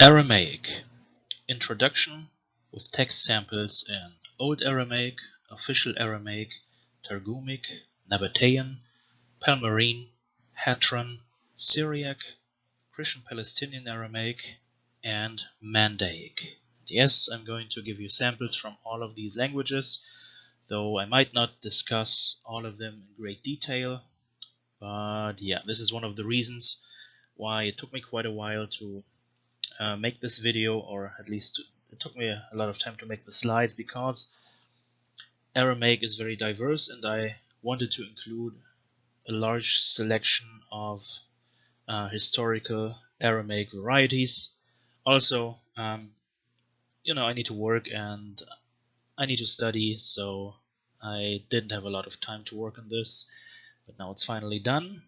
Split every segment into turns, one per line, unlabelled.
Aramaic Introduction with text samples in Old Aramaic, Official Aramaic, Targumic, Nabataean, Palmyrene, Hatran, Syriac, Christian Palestinian Aramaic, and Mandaic. Yes, I'm going to give you samples from all of these languages, though I might not discuss all of them in great detail. But yeah, this is one of the reasons why it took me quite a while to make this video, or at least it took me a lot of time to make the slides, because Aramaic is very diverse and I wanted to include a large selection of historical Aramaic varieties. Also, I need to work and I need to study, so I didn't have a lot of time to work on this, but now it's finally done,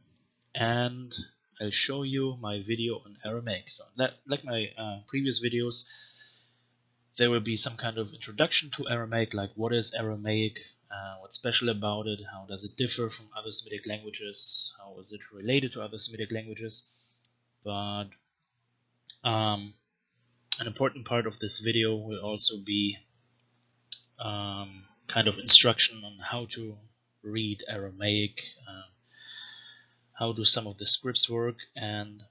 and I'll show you my video on Aramaic. So like my previous videos, there will be some kind of introduction to Aramaic, like what is Aramaic, what's special about it, how does it differ from other Semitic languages, how is it related to other Semitic languages. But an important part of this video will also be kind of instruction on how to read Aramaic, how do some of the scripts work, and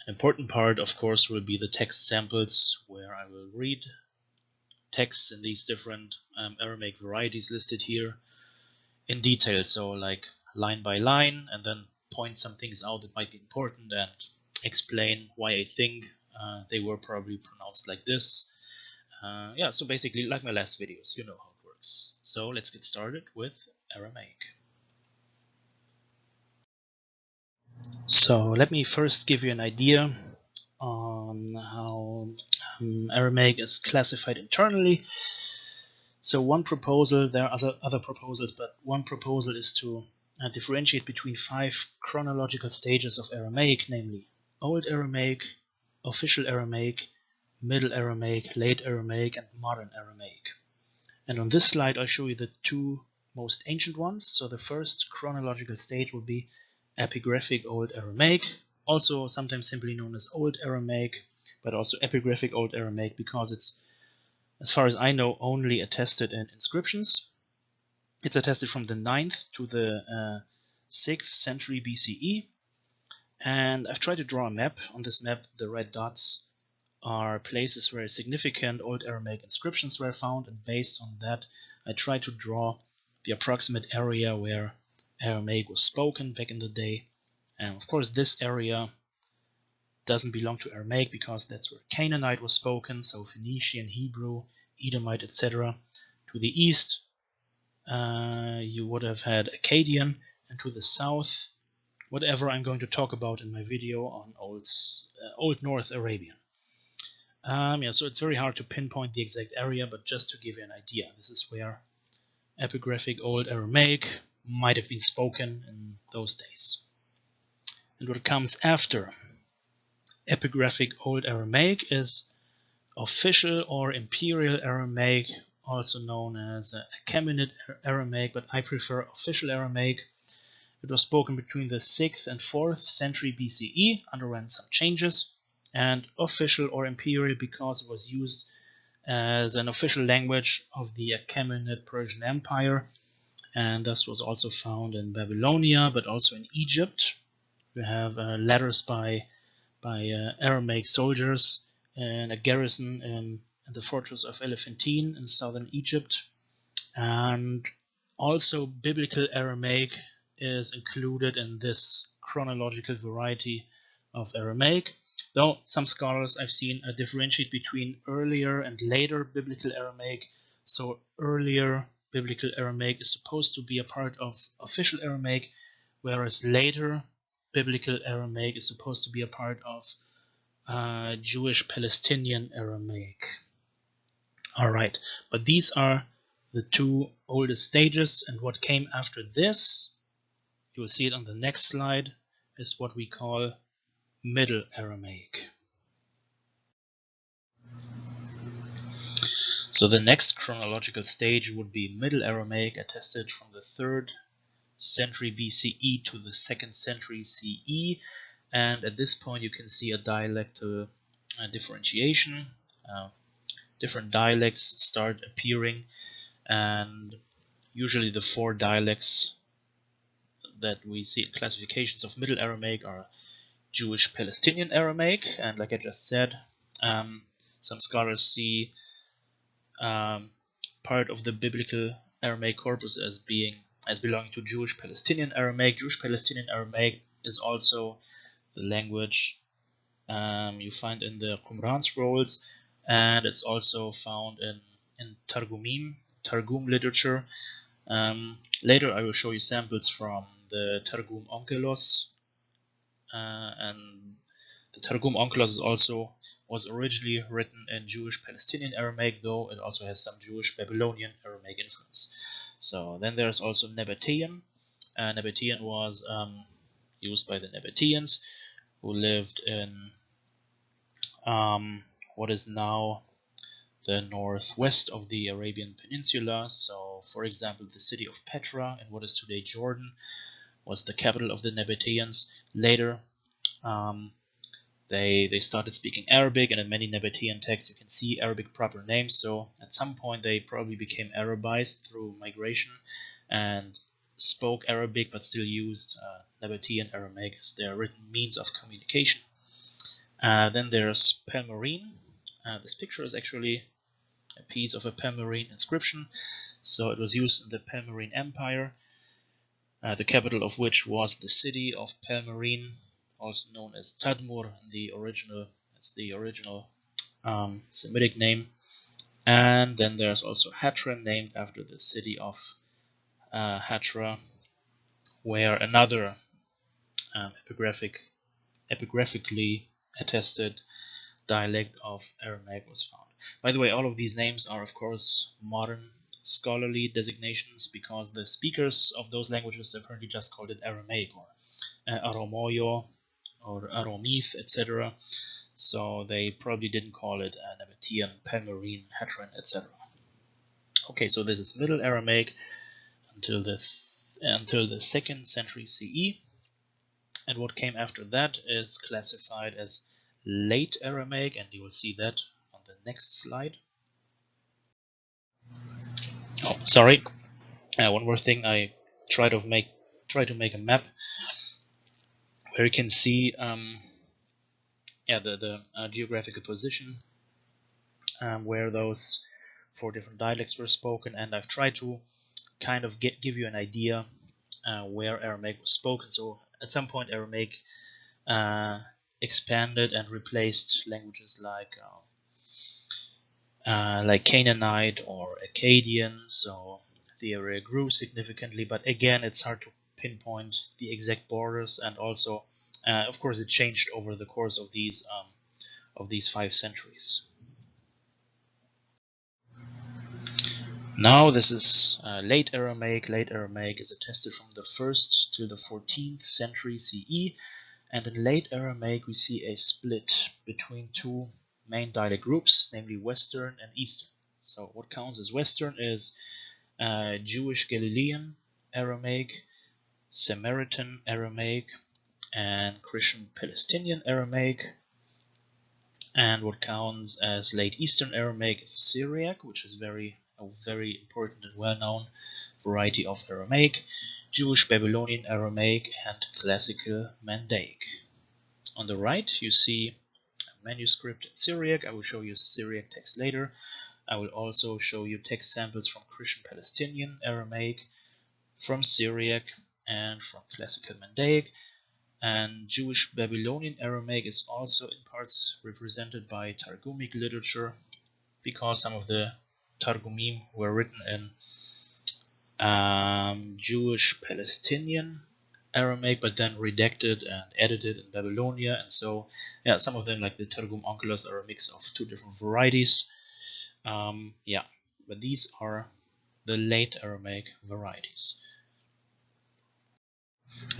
an important part, of course, will be the text samples, where I will read texts in these different Aramaic varieties listed here in detail, so like line by line, and then point some things out that might be important and explain why I think they were probably pronounced like this. Yeah, so basically like my last videos, you know how it works. So let's get started with Aramaic. So let me first give you an idea on how Aramaic is classified internally. So one proposal, there are other proposals, but one proposal is to differentiate between 5 chronological stages of Aramaic, namely Old Aramaic, Official Aramaic, Middle Aramaic, Late Aramaic, and Modern Aramaic. And on this slide I'll show you the 2 most ancient ones. So the first chronological stage will be Epigraphic Old Aramaic, also sometimes simply known as Old Aramaic, but also Epigraphic Old Aramaic because it's, as far as I know, only attested in inscriptions. It's attested from the 9th to the 6th century BCE, and I've tried to draw a map. On this map the red dots are places where significant Old Aramaic inscriptions were found, and based on that I tried to draw the approximate area where Aramaic was spoken back in the day. And of course this area doesn't belong to Aramaic because that's where Canaanite was spoken, so Phoenician, Hebrew, Edomite, etc. To the east you would have had Akkadian, and to the south whatever I'm going to talk about in my video on Old North Arabian. So it's very hard to pinpoint the exact area, but just to give you an idea, this is where Epigraphic Old Aramaic might have been spoken in those days. And what comes after Epigraphic Old Aramaic is Official or Imperial Aramaic, also known as Achaemenid Aramaic, but I prefer Official Aramaic. It was spoken between the 6th and 4th century BCE, underwent some changes, and Official or Imperial because it was used as an official language of the Achaemenid Persian Empire, and thus was also found in Babylonia, but also in Egypt. We have letters by Aramaic soldiers in a garrison in the fortress of Elephantine in southern Egypt. And also Biblical Aramaic is included in this chronological variety of Aramaic, though some scholars I've seen differentiate between earlier and later Biblical Aramaic. So earlier Biblical Aramaic is supposed to be a part of Official Aramaic, whereas later Biblical Aramaic is supposed to be a part of Jewish Palestinian Aramaic. Alright, but these are the 2 oldest stages, and what came after this, you will see it on the next slide, is what we call Middle Aramaic. So the next chronological stage would be Middle Aramaic, attested from the 3rd century BCE to the 2nd century CE, and at this point you can see a dialectal differentiation. Different dialects start appearing, and usually the 4 dialects that we see in classifications of Middle Aramaic are Jewish Palestinian Aramaic, and like I just said, some scholars see part of the biblical Aramaic corpus as belonging to Jewish Palestinian Aramaic. Jewish Palestinian Aramaic is also the language you find in the Qumran scrolls, and it's also found in Targum literature. Later I will show you samples from the Targum Onkelos, and the Targum Onkelos was originally written in Jewish Palestinian Aramaic, though it also has some Jewish Babylonian Aramaic influence. So then there's also Nabataean. Nabataean was used by the Nabataeans, who lived in what is now the northwest of the Arabian Peninsula. So, for example, the city of Petra in what is today Jordan was the capital of the Nabataeans. Later, they started speaking Arabic, and in many Nabataean texts you can see Arabic proper names. So at some point they probably became Arabized through migration and spoke Arabic, but still used Nabataean Aramaic as their written means of communication. Then there's Palmyrene. This picture is actually a piece of a Palmyrene inscription. So it was used in the Palmyrene Empire, the capital of which was the city of Palmyrene, also known as Tadmur, the original Semitic name. And then there's also Hatran, named after the city of Hatra, where another epigraphically attested dialect of Aramaic was found. By the way, all of these names are, of course, modern scholarly designations, because the speakers of those languages apparently just called it Aramaic or Aramoyo or Aromith, etc. So they probably didn't call it Nabataean, Palmyrene, Hatran, etc. Okay, so this is Middle Aramaic until the 2nd century CE, and what came after that is classified as Late Aramaic, and you will see that on the next slide. Oh, sorry. One more thing. I try to make a map where you can see the geographical position where those 4 different dialects were spoken, and I've tried to kind of give you an idea where Aramaic was spoken. So at some point Aramaic expanded and replaced languages like Canaanite or Akkadian, so the area grew significantly, but again it's hard to pinpoint the exact borders, and also of course it changed over the course of these 5 centuries. Now this is Late Aramaic. Late Aramaic is attested from the 1st till the 14th century CE, and in Late Aramaic we see a split between 2 main dialect groups, namely Western and Eastern. So what counts as Western is Jewish Galilean Aramaic, Samaritan Aramaic, and Christian Palestinian Aramaic. And what counts as Late Eastern Aramaic is Syriac, which is a very important and well-known variety of Aramaic, Jewish Babylonian Aramaic, and Classical Mandaic. On the right you see a manuscript in Syriac. I will show you Syriac text later. I will also show you text samples from Christian Palestinian Aramaic, from Syriac, and from Classical Mandaic. And Jewish Babylonian Aramaic is also in parts represented by Targumic literature, because some of the Targumim were written in Jewish Palestinian Aramaic, but then redacted and edited in Babylonia. And so, yeah, some of them, like the Targum Onkelos, are a mix of 2 different varieties. But these are the Late Aramaic varieties.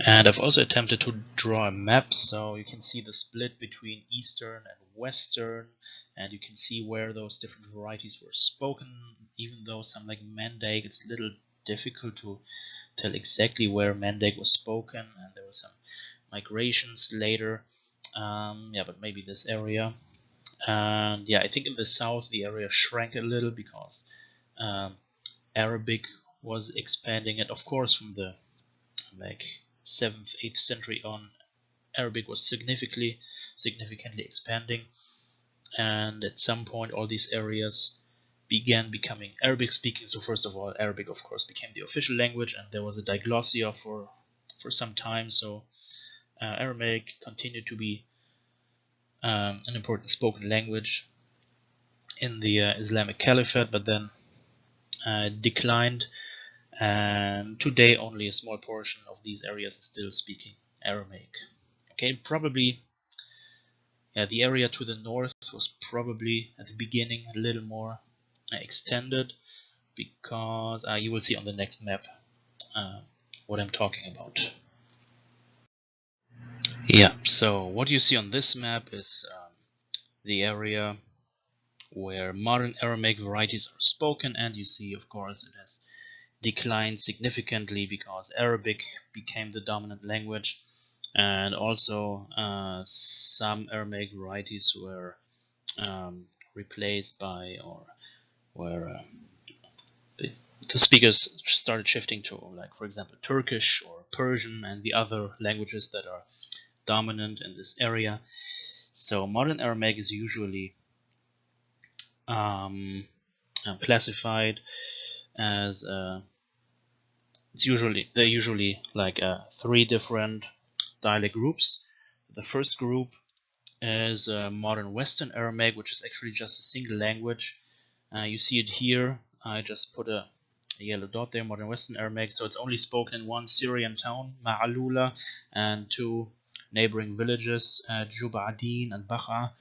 And I've also attempted to draw a map, so you can see the split between Eastern and Western, and you can see where those different varieties were spoken. Even though some like Mandaic, it's a little difficult to tell exactly where Mandaic was spoken, and there were some migrations later. But maybe this area. And yeah, I think in the south the area shrank a little because Arabic was expanding, and of course from the like 7th, 8th century on, Arabic was significantly expanding, and at some point all these areas began becoming Arabic speaking. So first of all, Arabic of course became the official language, and there was a diglossia for some time. So Aramaic continued to be an important spoken language in the Islamic Caliphate, but then declined, and today only a small portion of these areas is still speaking Aramaic. Okay, probably the area to the north was probably at the beginning a little more extended, because you will see on the next map what I'm talking about. Yeah, so what you see on this map is the area where modern Aramaic varieties are spoken, and you see, of course, it has declined significantly because Arabic became the dominant language, and also some Aramaic varieties were replaced by, or where the speakers started shifting to, like, for example, Turkish or Persian and the other languages that are dominant in this area. So modern Aramaic is usually classified as they're usually like 3 different dialect groups. The first group is modern Western Aramaic, which is actually just a single language. You see it here. I just put a yellow dot there, modern Western Aramaic. So it's only spoken in one Syrian town, Ma'alula, and 2 neighboring villages, Jub'adin and Baqa.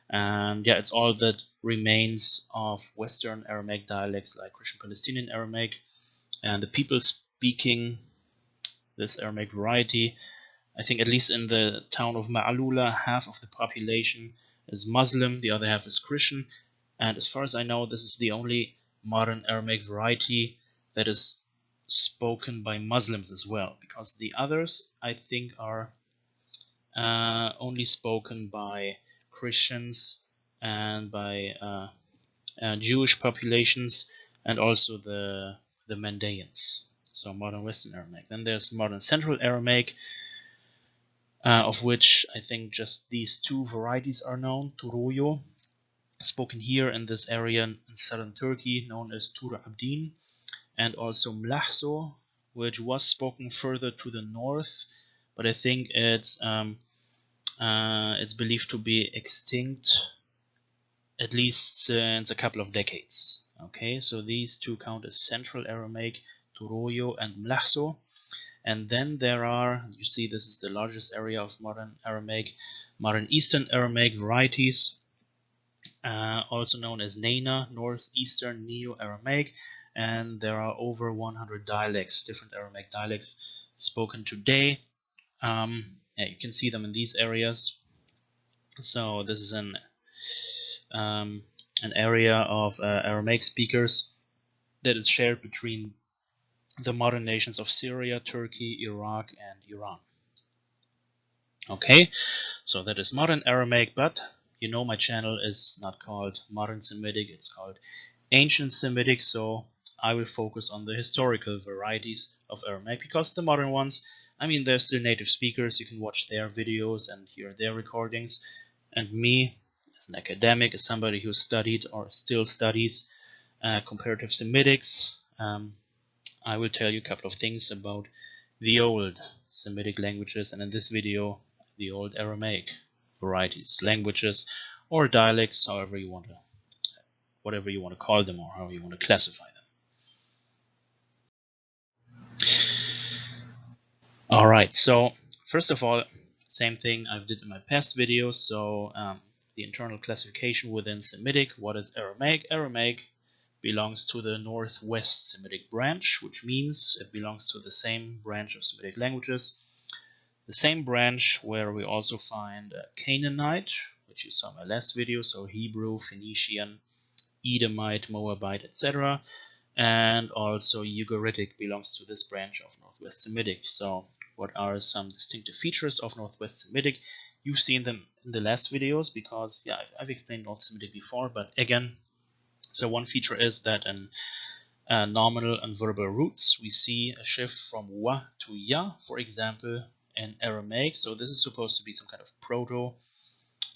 And yeah, it's all that remains of Western Aramaic dialects like Christian Palestinian Aramaic. And the people speaking this Aramaic variety, I think at least in the town of Ma'alula, half of the population is Muslim, the other half is Christian. And as far as I know, this is the only modern Aramaic variety that is spoken by Muslims as well, because the others, I think, are only spoken by Christians and by Jewish populations, and also the Mandaians. So modern Western Aramaic. Then there's modern Central Aramaic, of which I think just these 2 varieties are known. Turuyo, spoken here in this area in southern Turkey, known as Tur Abdin, and also Mlahso, which was spoken further to the north, but I think it's believed to be extinct at least since a couple of decades. Okay, so these 2 count as Central Aramaic, Turoyo and Mlahso. And then there are, you see, this is the largest area of modern Aramaic, modern Eastern Aramaic varieties, also known as Nena, Northeastern Neo-Aramaic, and there are over 100 dialects, different Aramaic dialects spoken today. Yeah, you can see them in these areas. So this is an area of Aramaic speakers that is shared between the modern nations of Syria, Turkey, Iraq, and Iran. Okay, so that is modern Aramaic, but you know my channel is not called Modern Semitic, it's called Ancient Semitic, so I will focus on the historical varieties of Aramaic, because the modern ones, I mean, they're still native speakers, you can watch their videos and hear their recordings, and me, as an academic, as somebody who studied or still studies comparative Semitics, I will tell you a couple of things about the old Semitic languages, and in this video, the old Aramaic varieties, languages, or dialects, however you want to, whatever you want to call them, or however you want to classify them. Alright, so first of all, same thing I did in my past videos, so the internal classification within Semitic. What is Aramaic? Aramaic belongs to the Northwest Semitic branch, which means it belongs to the same branch of Semitic languages. The same branch where we also find Canaanite, which you saw in my last video, so Hebrew, Phoenician, Edomite, Moabite, etc. And also Ugaritic belongs to this branch of Northwest Semitic. So what are some distinctive features of Northwest Semitic? You've seen them in the last videos because, yeah, I've explained Old Semitic before, but again, so one feature is that in nominal and verbal roots, we see a shift from wa to ya, for example, in Aramaic. So this is supposed to be some kind of proto,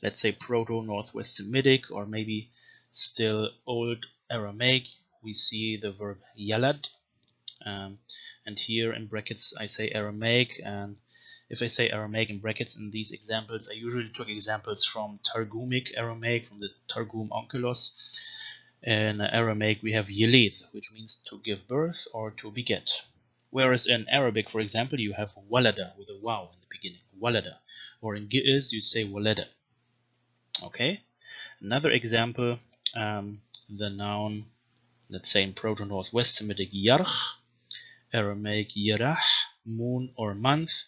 let's say proto-Northwest Semitic, or maybe still Old Aramaic. We see the verb yalad, and here in brackets I say Aramaic, and if I say Aramaic in brackets in these examples, I usually took examples from Targumic Aramaic, from the Targum Onkelos. In Aramaic we have yelid, which means to give birth or to beget. Whereas in Arabic, for example, you have walada with a waw in the beginning, walada. Or in Ge'ez you say walada. Okay? Another example, the noun, let's say in Proto-Northwest Semitic, yarch, Aramaic yarah, moon or month,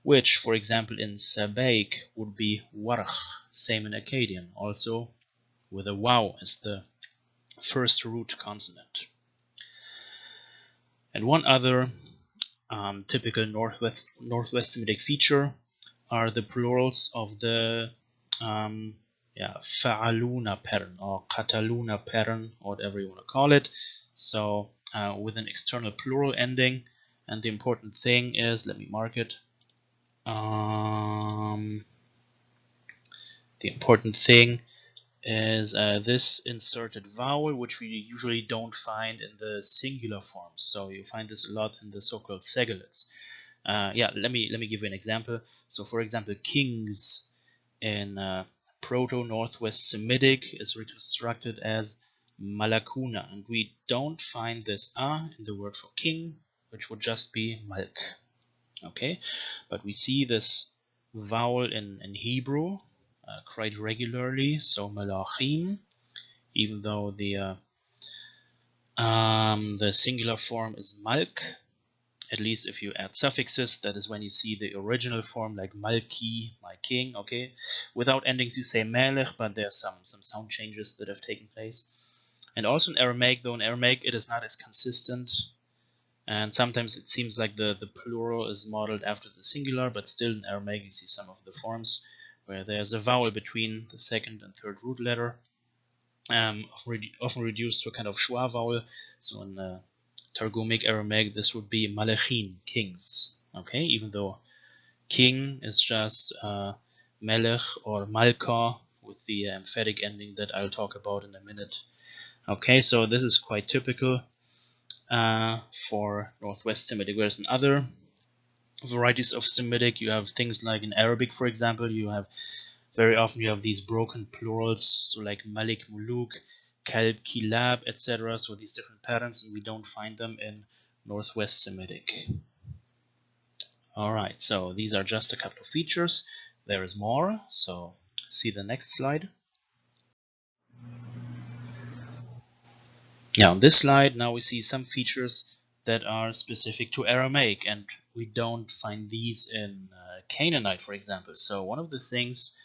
which, for example, in Sabaic would be warch, same in Akkadian, also with a waw as the first root consonant. And one other typical Northwest Semitic feature are the plurals of the fa'aluna pattern or qataluna pattern, or whatever you want to call it. So with an external plural ending, and the important thing is, let me mark it. The important thing is this inserted vowel, which we usually don't find in the singular forms. So you find this a lot in the so-called segolets. Let me give you an example. So for example, kings in Proto-Northwest Semitic is reconstructed as malakuna, and we don't find this a in the word for king, which would just be malk. Okay, but we see this vowel in Hebrew quite regularly, so malachim, even though the singular form is malk. At least if you add suffixes, that is when you see the original form, like malki, my king. Okay, without endings you say melech, but there are some sound changes that have taken place. And also in Aramaic, though in Aramaic it is not as consistent, and sometimes it seems like the plural is modeled after the singular, but still in Aramaic you see some of the forms where there's a vowel between the second and third root letter, often reduced to a kind of schwa vowel. So in Targumic Aramaic this would be malechin, kings. Okay, even though king is just melech or malka with the emphatic ending that I'll talk about in a minute. Okay, so this is quite typical for Northwest Semitic. Whereas in other varieties of Semitic, you have things like in Arabic, for example, you have very often you have these broken plurals, so like Malik, Muluk, Kalb, Kilab, etc. So these different patterns, and we don't find them in Northwest Semitic. Alright, so these are just a couple of features. There is more, so see the next slide. Yeah, on this slide now we see some features that are specific to Aramaic, and we don't find these in Canaanite, for example. So one of the things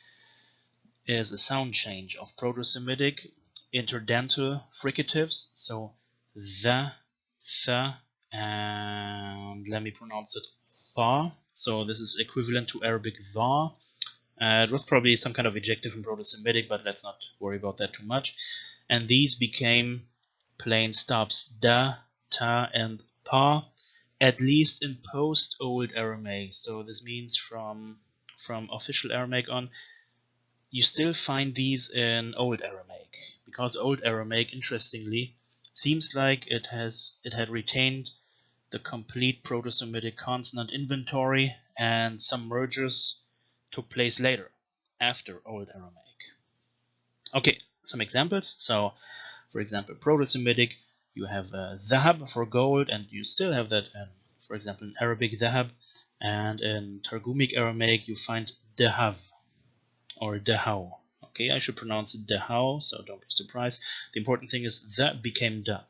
is a sound change of Proto-Semitic interdental fricatives. So the, and let me pronounce it tha. So this is equivalent to Arabic tha. It was probably some kind of ejective in Proto-Semitic, but let's not worry about that too much. And these became plain stops, da, ta, and pa, at least in post-Old Aramaic. So this means from official Aramaic on, you still find these in Old Aramaic, because Old Aramaic, interestingly, seems like it had retained the complete Proto-Semitic consonant inventory, and some mergers took place later, after Old Aramaic. Okay, some examples. So, for example, Proto-Semitic, you have dhahab for gold, and you still have that, for example, in Arabic dhahab, and in Targumic Aramaic you find dahav or dahau. Okay, I should pronounce it dahau, so don't be surprised. The important thing is that became da,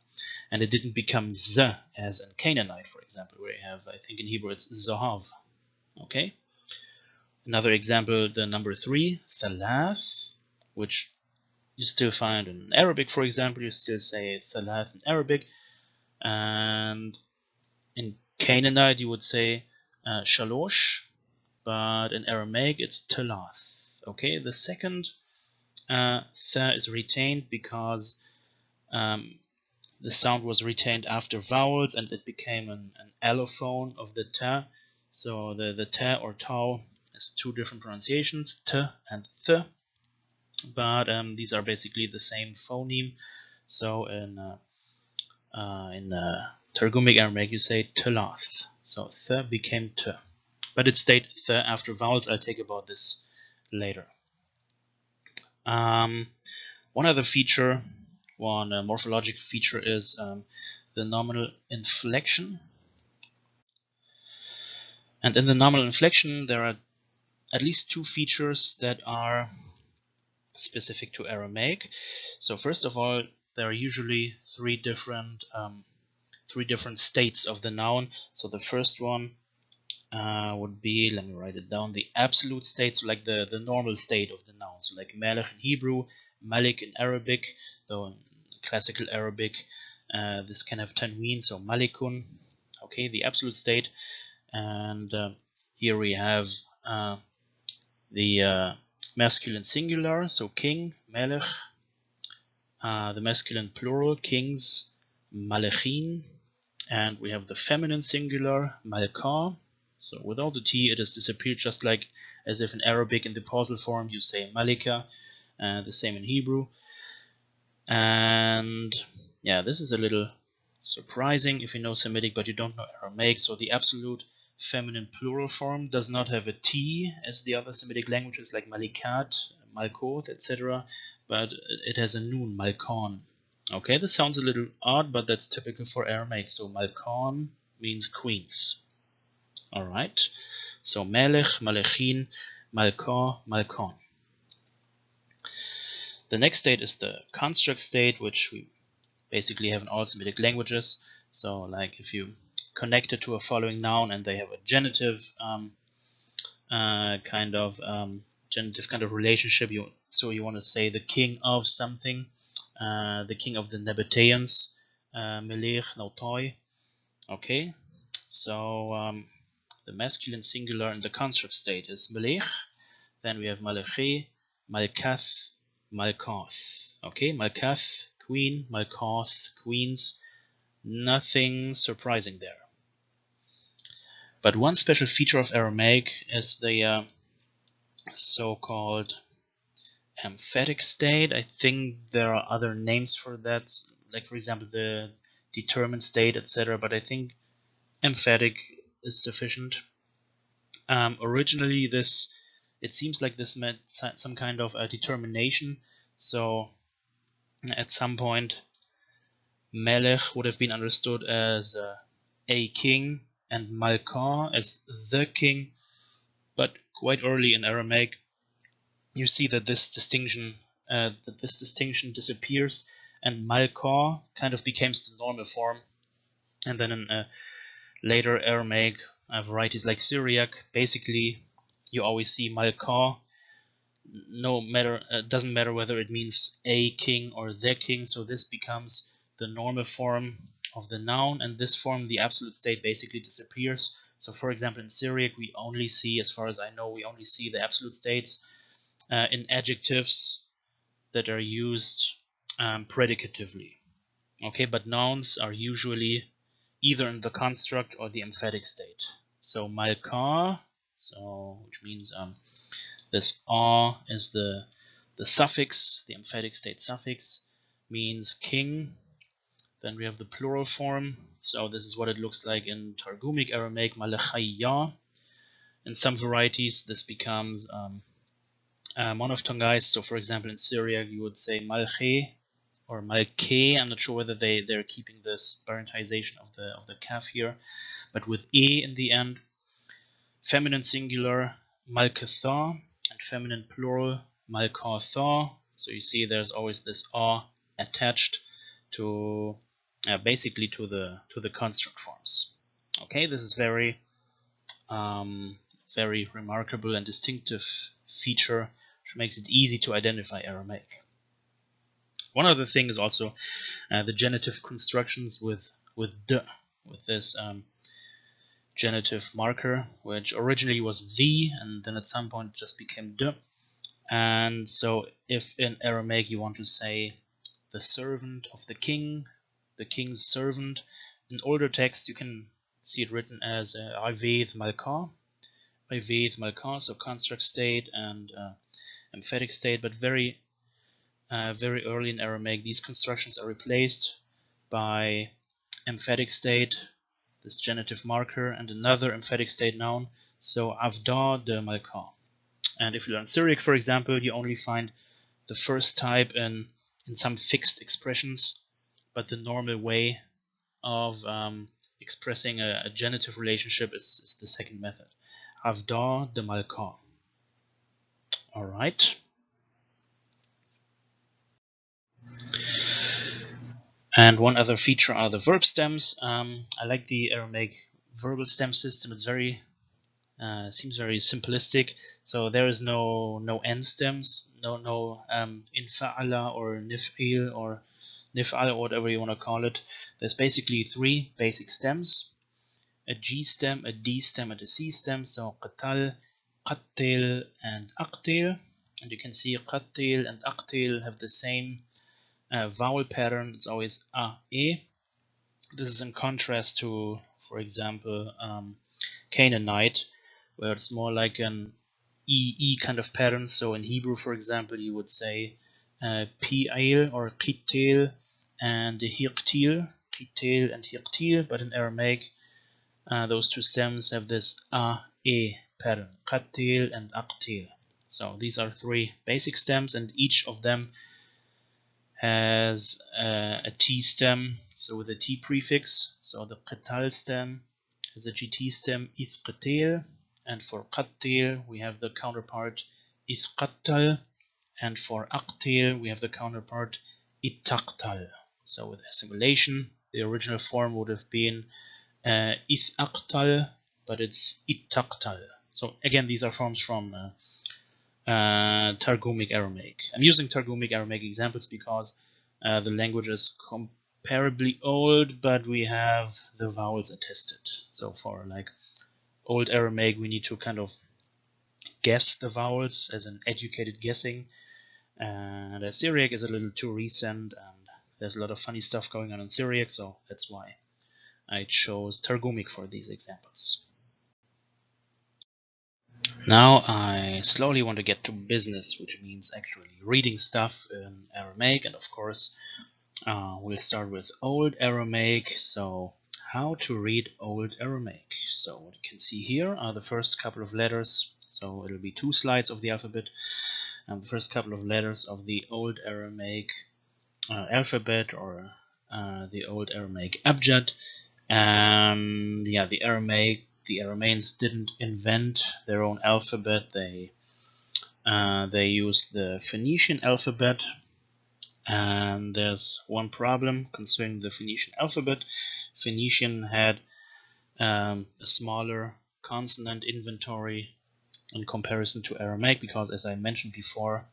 and it didn't become z as in Canaanite, for example, where you have, I think in Hebrew it's zahav. Okay. Another example, the number 3, thalath, which you still find in Arabic, for example, you still say thalath in Arabic, and in Canaanite you would say shalosh, but in Aramaic it's telath. Okay, the second th is retained because the sound was retained after vowels and it became an allophone of the t. So the t or tau has two different pronunciations, t and th, but these are basically the same phoneme. So in Targumic Aramaic you say telath. So th became t, but it stayed th after vowels. I'll take about this later. One other feature, one morphological feature is the nominal inflection. And in the nominal inflection, there are at least two features that are specific to Aramaic. So first of all, there are usually three different states of the noun. So the first one would be, let me write it down, the absolute state, so like the normal state of the noun. So like Melech in Hebrew, Malik in Arabic, though in classical Arabic this can have tanween, so Malikun, okay, the absolute state. And here we have the masculine singular, so king, Melech, the masculine plural, kings, Malechin, and we have the feminine singular, Malka. So without the T it has disappeared, just like as if in Arabic in the pausal form you say Malika, the same in Hebrew. And yeah, this is a little surprising if you know Semitic but you don't know Aramaic. So the absolute feminine plural form does not have a T as the other Semitic languages like Malikat, Malkoth, etc., but it has a nun, Malkon. Okay, this sounds a little odd, but that's typical for Aramaic. So Malkon means queens. Alright, so Melech, Malechin, Malka, Malkon. The next state is the construct state, which we basically have in all Semitic languages. So like if you connect it to a following noun and they have a genitive kind of relationship, so you want to say the king of something, the king of the Nabataeans, Melech, Nautoi. Okay, so the masculine singular in the construct state is Melech. Then we have Malechi, Malkath, Malkoth. Okay, Malkath, queen, Malkoth, queens. Nothing surprising there. But one special feature of Aramaic is the so-called emphatic state. I think there are other names for that, like for example the determined state, etc. But I think emphatic is sufficient. Originally, it seems like this meant some kind of a determination. So at some point, Melech would have been understood as a king and Malka as the king. But quite early in Aramaic, you see that this distinction disappears, and Malka kind of becomes the normal form. And then in later Aramaic varieties like Syriac, basically you always see Malka. No matter, doesn't matter whether it means a king or the king. So this becomes the normal form of the noun, and this form, the absolute state, basically disappears. So for example, in Syriac we only see, as far as I know, we only see the absolute states in adjectives that are used predicatively. Okay, but nouns are usually either in the construct or the emphatic state. So Malka, which means this a is the suffix, the emphatic state suffix, means king. Then we have the plural form. So this is what it looks like in Targumic Aramaic, Malechaya. In some varieties, this becomes monophthongized. So for example, in Syriac, you would say Malche or Malke. I'm not sure whether they're keeping this parentization of the kaf here, but with e in the end. Feminine singular Malkatha and feminine plural Malkatha. So you see there's always this a attached to basically to the construct forms. Okay, this is very very remarkable and distinctive feature which makes it easy to identify Aramaic. One other thing is also the genitive constructions with d, with this genitive marker, which originally was the, and then at some point just became the. And so if in Aramaic you want to say the servant of the king's servant, in older text you can see it written as Aved Malka, so construct state and emphatic state, but very early in Aramaic these constructions are replaced by emphatic state, this genitive marker, and another emphatic state noun, so Avda de Malka. And if you learn Syriac, for example, you only find the first type in some fixed expressions, but the normal way of expressing a genitive relationship is the second method, Avda de Malka. All right. And one other feature are the verb stems. I like the Aramaic verbal stem system. It's very seems very simplistic. So there is no end stems, no infa'ala or nif'il or nif'al or whatever you want to call it. There's basically three basic stems: a G stem, a D stem, and a C stem. So qatal, qattil, and aqtil. And you can see qattil and aqtil have the same vowel pattern. It's always a, e. This is in contrast to, for example, Canaanite, where it's more like an E kind of pattern. So in Hebrew, for example, you would say Pi'il or Qitil and Hiqtil, Qitil and Hiqtil, but in Aramaic, those two stems have this A-E pattern, Qatil and Aqtil. So these are three basic stems, and each of them has a T stem, so with a T prefix. So the Qatal stem is a GT stem, Ithqatil, and for Qattil we have the counterpart Ithqattal, and for Aqtil we have the counterpart Ittaqtal. So with assimilation, the original form would have been Ithaqtal, but it's Ittaqtal. So again, these are forms from Targumic Aramaic. I'm using Targumic Aramaic examples because the language is comparably old, but we have the vowels attested. So for like Old Aramaic, we need to kind of guess the vowels as an educated guessing, and Syriac is a little too recent, and there's a lot of funny stuff going on in Syriac, so that's why I chose Targumic for these examples. Now I slowly want to get to business, which means actually reading stuff in Aramaic, and of course we'll start with Old Aramaic. So how to read Old Aramaic. So what you can see here are the first couple of letters. So it'll be 2 slides of the alphabet, and the first couple of letters of the Old Aramaic alphabet, or the Old Aramaic abjad. And yeah, the Aramaeans didn't invent their own alphabet. They used the Phoenician alphabet, and there's one problem concerning the Phoenician alphabet. Phoenician had a smaller consonant inventory in comparison to Aramaic, because as I mentioned before,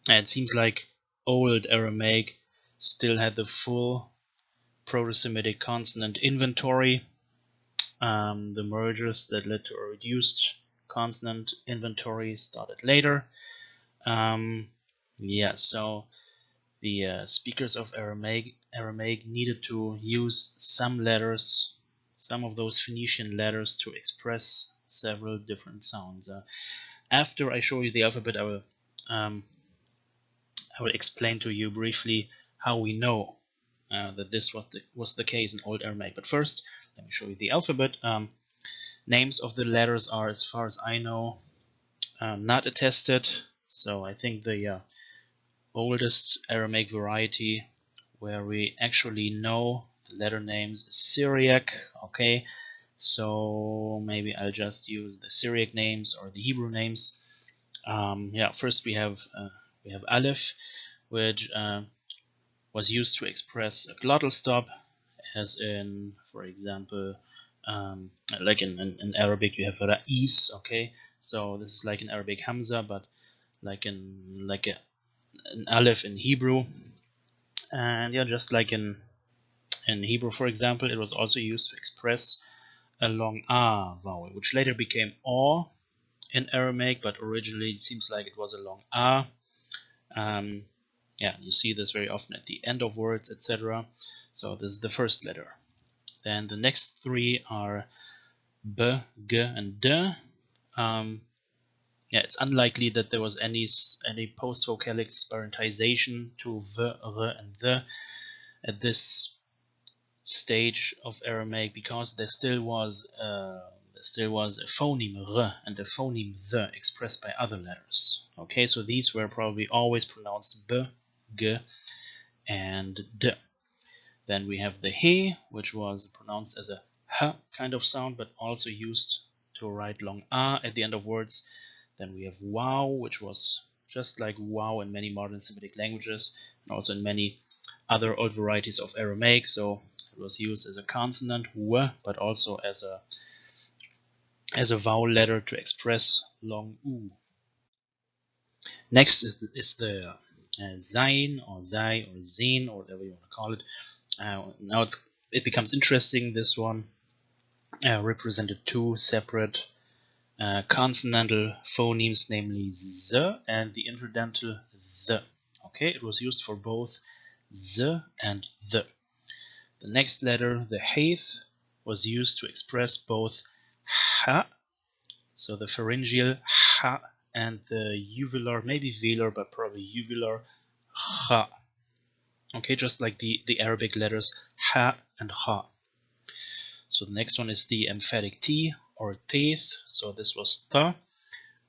it seems like Old Aramaic still had the full Proto-Semitic consonant inventory. The mergers that led to a reduced consonant inventory started later. So the speakers of Aramaic needed to use some letters, some of those Phoenician letters, to express several different sounds. After I show you the alphabet, I will explain to you briefly how we know that this was the case in Old Aramaic. But first, let me show you the alphabet. Names of the letters are, as far as I know, not attested. So I think the oldest Aramaic variety where we actually know the letter names is Syriac. Okay, so maybe I'll just use the Syriac names or the Hebrew names. First we have Aleph, which was used to express a glottal stop, as in, for example, like in Arabic you have Ra'is. Okay, so this is like in Arabic Hamza, but like an Aleph in Hebrew. And just like in Hebrew, for example, it was also used to express a long A vowel, which later became O in Aramaic, but originally it seems like it was a long A. Yeah, you see this very often at the end of words, etc. So this is the first letter. Then the next three are B, G, and D. Yeah, it's unlikely that there was any post-vocalic sparatization to V, R, and the at this stage of Aramaic, because there still was a phoneme R and a phoneme the expressed by other letters. Okay, so these were probably always pronounced B, G, and D. Then we have the he, which was pronounced as a h kind of sound, but also used to write long a at the end of words. Then we have wow, which was just like wow in many modern Semitic languages, and also in many other old varieties of Aramaic. So it was used as a consonant w, but also as a vowel letter to express long u. Next is the Zain or Zai or Zin, or whatever you want to call it. Now it becomes interesting. This one represented two separate consonantal phonemes, namely z and the interdental the. Okay, it was used for both z and the. The next letter, the haith, was used to express both ha, so the pharyngeal ha, and the uvular, maybe velar, but probably uvular ha. Okay, just like the Arabic letters ha and ha. So the next one is the emphatic T or teeth. So this was ta.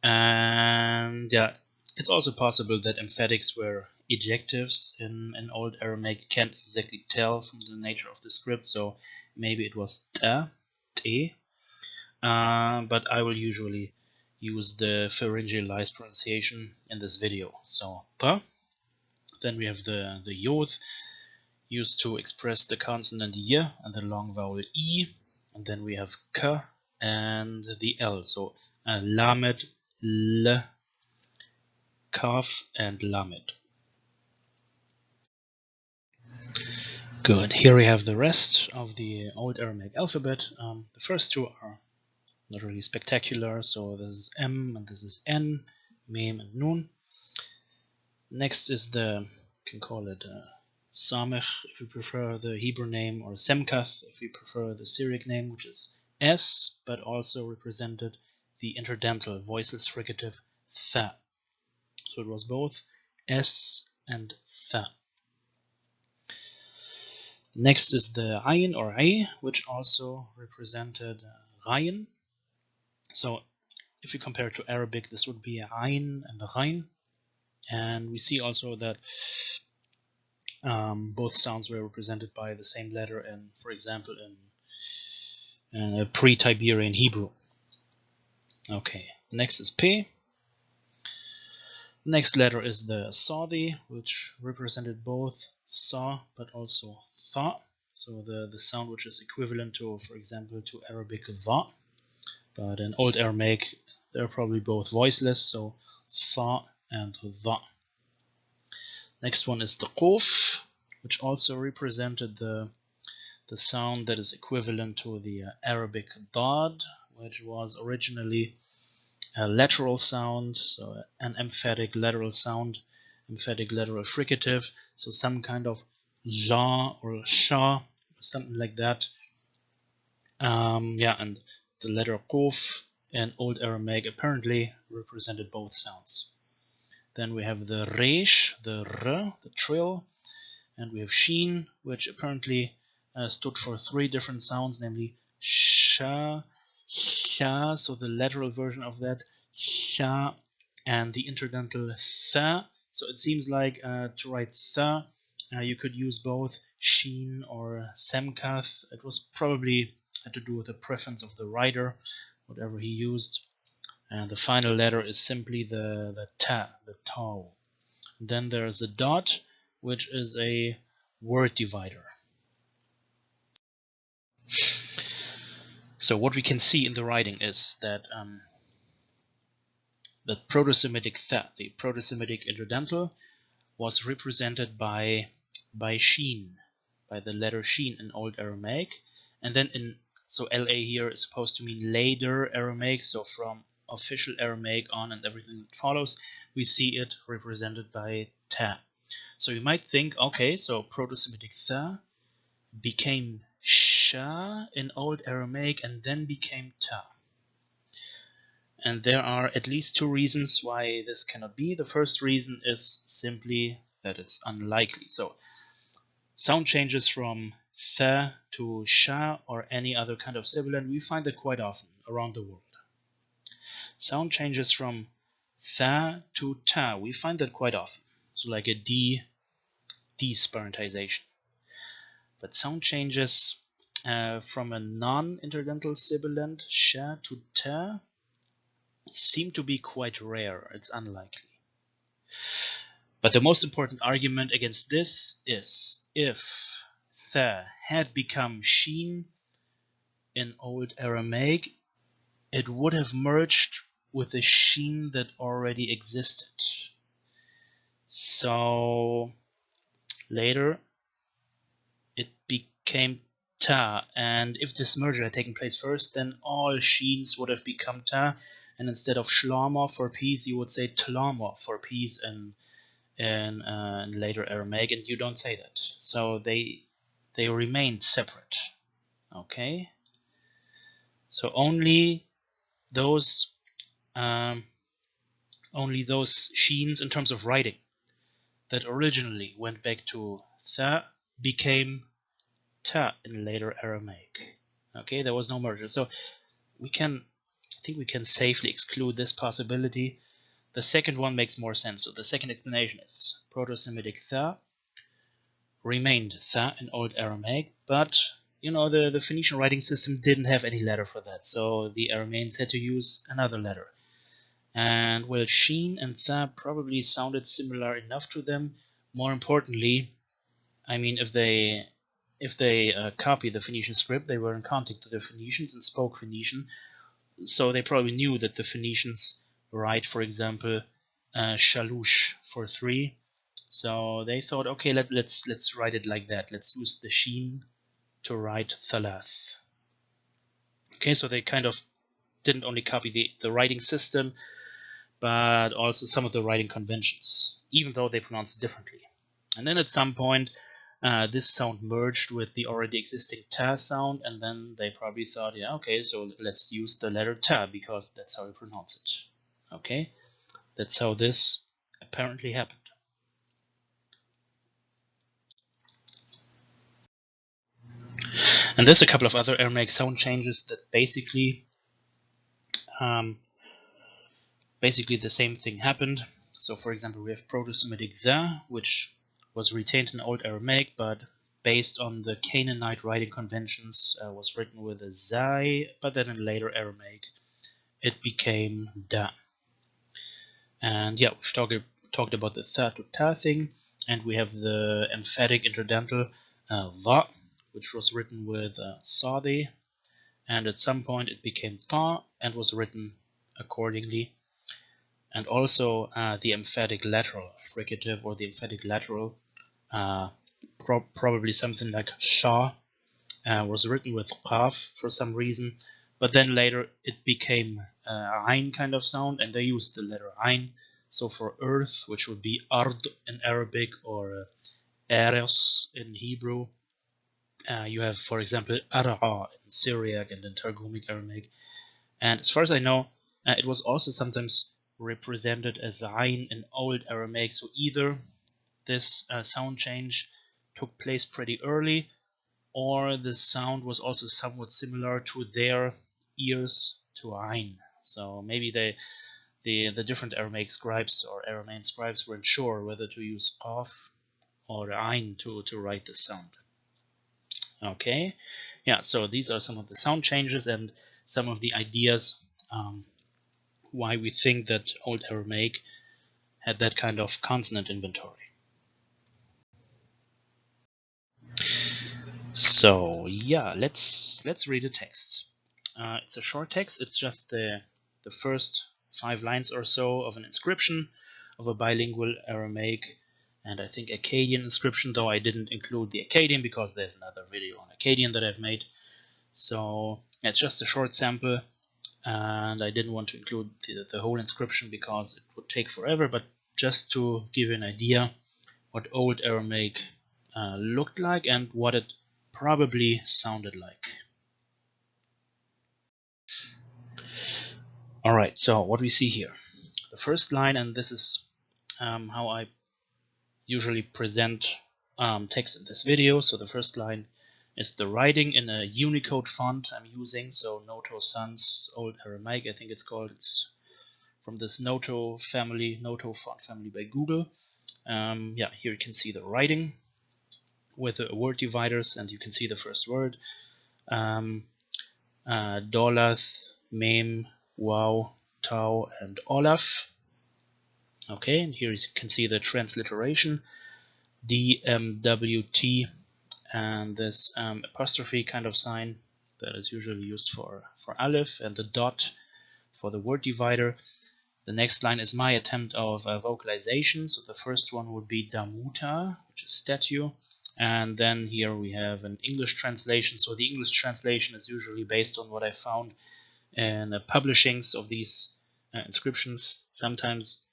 And yeah, it's also possible that emphatics were ejectives in Old Aramaic. Can't exactly tell from the nature of the script, so maybe it was ta, te. But I will usually use the pharyngalized pronunciation in this video. So ta. Then we have the yod, used to express the consonant y and the long vowel e. And then we have k and the l. So lamed, l, kaf, and lamed. Good. Here we have the rest of the Old Aramaic alphabet. The first two are not really spectacular. So this is M and this is N, Mem and Nun. Next is you can call it Samech if you prefer the Hebrew name, or Semkath if you prefer the Syriac name, which is S, but also represented the interdental voiceless fricative Tha. So it was both S and Tha. Next is the Ayin or Ay, which also represented Rayin. So if you compare it to Arabic, this would be Ayin and Rain. And we see also that both sounds were represented by the same letter in, for example, in pre-Tiberian Hebrew. Okay, next is P. Next letter is the Saudi, which represented both Sa but also Tha. So the sound which is equivalent to, for example, to Arabic Tha. But in Old Aramaic, they're probably both voiceless, so Sa and Tha. Next one is the Quf, which also represented the sound that is equivalent to the Arabic Dad, which was originally a lateral sound, so an emphatic lateral sound, emphatic lateral fricative, so some kind of ja or sha, or something like that. Yeah, and the letter Quf in Old Aramaic apparently represented both sounds. Then we have the Resh, the R, the trill, and we have Sheen, which apparently stood for three different sounds, namely Sha, Sha, so the lateral version of that, Sha, and the interdental Tha. So it seems like to write Tha, you could use both Sheen or Semkath. It was probably had to do with the preference of the writer, whatever he used. And the final letter is simply the ta, the tau. Then there's a dot, which is a word divider. So what we can see in the writing is that the Proto-Semitic Tha, the Proto-Semitic interdental, was represented by Sheen, by the letter Sheen in Old Aramaic, and then in So LA here is supposed to mean later Aramaic, so from official Aramaic on and everything that follows, we see it represented by ta. So you might think, okay, so Proto-Semitic tha became sha in Old Aramaic and then became ta. And there are at least two reasons why this cannot be. The first reason is simply that it's unlikely. So sound changes from tha to sha or any other kind of sibilant, we find that quite often around the world. Sound changes from tha to ta, we find that quite often. So like a desparentization. But sound changes from a non-interdental sibilant sha to ta seem to be quite rare. It's unlikely. But the most important argument against this is if tha had become sheen in Old Aramaic, it would have merged with the sheen that already existed. So later it became ta, and if this merger had taken place first, then all sheens would have become ta, and instead of shlama for peace, you would say tlama for peace in later Aramaic, and you don't say that. So they remained separate. Okay. So only those sheens in terms of writing that originally went back to tha became ta in later Aramaic. Okay, there was no merger. So I think we can safely exclude this possibility. The second one makes more sense. So the second explanation is Proto-Semitic tha remained tha in Old Aramaic, but the Phoenician writing system didn't have any letter for that, so the Arameans had to use another letter. And while sheen and tha probably sounded similar enough to them, more importantly, I mean, if they copy the Phoenician script, they were in contact with the Phoenicians and spoke Phoenician, so they probably knew that the Phoenicians write, for example, shalush for 3. So they thought, okay, let's write it like that. Let's use the sheen to write thalath. Okay, so they kind of didn't only copy the writing system, but also some of the writing conventions, even though they pronounced it differently. And then at some point, this sound merged with the already existing ta sound, and then they probably thought, yeah, okay, so let's use the letter ta because that's how we pronounce it. Okay, that's how this apparently happened. And there's a couple of other Aramaic sound changes that basically the same thing happened. So for example, we have Proto-Semitic tha, which was retained in Old Aramaic, but based on the Canaanite writing conventions was written with a zai, but then in later Aramaic it became da. And yeah, we've talked about the tha to ta thing, and we have the emphatic interdental va, which was written with sadi, and at some point it became ta and was written accordingly. And also the emphatic lateral fricative, or the emphatic lateral, probably something like sha, was written with qaf for some reason, but then later it became ayn kind of sound, and they used the letter ayn. So for earth, which would be ard in Arabic, or eros in Hebrew, you have, for example, ara'a in Syriac and in Targumic Aramaic. And as far as I know, it was also sometimes represented as ayn in Old Aramaic. So either this sound change took place pretty early, or the sound was also somewhat similar to their ears to ayn. So maybe the different Aramaic scribes or Aramaean scribes weren't sure whether to use qaf or ayn to write the sound. Okay, yeah, so these are some of the sound changes and some of the ideas why we think that Old Aramaic had that kind of consonant inventory. So yeah, let's read the text. It's a short text. It's just the first 5 lines or so of an inscription of a bilingual Aramaic and I think Akkadian inscription, though I didn't include the Akkadian because there's another video on Akkadian that I've made. So it's just a short sample, and I didn't want to include the whole inscription because it would take forever, but just to give you an idea what Old Aramaic looked like and what it probably sounded like. Alright, so what we see here. The first line, and this is how I usually present text in this video. So the first line is the writing in a Unicode font I'm using, so Noto Sans Old Aramaic, I think it's called. It's from this Noto font family by Google. Yeah, here you can see the writing with the word dividers, and you can see the first word. Dolath, Mem, Wow, Tau, and Olaf. Okay, and here you can see the transliteration, DMWT, and this apostrophe kind of sign that is usually used for Aleph, and the dot for the word divider. The next line is my attempt of vocalization. So the first one would be Damuta, which is statue. And then here we have an English translation. So the English translation is usually based on what I found in the publishings of these inscriptions. Sometimes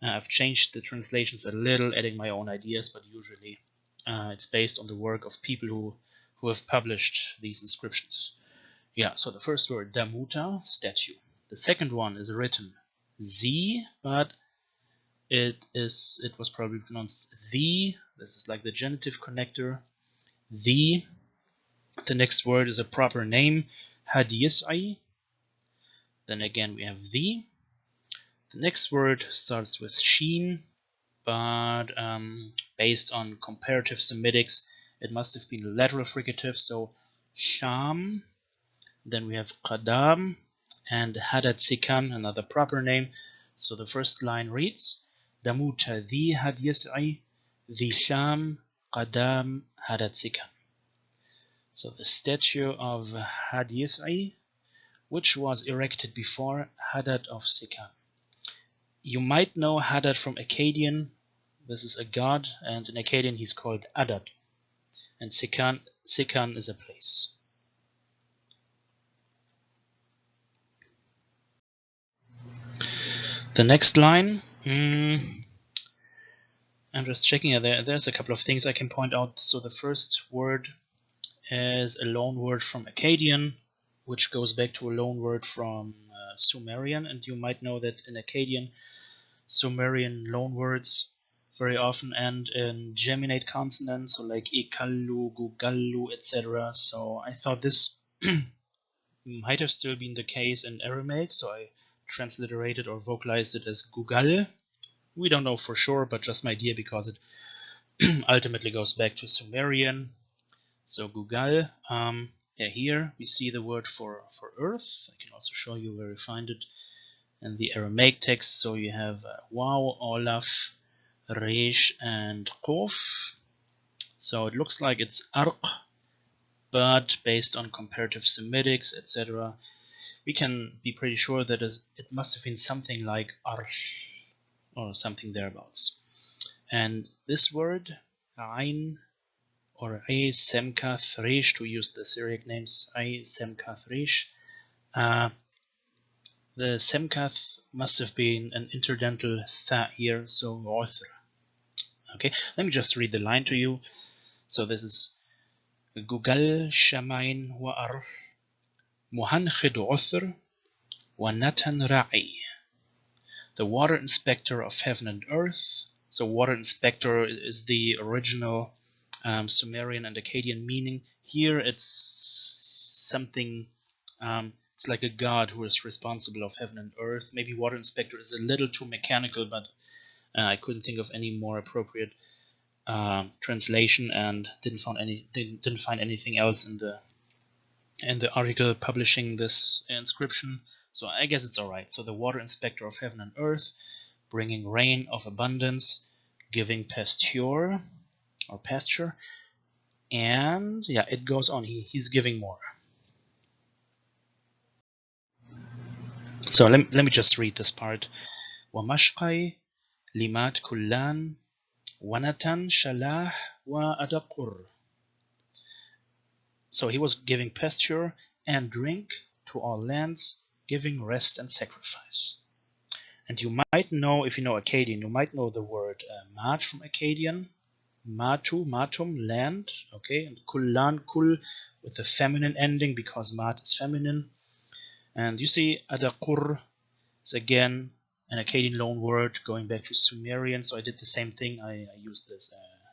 I've changed the translations a little, adding my own ideas, but usually it's based on the work of people who have published these inscriptions. Yeah, so the first word, Damuta, statue. The second one is written Z, but it was probably pronounced the. This is like the genitive connector. The next word is a proper name, Hadiyas'i. Then again we have the. The next word starts with Sheen, but based on comparative Semitics, it must have been a lateral fricative, so Sham. Then we have Qadam and Hadad Sikan, another proper name. So the first line reads, Damuta dhi had yas'i, dhi Sham, Qadam, Hadad Sikan. So the statue of Had Yas'i, which was erected before Hadad of Sikan. You might know Hadad from Akkadian. This is a god, and in Akkadian he's called Adad. And Sikan is a place. The next line, I'm just checking. There's a couple of things I can point out. So the first word is a loan word from Akkadian, which goes back to a loan word from Sumerian. And you might know that in Akkadian, Sumerian loan words very often end in geminate consonants, so like Ikallu, Gugallu, etc. So I thought this might have still been the case in Aramaic, so I transliterated or vocalized it as Gugal. We don't know for sure, but just my idea because it ultimately goes back to Sumerian. So Gugal. Yeah, here we see the word for earth. I can also show you where we find it in the Aramaic text. So you have Waw, Olaf, Resh, and Qof. So it looks like it's Arq, but based on comparative Semitics, etc., we can be pretty sure that it must have been something like Arsh, or something thereabouts. And this word, Ain, or Ay Semkath Resh, to use the Syriac names, Ay Semkath Resh, the Semkath must have been an interdental Tha here, so Othr. Okay, let me just read the line to you. So this is Gugal Shamain wa Arsh, Muhankhid Othr, wa Natan Ra'i. The water inspector of heaven and earth. So water inspector is the original Sumerian and Akkadian meaning. Here it's something, it's like a god who is responsible of heaven and earth. Maybe water inspector is a little too mechanical, but I couldn't think of any more appropriate translation, and didn't find anything else in the article publishing this inscription. So I guess it's alright. So the water inspector of heaven and earth, bringing rain of abundance, giving pasture, and yeah, it goes on. He's giving more. So let me just read this part. وَمَشْقَيْ limat kullan wanatan shalah wa adaqur. So he was giving pasture and drink to all lands, giving rest and sacrifice. And you might know, if you know Akkadian, you might know the word mat from Akkadian. Matu, matum, land, okay, and kullan, kul, with the feminine ending because mat is feminine. And you see adaqur is again an Akkadian loan word going back to Sumerian, so I did the same thing. I used this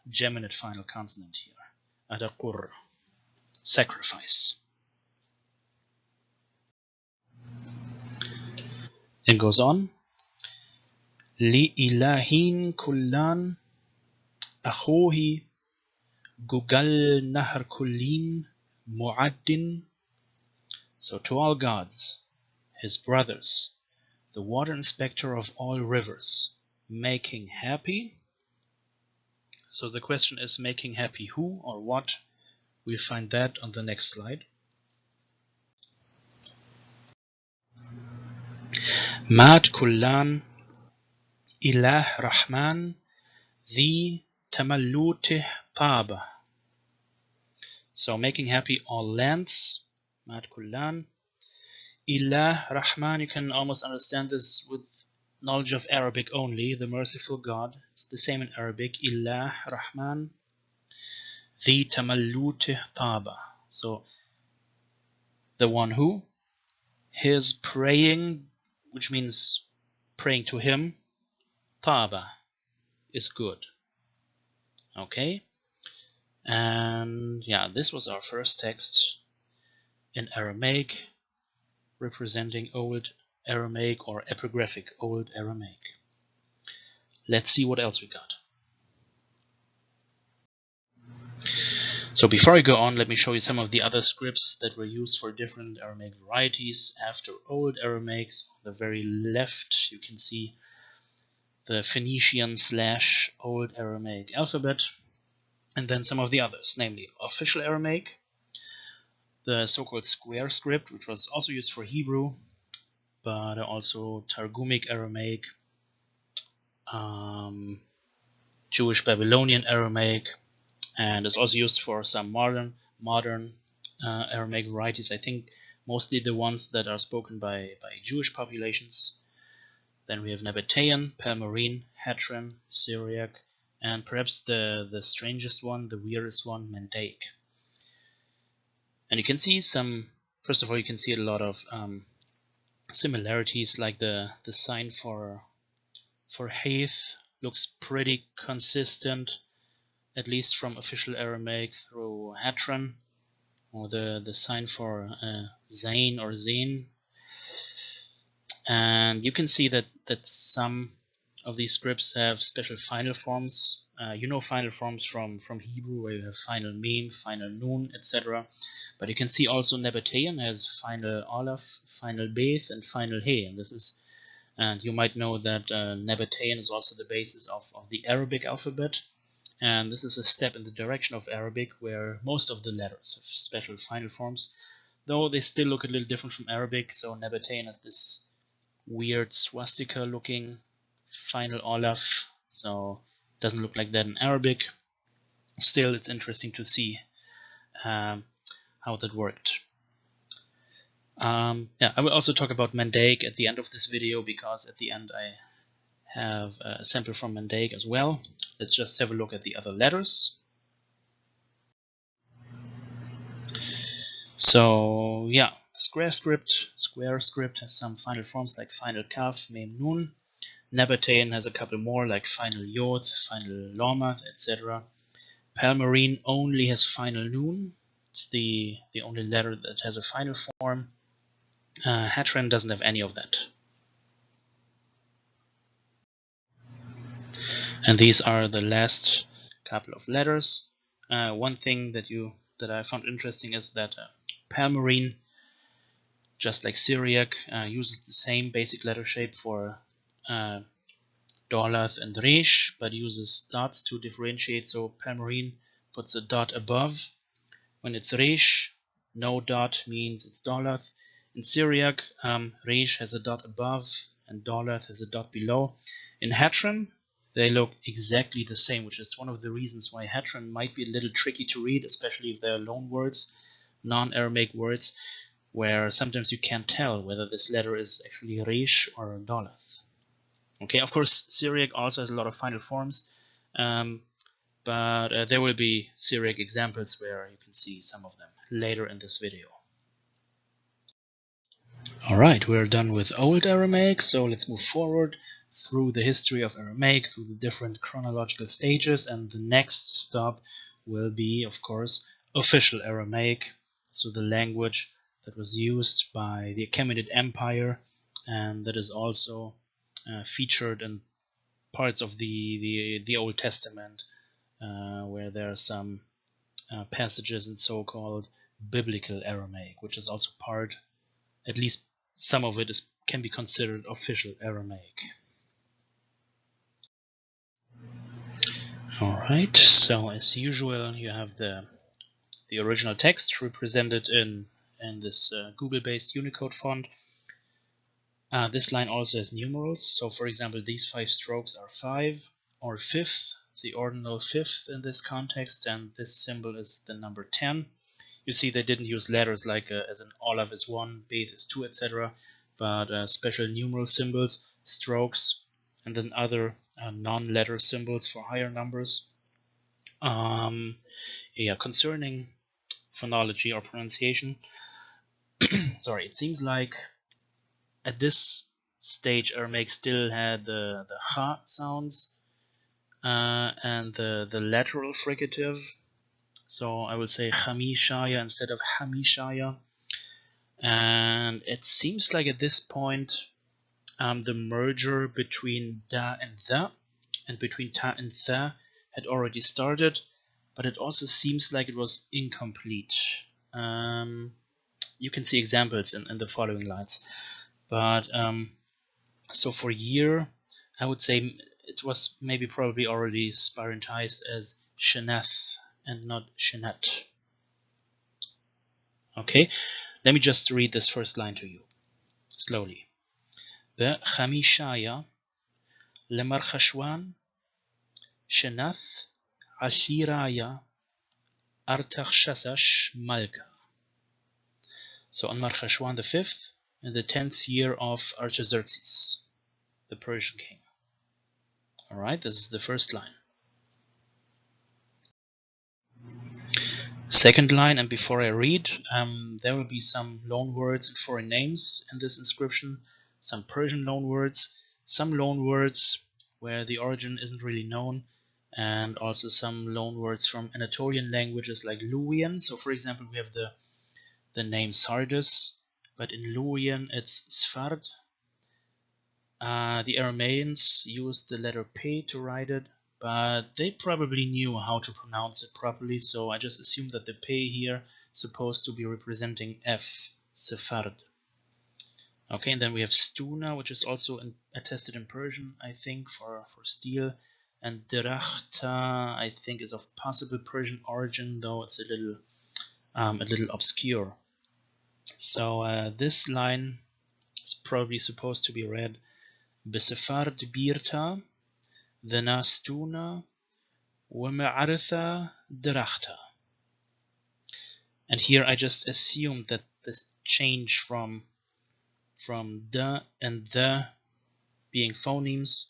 geminate final consonant here. Adaqur, sacrifice. It goes on. Li ilahin kullan akhohi gugal nahar kullin mu'addin. So to all gods, his brothers, the water inspector of all rivers, making happy. So the question is, making happy who or what? We'll find that on the next slide. Mat kullan ilah rahman the tamallutih taba. So making happy all lands. Mat kullan ilah rahman. You can almost understand this with knowledge of Arabic only. The merciful God. It's the same in Arabic. Ilah rahman the tamallutih taba. So the one who, his praying, which means praying to him, taba, is good. Okay, and yeah, this was our first text in Aramaic representing Old Aramaic or epigraphic Old Aramaic. Let's see what else we got. So before I go on, let me show you some of the other scripts that were used for different Aramaic varieties after Old Aramaic. On the very left, you can see the Phoenician / Old Aramaic alphabet, and then some of the others, namely Official Aramaic, the so-called square script, which was also used for Hebrew, but also Targumic Aramaic, Jewish Babylonian Aramaic, and is also used for some modern Aramaic varieties. I think mostly the ones that are spoken by Jewish populations. Then we have Nabataean, Palmyrene, Hatran, Syriac, and perhaps the strangest one, the weirdest one, Mandaic. And you can see first of all, you can see a lot of similarities, like the sign for Haith looks pretty consistent, at least from Official Aramaic through Hatran, or the sign for Zain or Zain. And you can see that some of these scripts have special final forms. You know final forms from Hebrew, where you have final mem, final nun, etc. But you can see also Nabataean has final aleph, final beth, and final he. And you might know that Nabataean is also the basis of the Arabic alphabet. And this is a step in the direction of Arabic, where most of the letters have special final forms, though they still look a little different from Arabic. So Nabataean has this weird swastika looking final aleph, so it doesn't look like that in Arabic. Still, it's interesting to see how that worked. Yeah, I will also talk about Mandaic at the end of this video, because at the end I have a sample from Mandaic as well. Let's just have a look at the other letters. So yeah, square script has some final forms like final kaf, mem, nun. Nabataean has a couple more, like final yod, final lamed, etc. Palmyrene only has final nun. It's the only letter that has a final form. Hatran doesn't have any of that. And these are the last couple of letters. One thing that I found interesting is that Palmyrene, just like Syriac, uses the same basic letter shape for Dolath and Resh, but uses dots to differentiate. So Palmyrene puts a dot above when it's Resh. No dot means it's Dolath. In Syriac, Resh has a dot above and Dolath has a dot below. In Hatran, they look exactly the same, which is one of the reasons why Hatran might be a little tricky to read, especially if they are loan words, non-Aramaic words. where sometimes you can't tell whether this letter is actually Resh or Dolath. Okay, of course, Syriac also has a lot of final forms, but there will be Syriac examples where you can see some of them later in this video. Alright, we're done with Old Aramaic, so let's move forward through the history of Aramaic, through the different chronological stages, and the next stop will be, of course, official Aramaic, so the language that was used by the Achaemenid Empire, and that is also featured in parts of the Old Testament, where there are some passages in so-called biblical Aramaic, which is also part, at least some of it can be considered official Aramaic. Alright, so as usual you have the original text represented in this Google-based Unicode font. This line also has numerals, so for example these 5 strokes are 5 or fifth, the ordinal fifth in this context, and this symbol is the number 10. You see they didn't use letters like as in Olav is 1, Beth is 2, etc., but special numeral symbols, strokes, and then other non-letter symbols for higher numbers. Concerning phonology or pronunciation, sorry, it seems like at this stage Aramaic still had the ha sounds and the lateral fricative. So I would say Chamishaya instead of Hamishaya. And it seems like at this point the merger between da and the and between ta and the had already started, but it also seems like it was incomplete. You can see examples in the following lines. But so for year, I would say it was maybe probably already spirantized as Shenath and not Shenat. Okay, let me just read this first line to you slowly. Be-chamishaya lemarchashwan Shenath Ashiraya Artaxerxes Malka. So on Marchashwan the 5th, in the 10th year of Artaxerxes, the Persian king. Alright, this is the first line. Second line, and before I read, there will be some loanwords and foreign names in this inscription, some Persian loanwords, some loanwords where the origin isn't really known, and also some loanwords from Anatolian languages like Luwian. So for example, we have the name Sardis, but in Luwian it's Sfard. The Aramaeans used the letter P to write it, but they probably knew how to pronounce it properly, so I just assumed that the P here is supposed to be representing F, Sephard. Okay, and then we have Stuna, which is also attested in Persian, I think, for steel, and Derachta, I think, is of possible Persian origin, though it's a little obscure. So this line is probably supposed to be read Besefard Birta, Vena Stuna, Weme'aritha Derachta. And here I just assumed that this change from the and the being phonemes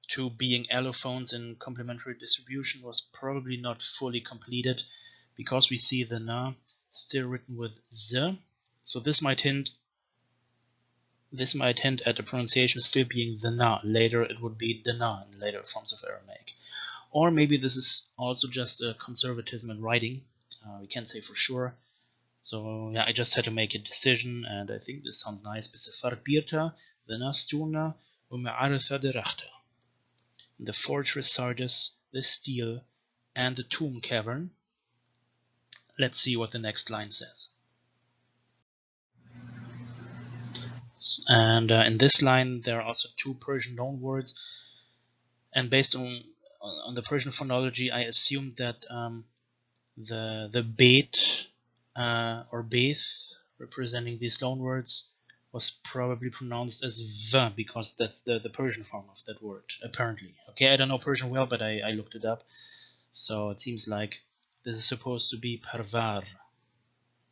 to being allophones in complementary distribution was probably not fully completed, because we see the na still written with z, so this might hint at the pronunciation still being the na. Later it would be the na in later forms of Aramaic. Or maybe this is also just a conservatism in writing. We can't say for sure. So yeah, I just had to make a decision, and I think this sounds nice. Besefar Birta, the Nastuna, Ume'aritha Derachta. The fortress Sardis, the steel, and the tomb cavern. Let's see what the next line says. And in this line there are also 2 Persian loanwords, and based on the Persian phonology, I assumed that the Bet or Beth representing these loanwords was probably pronounced as V, because that's the Persian form of that word, apparently. Okay, I don't know Persian well, but I looked it up. So it seems like this is supposed to be Parvar,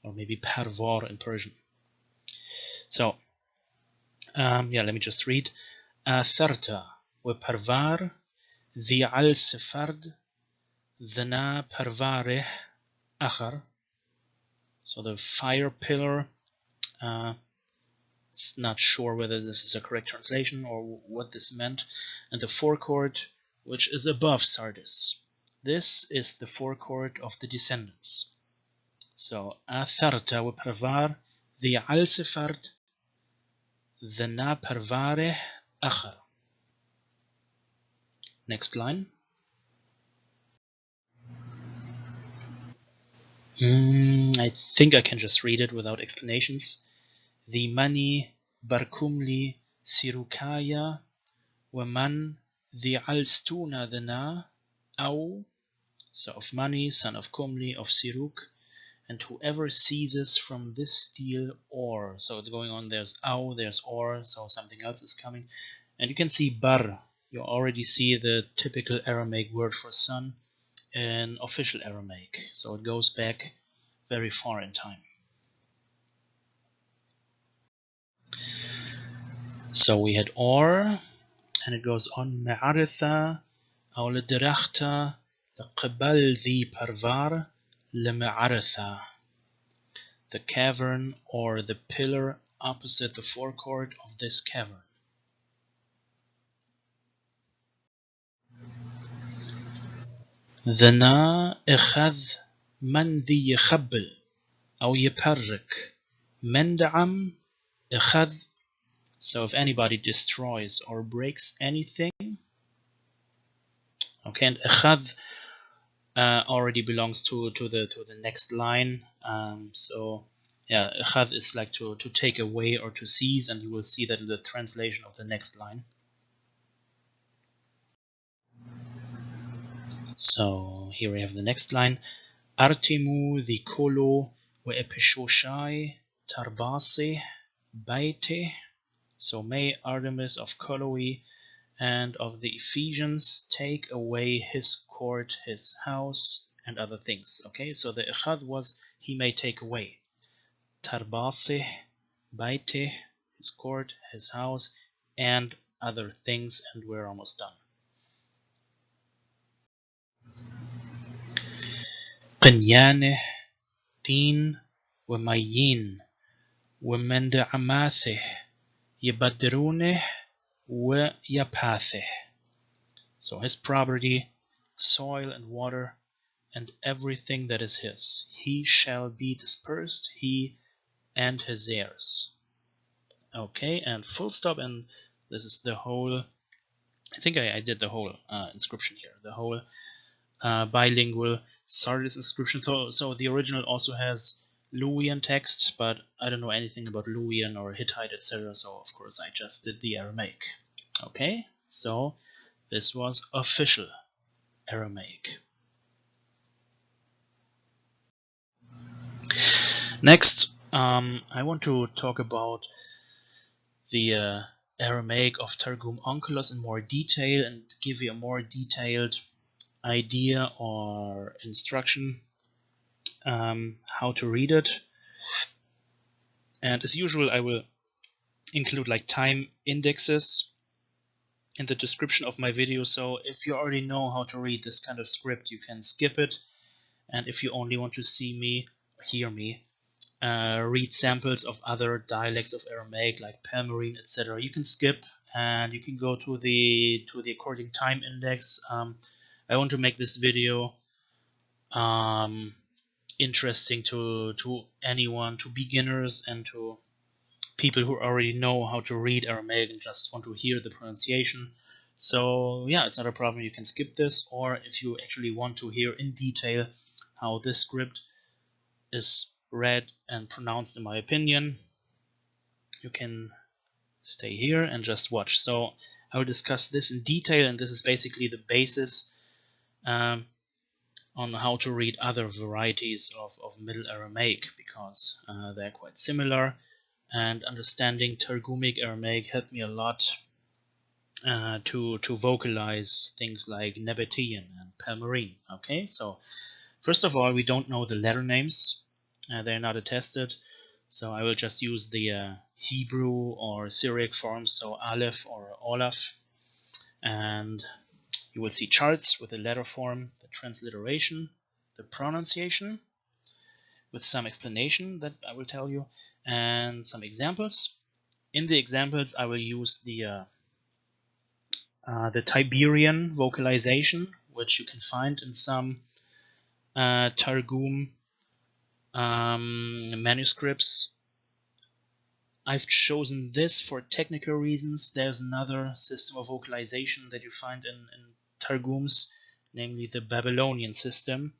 or maybe Parvor in Persian. So, yeah, let me just read. Atharta وبرفار ذي على سفرد ذنا برفاره آخر. So the fire pillar, it's not sure whether this is a correct translation or what this meant. And the forecourt, which is above Sardis. This is the forecourt of the descendants. So, Atharta وبرفار ذي على سفرد ذنا برفاره آخر. Next line. I think I can just read it without explanations. The mani barkumli sirukaya waman the alstuna dana au, so of Mani, son of Kumli, of Siruk, and whoever seizes from this steel or. So it's going on, there's au, there's or, so something else is coming. And you can see bar, you already see the typical Aramaic word for son in official Aramaic. So it goes back very far in time. So we had or, and it goes on معرثة أو لدرختة لقبل ذي برفار لمعرثة. The cavern or the pillar opposite the forecourt of this cavern. ذنا إخذ من ذي يخبل أو يبرك من دعم إخذ. So if anybody destroys or breaks anything, okay, and إخذ already belongs to the next line. So yeah, إخذ is like to take away or to seize, and you will see that in the translation of the next line. So here we have the next line. Artimu the kolo we epishoshai tarbase baite. So may Artemis of Coloi and of the Ephesians take away his court, his house, and other things. Okay, so the echad was he may take away. Tarbase baite, his court, his house, and other things, and we're almost done. قنيانه دين وميين ومن دعماثه يبدرونه ويباثه. So his property, soil and water, and everything that is his, he shall be dispersed, he and his heirs. Okay, and full stop, and this is the whole, I think I did the whole inscription here, the whole bilingual Sardis inscription. So the original also has Luwian text, but I don't know anything about Luwian or Hittite, etc. So of course I just did the Aramaic. Okay, so this was official Aramaic. Next, I want to talk about the Aramaic of Targum Onkelos in more detail and give you a more detailed idea or instruction how to read it. And as usual, I will include like time indexes in the description of my video, so if you already know how to read this kind of script, you can skip it. And if you only want to see me, hear me, read samples of other dialects of Aramaic like Palmyrene, etc., you can skip and you can go to the according time index. I want to make this video interesting to anyone, to beginners and to people who already know how to read Aramaic and just want to hear the pronunciation. So yeah, it's not a problem, you can skip this, or if you actually want to hear in detail how this script is read and pronounced in my opinion, you can stay here and just watch. So I will discuss this in detail, and this is basically the basis on how to read other varieties of Middle Aramaic, because they're quite similar, and understanding Targumic Aramaic helped me a lot to vocalize things like Nabataean and Palmyrene. Okay, so first of all, we don't know the letter names, they're not attested. So I will just use the Hebrew or Syriac forms, so Aleph or Olaf, and you will see charts with the letter form, the transliteration, the pronunciation, with some explanation that I will tell you, and some examples. In the examples, I will use the Tiberian vocalization, which you can find in some Targum manuscripts. I've chosen this for technical reasons. There's another system of vocalization that you find in Targums, namely the Babylonian system.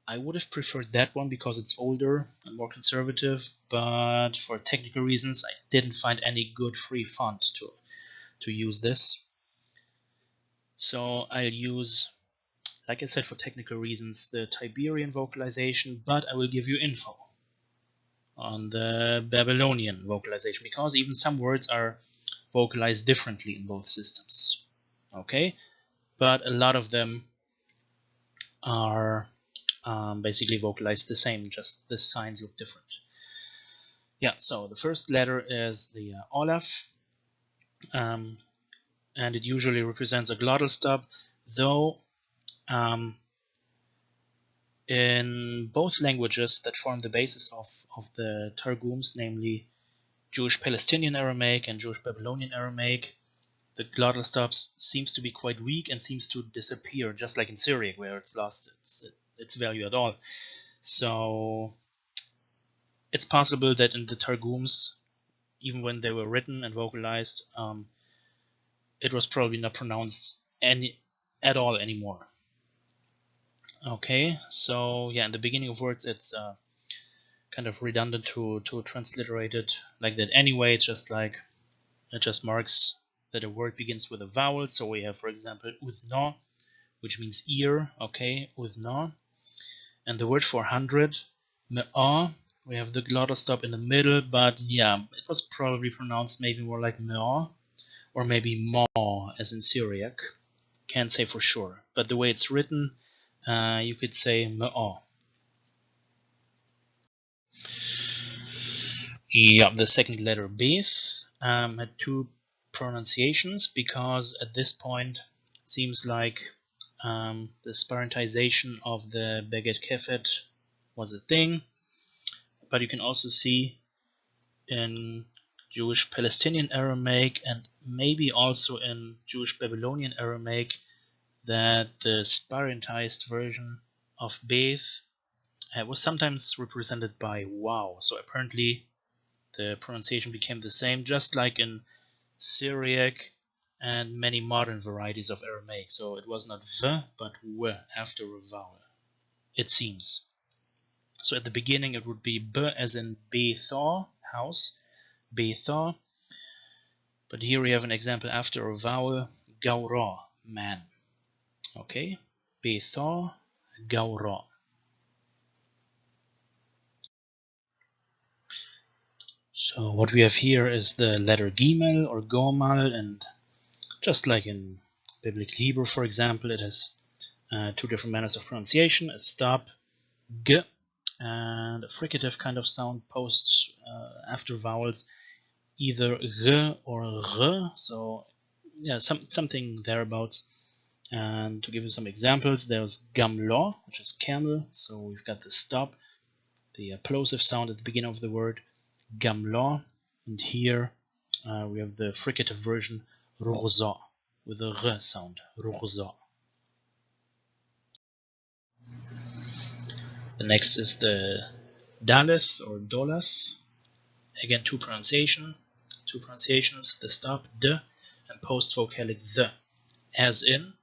I would have preferred that one because it's older and more conservative, but for technical reasons I didn't find any good free font to use this. So I'll use, like I said, for technical reasons, the Tiberian vocalization, but I will give you info on the Babylonian vocalization, because even some words are vocalized differently in both systems. Okay, but a lot of them are basically vocalized the same, just the signs look different. Yeah, so the first letter is the Olaf, and it usually represents a glottal stop, though in both languages that form the basis of the Targums, namely Jewish Palestinian Aramaic and Jewish Babylonian Aramaic, the glottal stops seems to be quite weak and seems to disappear, just like in Syriac, where it's lost its value at all. So it's possible that in the Targums, even when they were written and vocalized, it was probably not pronounced at all anymore. Okay, so yeah, in the beginning of words, it's kind of redundant to transliterate it like that anyway. It's just like, it just marks that a word begins with a vowel. So we have, for example, udno, which means ear. Okay, udno. And the word for 100, me'ah, we have the glottal stop in the middle, but yeah, it was probably pronounced maybe more like me'ah, or maybe ma, as in Syriac. Can't say for sure, but the way it's written, you could say me'ah. Yeah, the second letter, Beth, had two pronunciations, because at this point it seems like the sparentization of the Beget Kefet was a thing, but you can also see in Jewish Palestinian Aramaic and maybe also in Jewish Babylonian Aramaic that the sparentized version of Beth was sometimes represented by wow. So apparently the pronunciation became the same, just like in Syriac and many modern varieties of Aramaic. So it was not v, but w after a vowel, it seems. So at the beginning it would be b as in Bethor, house, Bethor. But here we have an example after a vowel, Gaura, man. Okay, Bethor, Gaura. So what we have here is the letter Gimel or Gomal, and just like in Biblical Hebrew, for example, it has two different manners of pronunciation: a stop, g, and a fricative kind of sound post after vowels, either g or r. So yeah, something thereabouts. And to give you some examples, there's gamlo, which is camel. So we've got the stop, the plosive sound at the beginning of the word, gamlo, and here we have the fricative version, rughza, with a r sound, rughza. The next is the daleth or dolath. Again, two pronunciations, the stop, d, and post-vocalic the, as in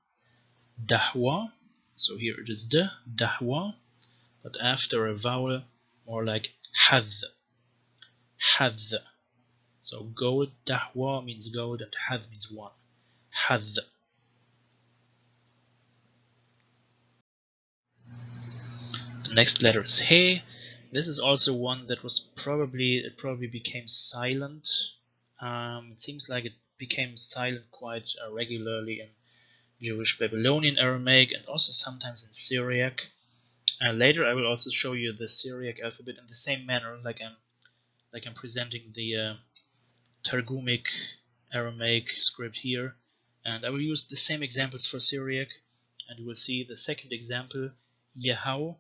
dahwa. So here it is d, dahwa, but after a vowel, more like hadh, hadh. So gold, dahwa means gold, and hadh means one, hadh. The next letter is he. This is also one that was probably became silent. It seems like it became silent quite regularly in Jewish Babylonian Aramaic and also sometimes in Syriac. Later I will also show you the Syriac alphabet in the same manner like like I'm presenting the Targumic Aramaic script here, and I will use the same examples for Syriac, and you will see the second example, Yahau,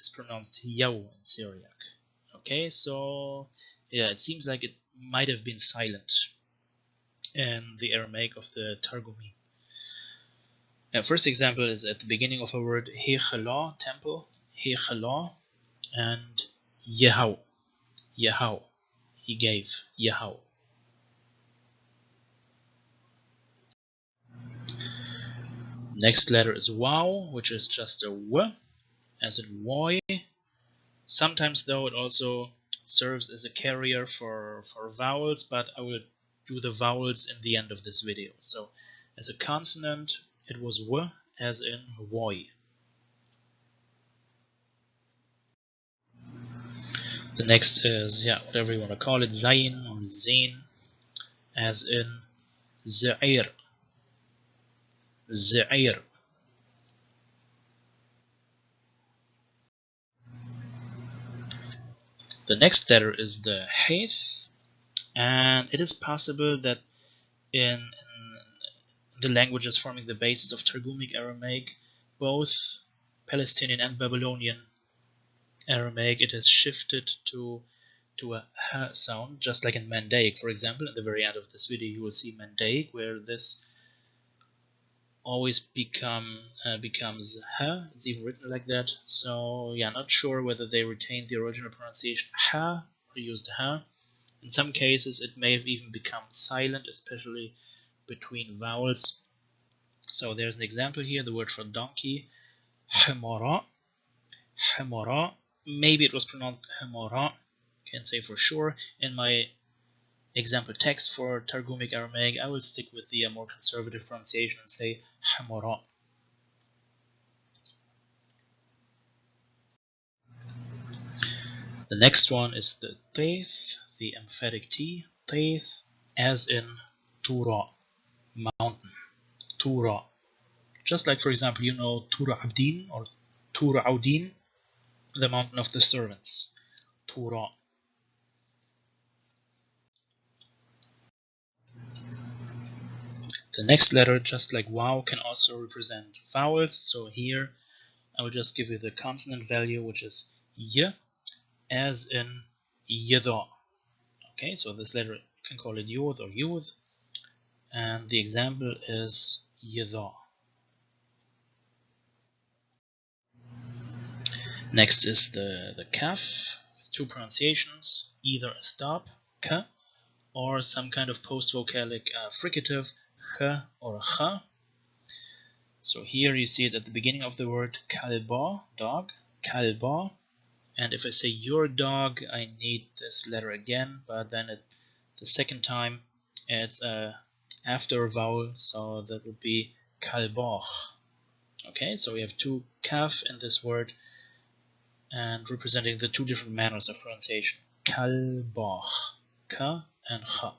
is pronounced Yau in Syriac. Okay, so yeah, it seems like it might have been silent in the Aramaic of the Targumim. First example is at the beginning of a word, Hechala, temple, Hechala, and Yahau, Yahau, he gave, Yahau. Next letter is Waw, which is just a W, as in Woi. Sometimes, though, it also serves as a carrier for vowels, but I will do the vowels in the end of this video. So, as a consonant, it was W, as in Woi. The next is, whatever you want to call it, Zayin or Zain, as in Za'ir. Za'ir. The next letter is the Haith, and it is possible that in the languages forming the basis of Targumic Aramaic, both Palestinian and Babylonian Aramaic, it has shifted to a ha sound, just like in Mandaic, for example. At the very end of this video, you will see Mandaic, where this always becomes ha. It's even written like that. So yeah, not sure whether they retained the original pronunciation ha or used ha. In some cases, it may have even become silent, especially between vowels. So there's an example here, the word for donkey, Hamara. Hamara. Maybe it was pronounced Hamara. Can't say for sure. In my example text for Targumic Aramaic, I will stick with the more conservative pronunciation and say Hamara. The next one is the Taith, the emphatic T, Taith, as in Tura, mountain, Tura. Just like, for example, you know Tura Abdin or Tura Audin, the mountain of the servants, Tura. The next letter, just like Waw, can also represent vowels. So here I will just give you the consonant value, which is Y, as in Yada. Okay, so this letter, you can call it Yod or Yud, and the example is Yada. Next is the Kaf, with two pronunciations, either a stop, K, or some kind of post-vocalic fricative, Ch or Cha. So here you see it at the beginning of the word Kalba, dog, Kalba. And if I say your dog, I need this letter again, but then the second time it's after a vowel, so that would be Kalbach. Okay, so we have two kaf in this word, and representing the two different manners of pronunciation. Kalbach, ka and cha.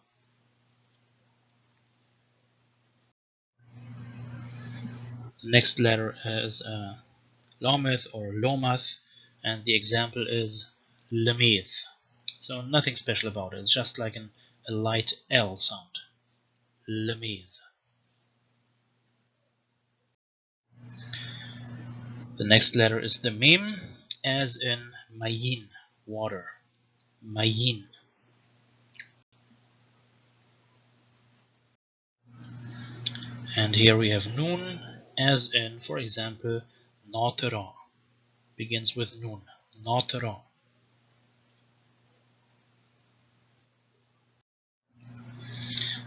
The next letter is Lometh or Lomath, and the example is Lemith. So nothing special about it, it's just like a light L sound. Lemith. The next letter is the Mim, as in Mayin, water. Mayin. And here we have Nun, as in, for example, Natera. Begins with Nun. Natera.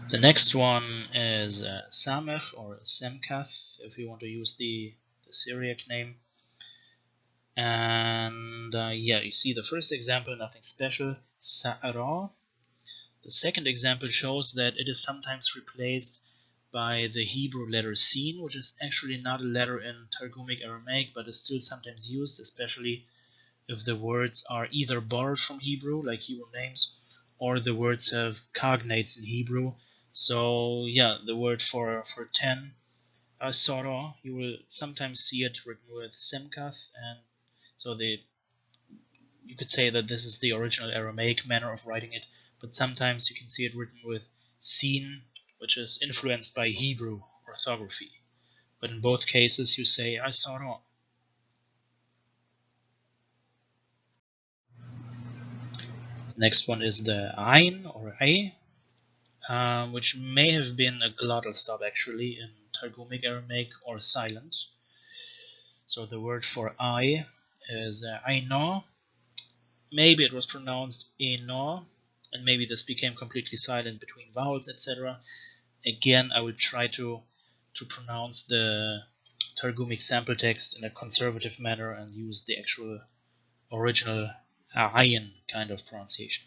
The next one is Samech or Semkath, if you want to use the Syriac name. And you see the first example, nothing special, Sa'ara. The second example shows that it is sometimes replaced by the Hebrew letter Sin, which is actually not a letter in Targumic Aramaic, but is still sometimes used, especially if the words are either borrowed from Hebrew, like Hebrew names, or the words have cognates in Hebrew. So the word for 10, Sora, you will sometimes see it written with Semkath, and so you could say that this is the original Aramaic manner of writing it, but sometimes you can see it written with sin, which is influenced by Hebrew orthography. But in both cases you say Asara. Next one is the Ain or A, which may have been a glottal stop actually in Targumic Aramaic or silent. So the word for I is Aino. Maybe it was pronounced Eno, and maybe this became completely silent between vowels, etc. Again, I will try to pronounce the Targumic sample text in a conservative manner and use the actual original Ayin kind of pronunciation.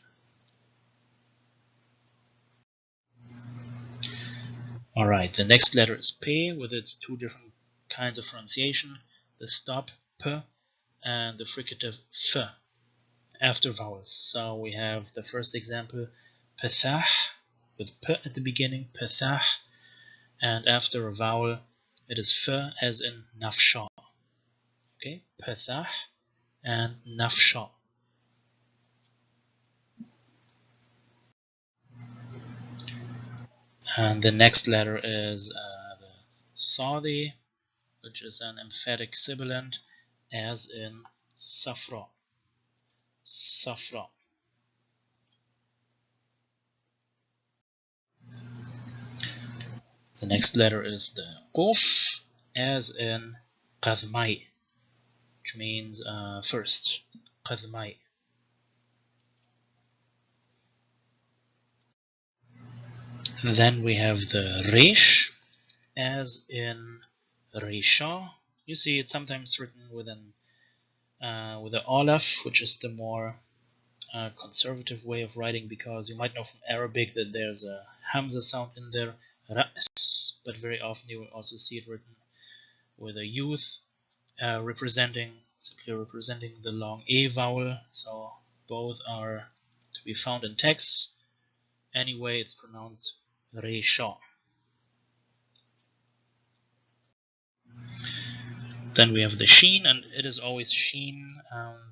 Alright, the next letter is P with its two different kinds of pronunciation, the stop P and the fricative F after vowels. So we have the first example, Pethah, with P at the beginning, Pethah, and after a vowel it is F as in Nafsha. Okay, Pethah and Nafsha. And the next letter is the Sadi, which is an emphatic sibilant, as in Safra. Safra. The next letter is the Quf, as in Qadmai, which means first. Qadmai. Then we have the Resh, as in Resha. You see it's sometimes written with an Aleph, which is the more conservative way of writing, because you might know from Arabic that there's a Hamza sound in there, Ra's, but very often you will also see it written with a youth simply representing the long A vowel, so both are to be found in text. Anyway, it's pronounced Resha. Then we have the Sheen, and it is always Sheen.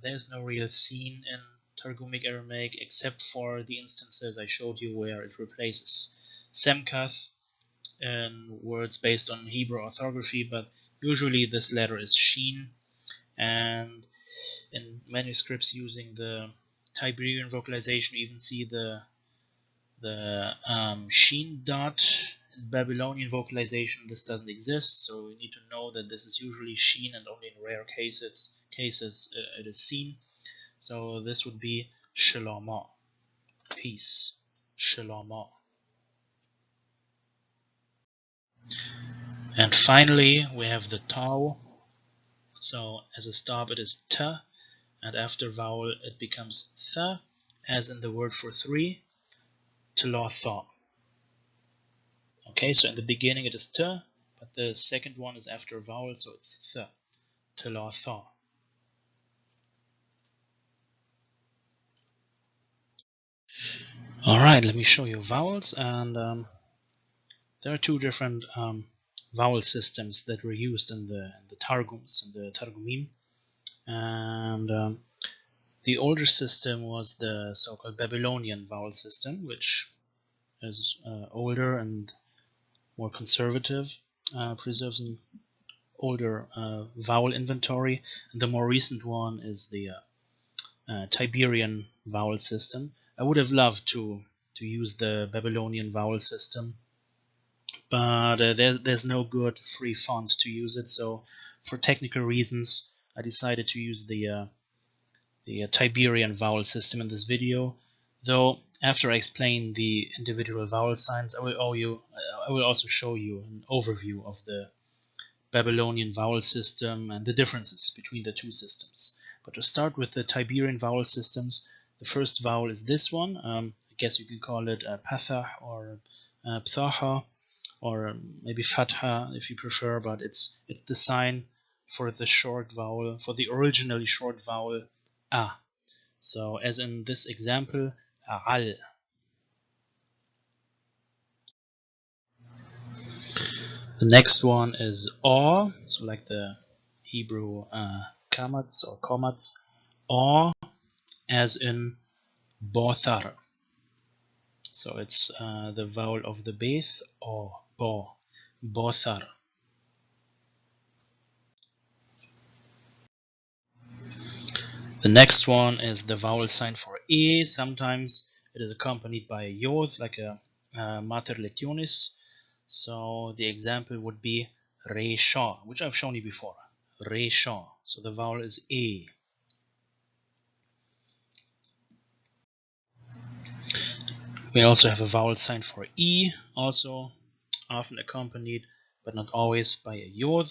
There's no real Sin in Targumic Aramaic except for the instances I showed you where it replaces Semkath in words based on Hebrew orthography, but usually this letter is Sheen, and in manuscripts using the Tiberian vocalization you even see the Sheen dot. In Babylonian vocalization this doesn't exist, so you need to know that this is usually Sheen and only in rare cases it is seen. So this would be Shalom, peace, Shalom. And finally we have the Tau. So as a stop it is T, and after vowel it becomes Th, as in the word for three, Tloth. Okay, so in the beginning it is T, but the second one is after a vowel, so it's Th, Tloth. Alright, let me show you vowels, and there are two different vowel systems that were used in the Targums, in the Targumim. And the older system was the so-called Babylonian vowel system, which is older and more conservative, preserves an older vowel inventory. And the more recent one is the Tiberian vowel system. I would have loved to use the Babylonian vowel system, but there's no good free font to use it, so for technical reasons I decided to use the Tiberian vowel system in this video, though after I explain the individual vowel signs I will also show you an overview of the Babylonian vowel system and the differences between the two systems. But to start with the Tiberian vowel systems, the first vowel is this one. I guess you can call it Pathah or Pthaha, or maybe Fatha if you prefer, but it's the sign for the short vowel, for the originally short vowel A. So as in this example, Al. The next one is Or, so like the Hebrew kamats or komats, Or, as in bothar. So it's the vowel of the beth, or bo, bothar. The next one is the vowel sign for e. Sometimes it is accompanied by a yod, like a mater lectionis. So the example would be resha, which I've shown you before. Resha. So the vowel is e. We also have a vowel sign for e, also often accompanied, but not always, by a yod,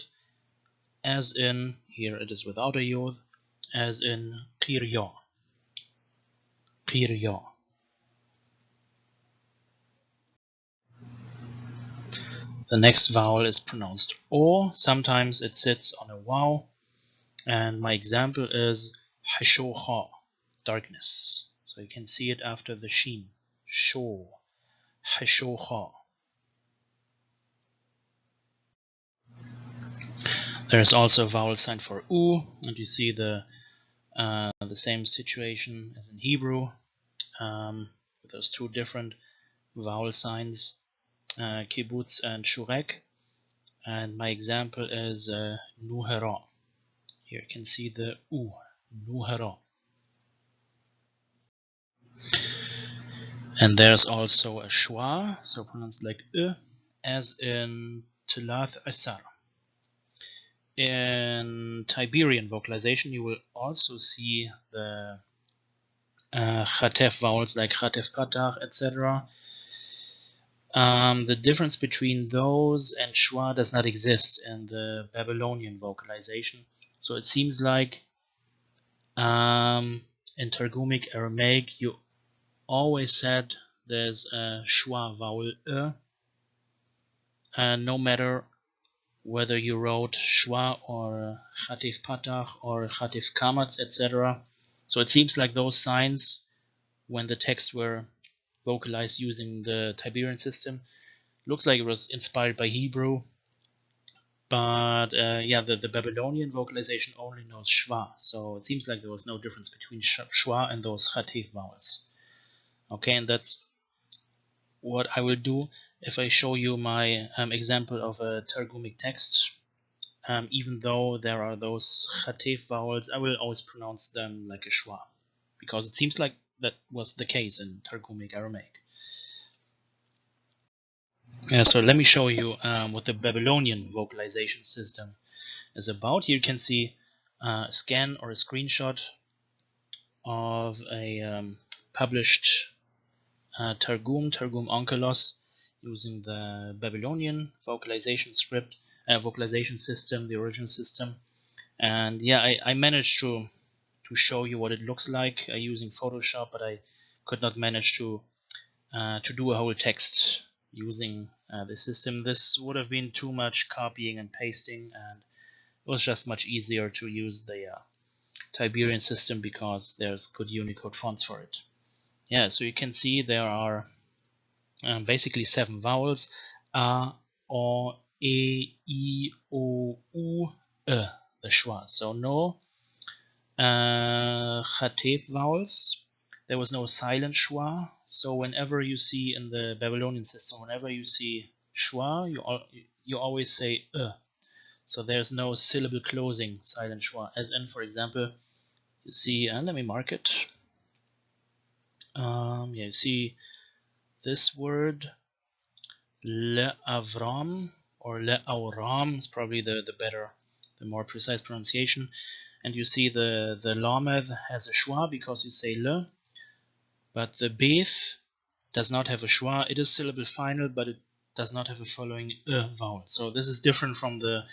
as in, here it is without a yod, as in qirya. Qirya. The next vowel is pronounced o. Sometimes it sits on a waw, and my example is hashocha, darkness. So you can see it after the sheen. Sho, hashocha. There's also a vowel sign for u, and you see the same situation as in Hebrew, with those two different vowel signs, kibbutz and shurek. And my example is nuhera. Here you can see the u, nuhera. And there's also a schwa, so pronounced like as in telath asar. In Tiberian vocalization, you will also see the chatef vowels like chatef patach, etc. The difference between those and schwa does not exist in the Babylonian vocalization. So it seems like in Targumic Aramaic, you always said there's a schwa vowel and no matter whether you wrote schwa or chatif patach or chatif kamatz, etc. So it seems like those signs, when the texts were vocalized using the Tiberian system, looks like it was inspired by Hebrew. But yeah, the Babylonian vocalization only knows schwa, so it seems like there was no difference between schwa and those chatif vowels. Okay, and that's what I will do if I show you my example of a Targumic text. Even though there are those chatif vowels, I will always pronounce them like a schwa, because it seems like that was the case in Targumic Aramaic. So let me show you what the Babylonian vocalization system is about. Here you can see a scan or a screenshot of a published Targum Onkelos, using the Babylonian vocalization script, vocalization system, the original system. And yeah, I managed to show you what it looks like using Photoshop, but I could not manage to do a whole text using the system. This would have been too much copying and pasting, and it was just much easier to use the Tiberian system because there's good Unicode fonts for it. Yeah, so you can see there are basically 7 vowels: a, o, e, I, o, u, the schwa. So no chatef vowels. There was no silent schwa. So whenever you see in the Babylonian system, whenever you see schwa, you always say So there's no syllable closing silent schwa. As in, for example, you see, let me mark it. Yeah, you see this word, le-avram, or le-auram is probably the better, the more precise pronunciation. And you see the lamed has a schwa because you say le, but the beth does not have a schwa. It is syllable final, but it does not have a following vowel. So this is different from the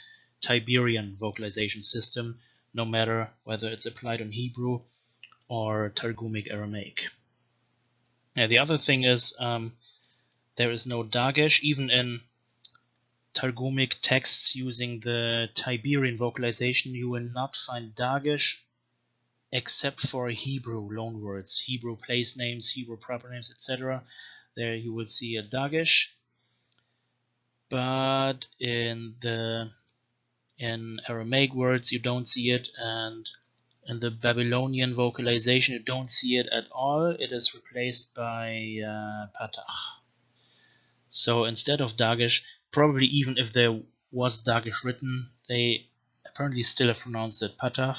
Tiberian vocalization system, no matter whether it's applied on Hebrew or Targumic Aramaic. Now, the other thing is there is no dagesh. Even in Targumic texts using the Tiberian vocalization, you will not find dagesh except for Hebrew loanwords, Hebrew place names, Hebrew proper names, etc. There you will see a dagesh, but in Aramaic words you don't see it, and In the Babylonian vocalization, you don't see it at all. It is replaced by patach. So instead of dagesh, probably even if there was dagesh written, they apparently still have pronounced it patach.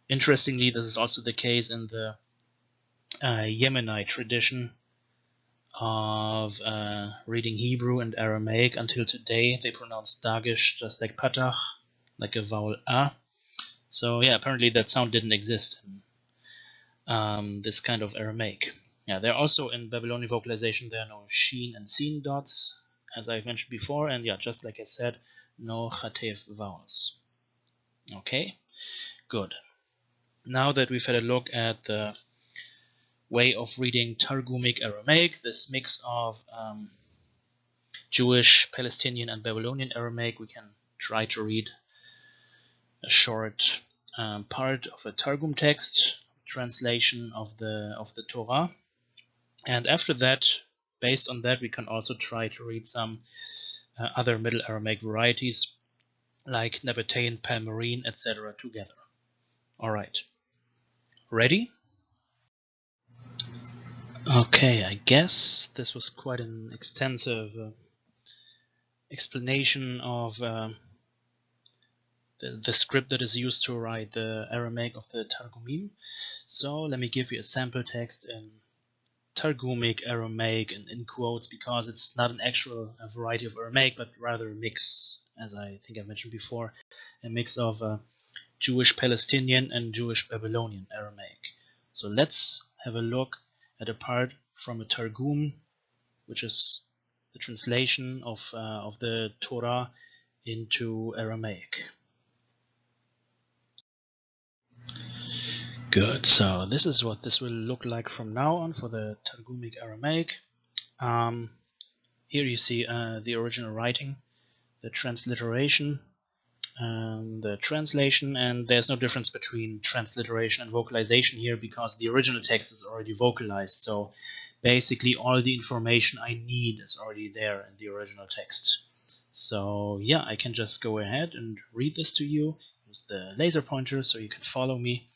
Interestingly, this is also the case in the Yemenite tradition of reading Hebrew and Aramaic. Until today, they pronounce dagesh just like patach, like a vowel a. So yeah, apparently that sound didn't exist in this kind of Aramaic. Yeah, there are also in Babylonian vocalization there are no sheen and seen dots, as I've mentioned before, and yeah, just like I said, no chatef vowels. Okay, good. Now that we've had a look at the way of reading Targumic Aramaic, this mix of Jewish, Palestinian, and Babylonian Aramaic, we can try to read a short part of a Targum text, translation of the Torah, and after that, based on that, we can also try to read some other Middle Aramaic varieties like Nabataean, Palmyrene, etc. together. All right, ready? Okay, I guess this was quite an extensive explanation of the script that is used to write the Aramaic of the Targumim. So let me give you a sample text in Targumic Aramaic and in quotes, because it's not an actual variety of Aramaic, but rather a mix, as I think I mentioned before, a mix of Jewish Palestinian and Jewish Babylonian Aramaic. So let's have a look at a part from a Targum, which is the translation of the Torah into Aramaic. Good, so this is what this will look like from now on for the Targumic Aramaic. Here you see the original writing, the transliteration, the translation, and there's no difference between transliteration and vocalization here because the original text is already vocalized. So basically all the information I need is already there in the original text. So yeah, I can just go ahead and read this to you. Use the laser pointer so you can follow me.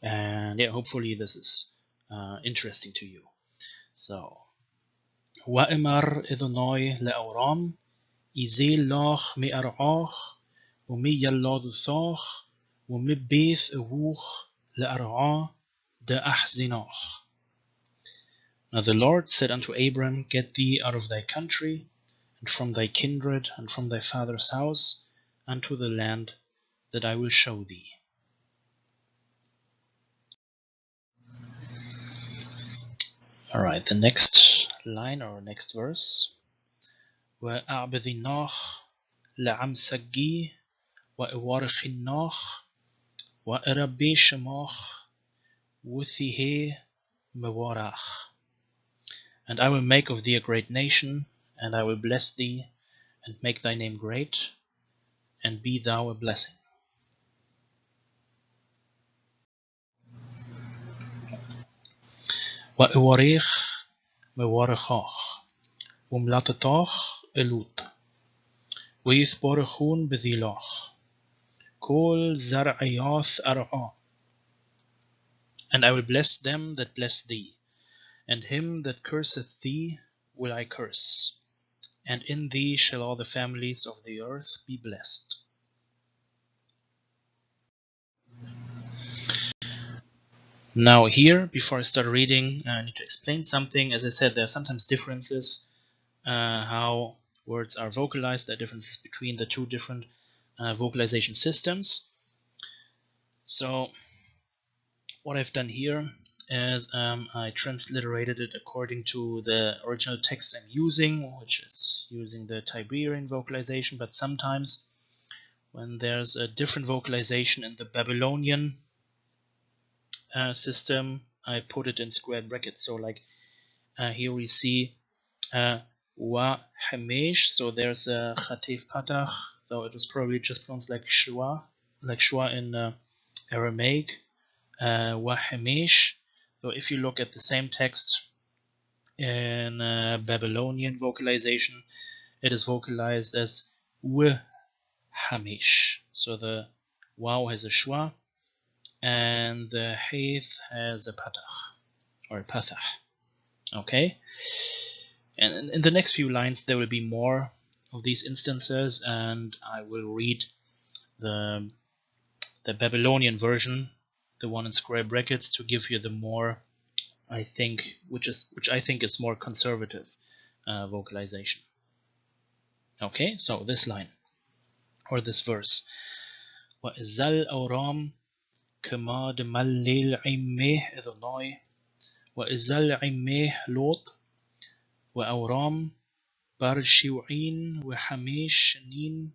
And yeah, hopefully this is interesting to you. So, Wa'imar idonoi le'oram, izil loch mi ar'ach, ومي يلاد ثاخ ومي بيث أوخ لأرعا de أحزناخ. Now the Lord said unto Abram, Get thee out of thy country, and from thy kindred, and from thy father's house, unto the land that I will show thee. Alright, the next line or next verse. وأعبذناخ لعمسجي وأوارخناخ وأربي شماخ وثيه mewarach. And I will make of thee a great nation, and I will bless thee, and make thy name great, and be thou a blessing. وأواريخ mewarachach وملاتتach elut ويثبرخون بذيلach كل زرعياth أرعا. And I will bless them that bless thee, and him that curseth thee will I curse, and in thee shall all the families of the earth be blessed. Now here, before I start reading, I need to explain something. As I said, there are sometimes differences how words are vocalized. There are differences between the two different vocalization systems. So what I've done here is I transliterated it according to the original text I'm using, which is using the Tiberian vocalization, but sometimes when there's a different vocalization in the Babylonian system, I put it in square brackets. So like here we see wa hamesh, so there's a chatef patach, though it was probably just pronounced like shwa in Aramaic. Wa hamesh. So if you look at the same text in Babylonian vocalization, it is vocalized as w hamish. So the waw has a shwa, and the Haith has a patach or a pathach. Okay, and in the next few lines there will be more of these instances, and I will read the Babylonian version, the one in square brackets, to give you the more, I think, which I think is more conservative vocalization. Okay, so this line or this verse: وَإِزَّل أَوْرَامْ كَمَا دَمَلِّل عِمِّهِ إِذْنَاي وَإِزَّل عِمِّهِ لوط وأورام بارشوعين وحميش نين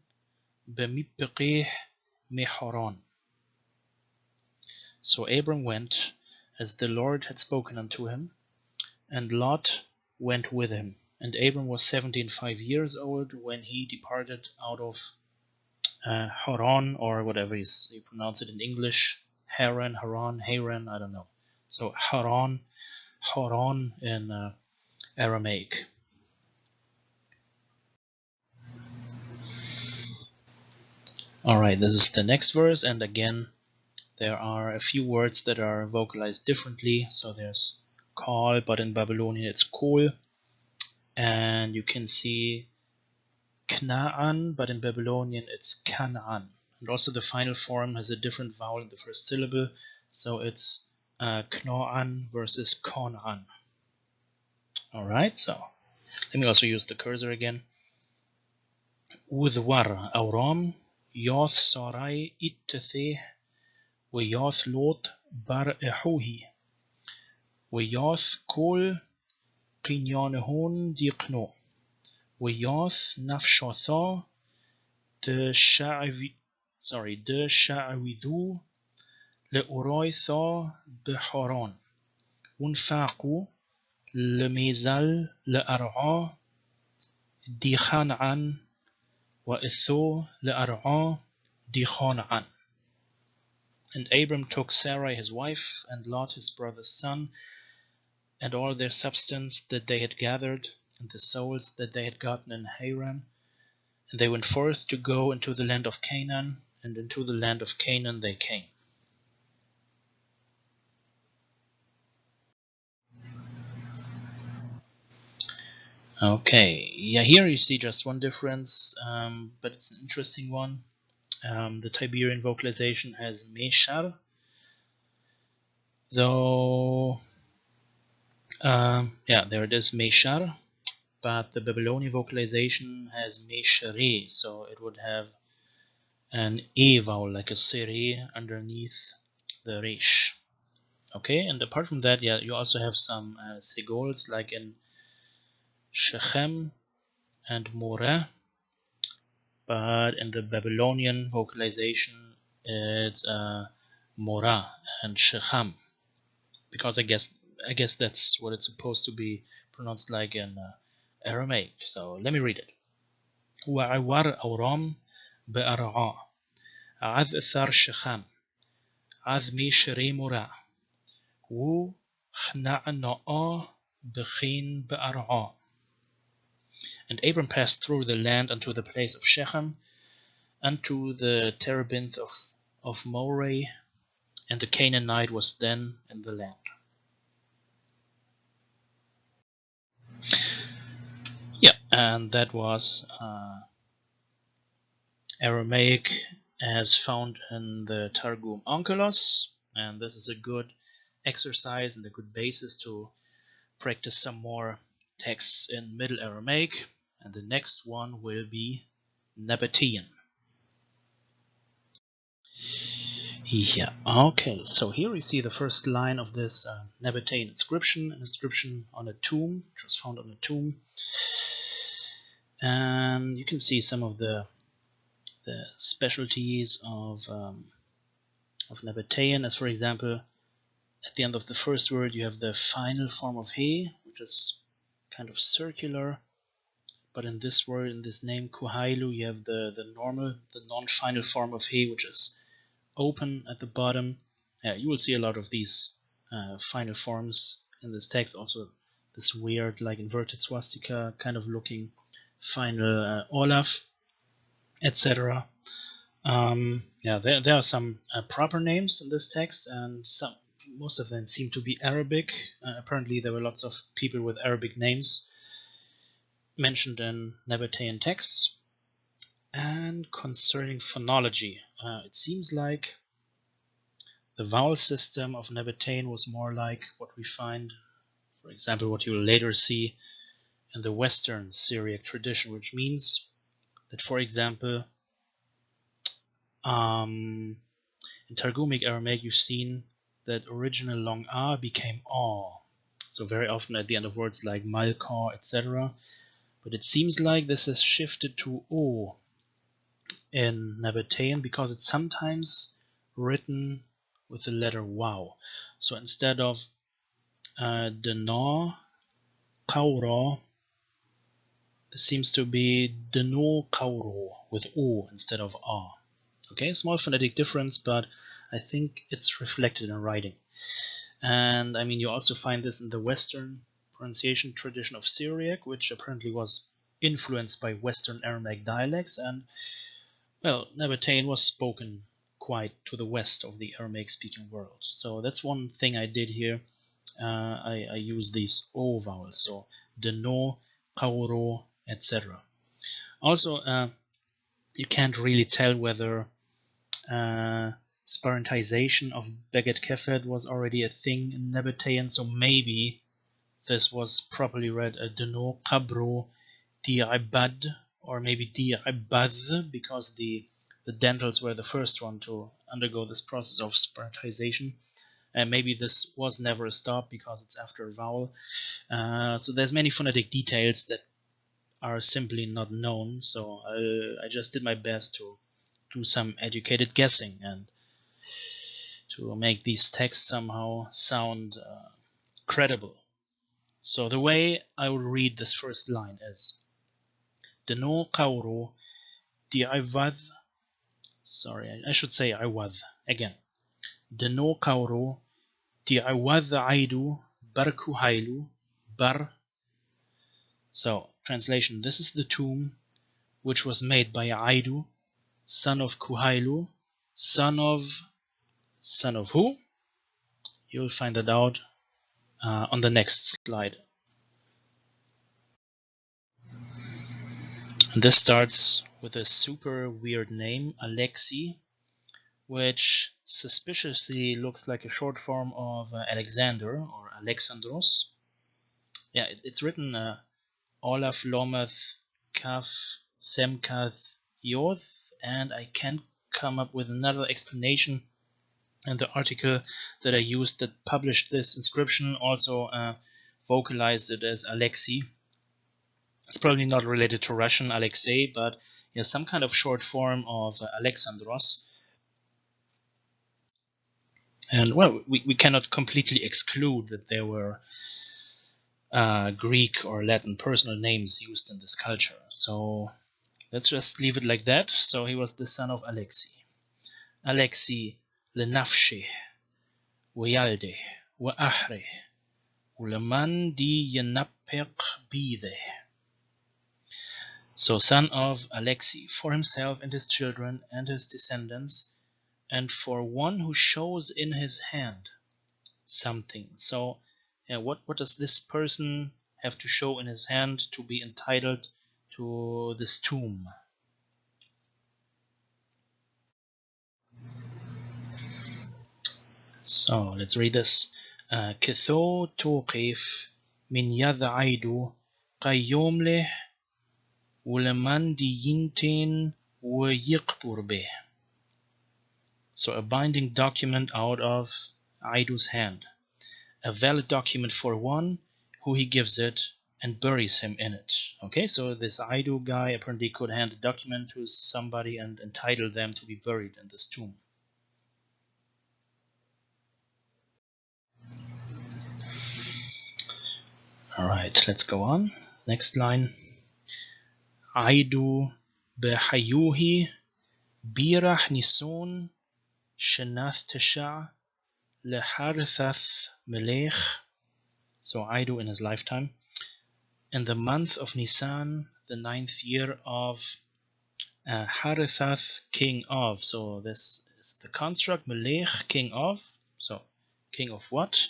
بمبقيه محران. So Abram went as the Lord had spoken unto him, and Lot went with him. And Abram was 75 years old when he departed out of Haran, or whatever you pronounce it in English. Haran, I don't know. So Haran in Aramaic. Alright, this is the next verse, and again there are a few words that are vocalized differently. So there's call, but in Babylonian it's kol, and you can see Kna'an, but in Babylonian it's Kan'an. And also the final form has a different vowel in the first syllable, so it's Kno'an versus Kon'an. Alright, so let me also use the cursor again. Udwar Auram Yoth Sarai Ittetheh وياث لوط بر إحوه وياث كل قنيانهون ديقنو وياث نفشاثا دشعوذو لأرايثا بحران ونفاقو لميزل لأرعا ديخان عن وإثو لأرعا ديخان عن. And Abram took Sarai his wife, and Lot his brother's son, and all their substance that they had gathered, and the souls that they had gotten in Haran. And they went forth to go into the land of Canaan, and into the land of Canaan they came. Okay, yeah, here you see just one difference, but it's an interesting one. The Tiberian vocalization has Meshar, though, yeah, there it is, Meshar, but the Babylonian vocalization has Meshare, so it would have an E vowel, like a sere, underneath the resh. Okay, and apart from that, yeah, you also have some segols, like in Shechem and Moreh, but in the Babylonian vocalization it's Morah and Shechem, because I guess that's what it's supposed to be pronounced like in Aramaic. So let me read it. وعوار أورام بأرعا عذ ثار شخام عذ ميشري مرا و خنعناء بخين بأرعا. And Abram passed through the land unto the place of Shechem, unto the terebinth of Moreh, and the Canaanite was then in the land. Yeah, and that was Aramaic as found in the Targum Onkelos, and this is a good exercise and a good basis to practice some more texts in Middle Aramaic, and the next one will be Nabataean. Yeah, okay, so here we see the first line of this Nabataean inscription, an inscription on a tomb, which was found on a tomb. And you can see some of the specialties of Nabataean, as for example, at the end of the first word you have the final form of he, which is kind of circular, but in this word, in this name Kuhailu, you have the non-final form of he, which is open at the bottom. You will see a lot of these final forms in this text, also this weird, like inverted swastika kind of looking final Olaf, etc. Yeah, there are some proper names in this text, and most of them seem to be Arabic. Apparently, there were lots of people with Arabic names mentioned in Nabataean texts. And concerning phonology, it seems like the vowel system of Nabataean was more like what we find, for example, what you will later see in the Western Syriac tradition, which means that, for example, in Targumic Aramaic, you've seen that original long R became A. So very often at the end of words like Malkar, etc. But it seems like this has shifted to O in Nabataean because it's sometimes written with the letter Waw. So instead of Dana Kaura, this seems to be Dano Kauro with O instead of A. Okay, small phonetic difference, but I think it's reflected in writing. And I mean, you also find this in the Western pronunciation tradition of Syriac, which apparently was influenced by Western Aramaic dialects, and well, Nabataean was spoken quite to the west of the Aramaic-speaking world. So that's one thing I did here. I use these O vowels, so Deno, Kauro, etc. Also, you can't really tell whether sparentization of Beget Kefed was already a thing in Nabataean, so maybe this was properly read Deno, Kabro, Di'ibad, or maybe Di'ibad, because the dentals were the first one to undergo this process of sparentization. And maybe this was never a stop because it's after a vowel. So there's many phonetic details that are simply not known. So I just did my best to do some educated guessing and to make these texts somehow sound credible. So the way I will read this first line is Deno Kauro Di'avad. Sorry, I should say Iwad again. Deno Kauro Di'awad Aidu Barkuhailu Bar. So, translation: this is the tomb which was made by Aidu, son of Kuhailu, son of who? You'll find that out on the next slide. And this starts with a super weird name, Alexei, which suspiciously looks like a short form of Alexander or Alexandros. Yeah, it's written Olaf Lomath Kaf Semkath Yoth, and I can't come up with another explanation. And the article that I used that published this inscription also vocalized it as Alexei. It's probably not related to Russian Alexei, but yeah, some kind of short form of Alexandros. And well, we cannot completely exclude that there were Greek or Latin personal names used in this culture. So let's just leave it like that. So he was the son of Alexei. Alexei lenafshe, ويالده, وأحره, ولمن دي ينبق بيده. So son of Alexei, for himself and his children and his descendants, and for one who shows in his hand something. So what does this person have to show in his hand to be entitled to this tomb? So let's read this. كثو توقف من يد عيدو قيوم له ولمن دينتين ويقبر به. So a binding document out of Aidu's hand, a valid document for one who he gives it and buries him in it. Okay, so this Aidu guy apparently could hand a document to somebody and entitle them to be buried in this tomb. Alright, let's go on. Next line. Aidu behayuhi birah nison shenath tesha leharithath melech. So Aidu in his lifetime. In the month of Nisan, the 9th year of Harithath, king of. So this is the construct. Melech, king of. So king of what?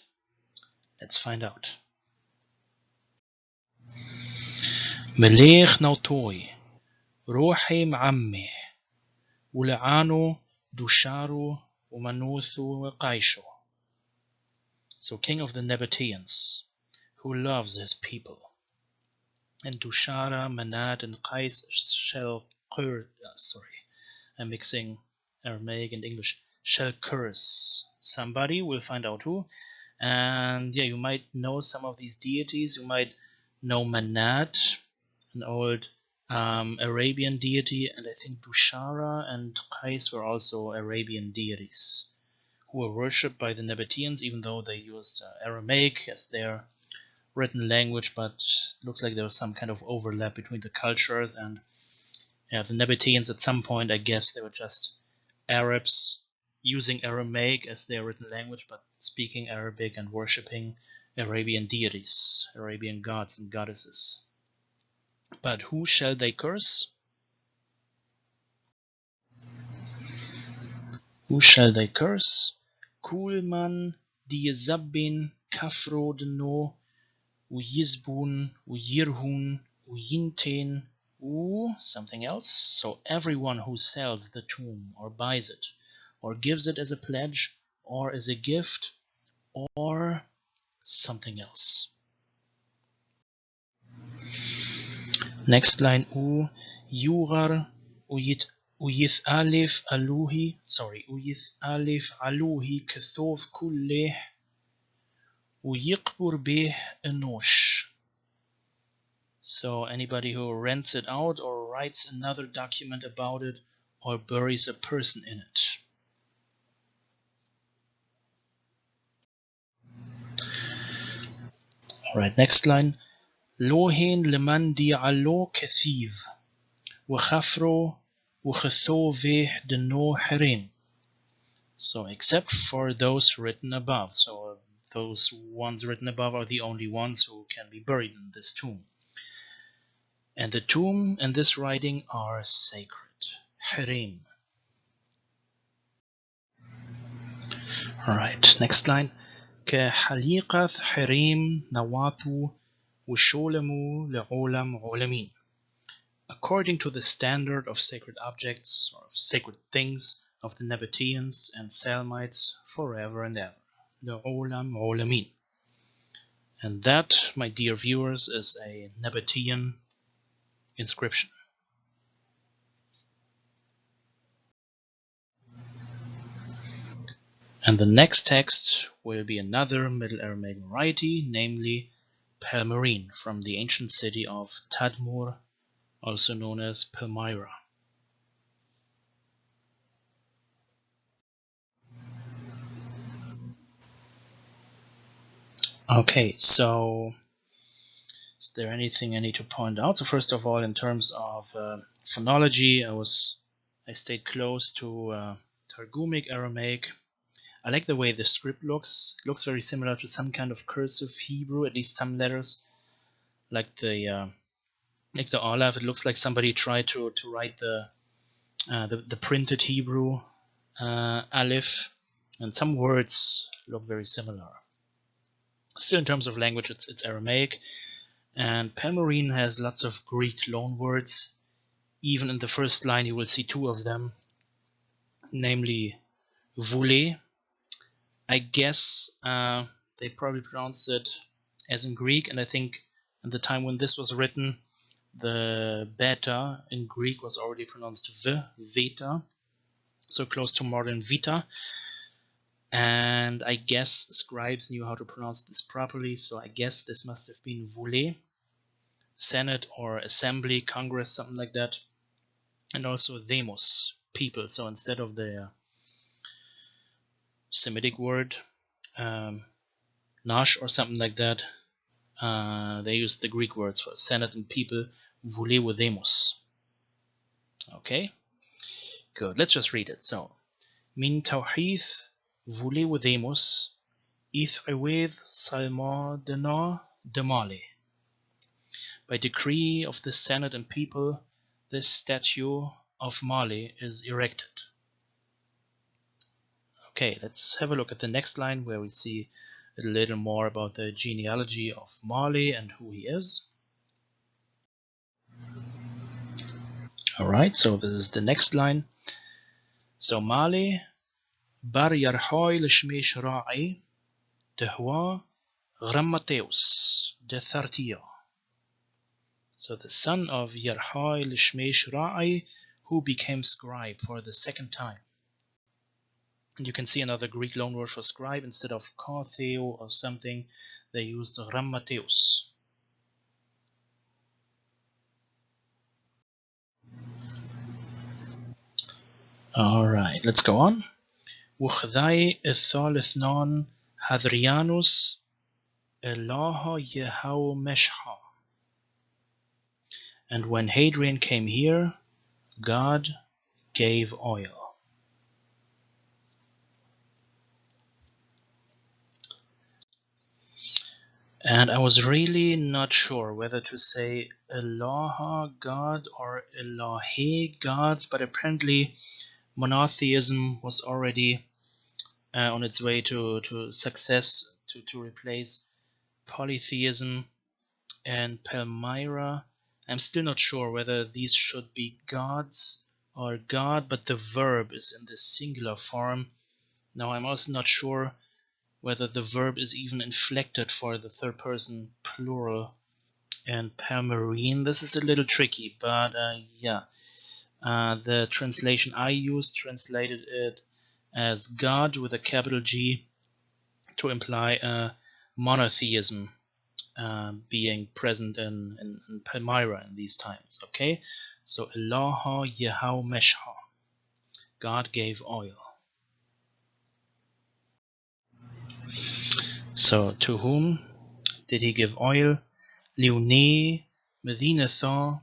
Let's find out. Melech nautoi, rohi معمه, ولعانو dusharu, umanuthu qaisho. So king of the Nabataeans, who loves his people. And Dushara, Manat, and Qais shall I'm mixing Aramaic and English. Shall curse. Somebody, we'll find out who. And yeah, you might know some of these deities. You might know Manat, an old Arabian deity, and I think Dushara and Qais were also Arabian deities who were worshipped by the Nabataeans, even though they used Aramaic as their written language, but it looks like there was some kind of overlap between the cultures. And yeah, the Nabataeans at some point, I guess they were just Arabs using Aramaic as their written language, but speaking Arabic and worshipping Arabian deities, Arabian gods and goddesses. But who shall they curse? Who shall they curse? Kulman diyezabbin kafro deno uyizbun uyirhun uyinten something else. So everyone who sells the tomb or buys it or gives it as a pledge or as a gift or something else. Next line, yurar uyith alif aluhi kathov kulleh uyikbur bih enosh. So anybody who rents it out or writes another document about it or buries a person in it. Alright, next line. Lohen leman di'alo kathiv وخفرو وخثوه deno harim. So except for those written above. So those ones written above are the only ones who can be buried in this tomb. And the tomb and this writing are sacred. Harim. Alright, next line. كحليقة حريم نواتو وشولمو لعولم عولمين. According to the standard of sacred objects or sacred things of the Nabataeans and Selmites forever and ever. لعولم عولمين. And that, my dear viewers, is a Nabataean inscription. And the next text will be another Middle Aramaic variety, namely Palmyrene, from the ancient city of Tadmur, also known as Palmyra. Okay, so is there anything I need to point out? So first of all, in terms of phonology, I stayed close to Targumic Aramaic. I like the way the script looks. It looks very similar to some kind of cursive Hebrew, at least some letters, like the Aleph. It looks like somebody tried to write the printed Hebrew Aleph, and some words look very similar. Still, in terms of language, it's Aramaic, and Palmyrene has lots of Greek loanwords. Even in the first line, you will see two of them, namely voulez. I guess they probably pronounced it as in Greek, and I think at the time when this was written, the beta in Greek was already pronounced veta, so close to modern vita. And I guess scribes knew how to pronounce this properly, so I guess this must have been voulez, Senate or Assembly, Congress, something like that. And also demos, people. So instead of the Semitic word nash or something like that, they used the Greek words for Senate and people, voulez with demos. Okay, good. Let's just read it. So, min tawhith voulez with demos, ith iweth salma dena demale. By decree of the Senate and people, this statue of Mali is erected. Okay, let's have a look at the next line where we see a little more about the genealogy of Mali and who he is. Alright, so this is the next line. So Mali bar Yarhoi l'shmish ra'i dehwa Grammateus the 30th. So the son of Yarhoi l'shmish ra'i, who became scribe for the second time. And you can see another Greek loanword for scribe. Instead of Cartheo or something, they used Grammateus. Alright, let's go on. Wukhdai Ethalithnon Hadrianus Elaha Yehau Meshha. And when Hadrian came here, God gave oil. And I was really not sure whether to say Eloha God or Elohe gods, but apparently monotheism was already on its way to success, to replace polytheism and Palmyra. I'm still not sure whether these should be gods or God, but the verb is in the singular form. Now I'm also not sure whether the verb is even inflected for the third person plural and Palmyrene. This is a little tricky, but yeah. The translation I used translated it as God with a capital G to imply monotheism being present in Palmyra in these times. Okay, so Eloha Yehau Meshha, God gave oil. So to whom did he give oil? Liuni Medinatha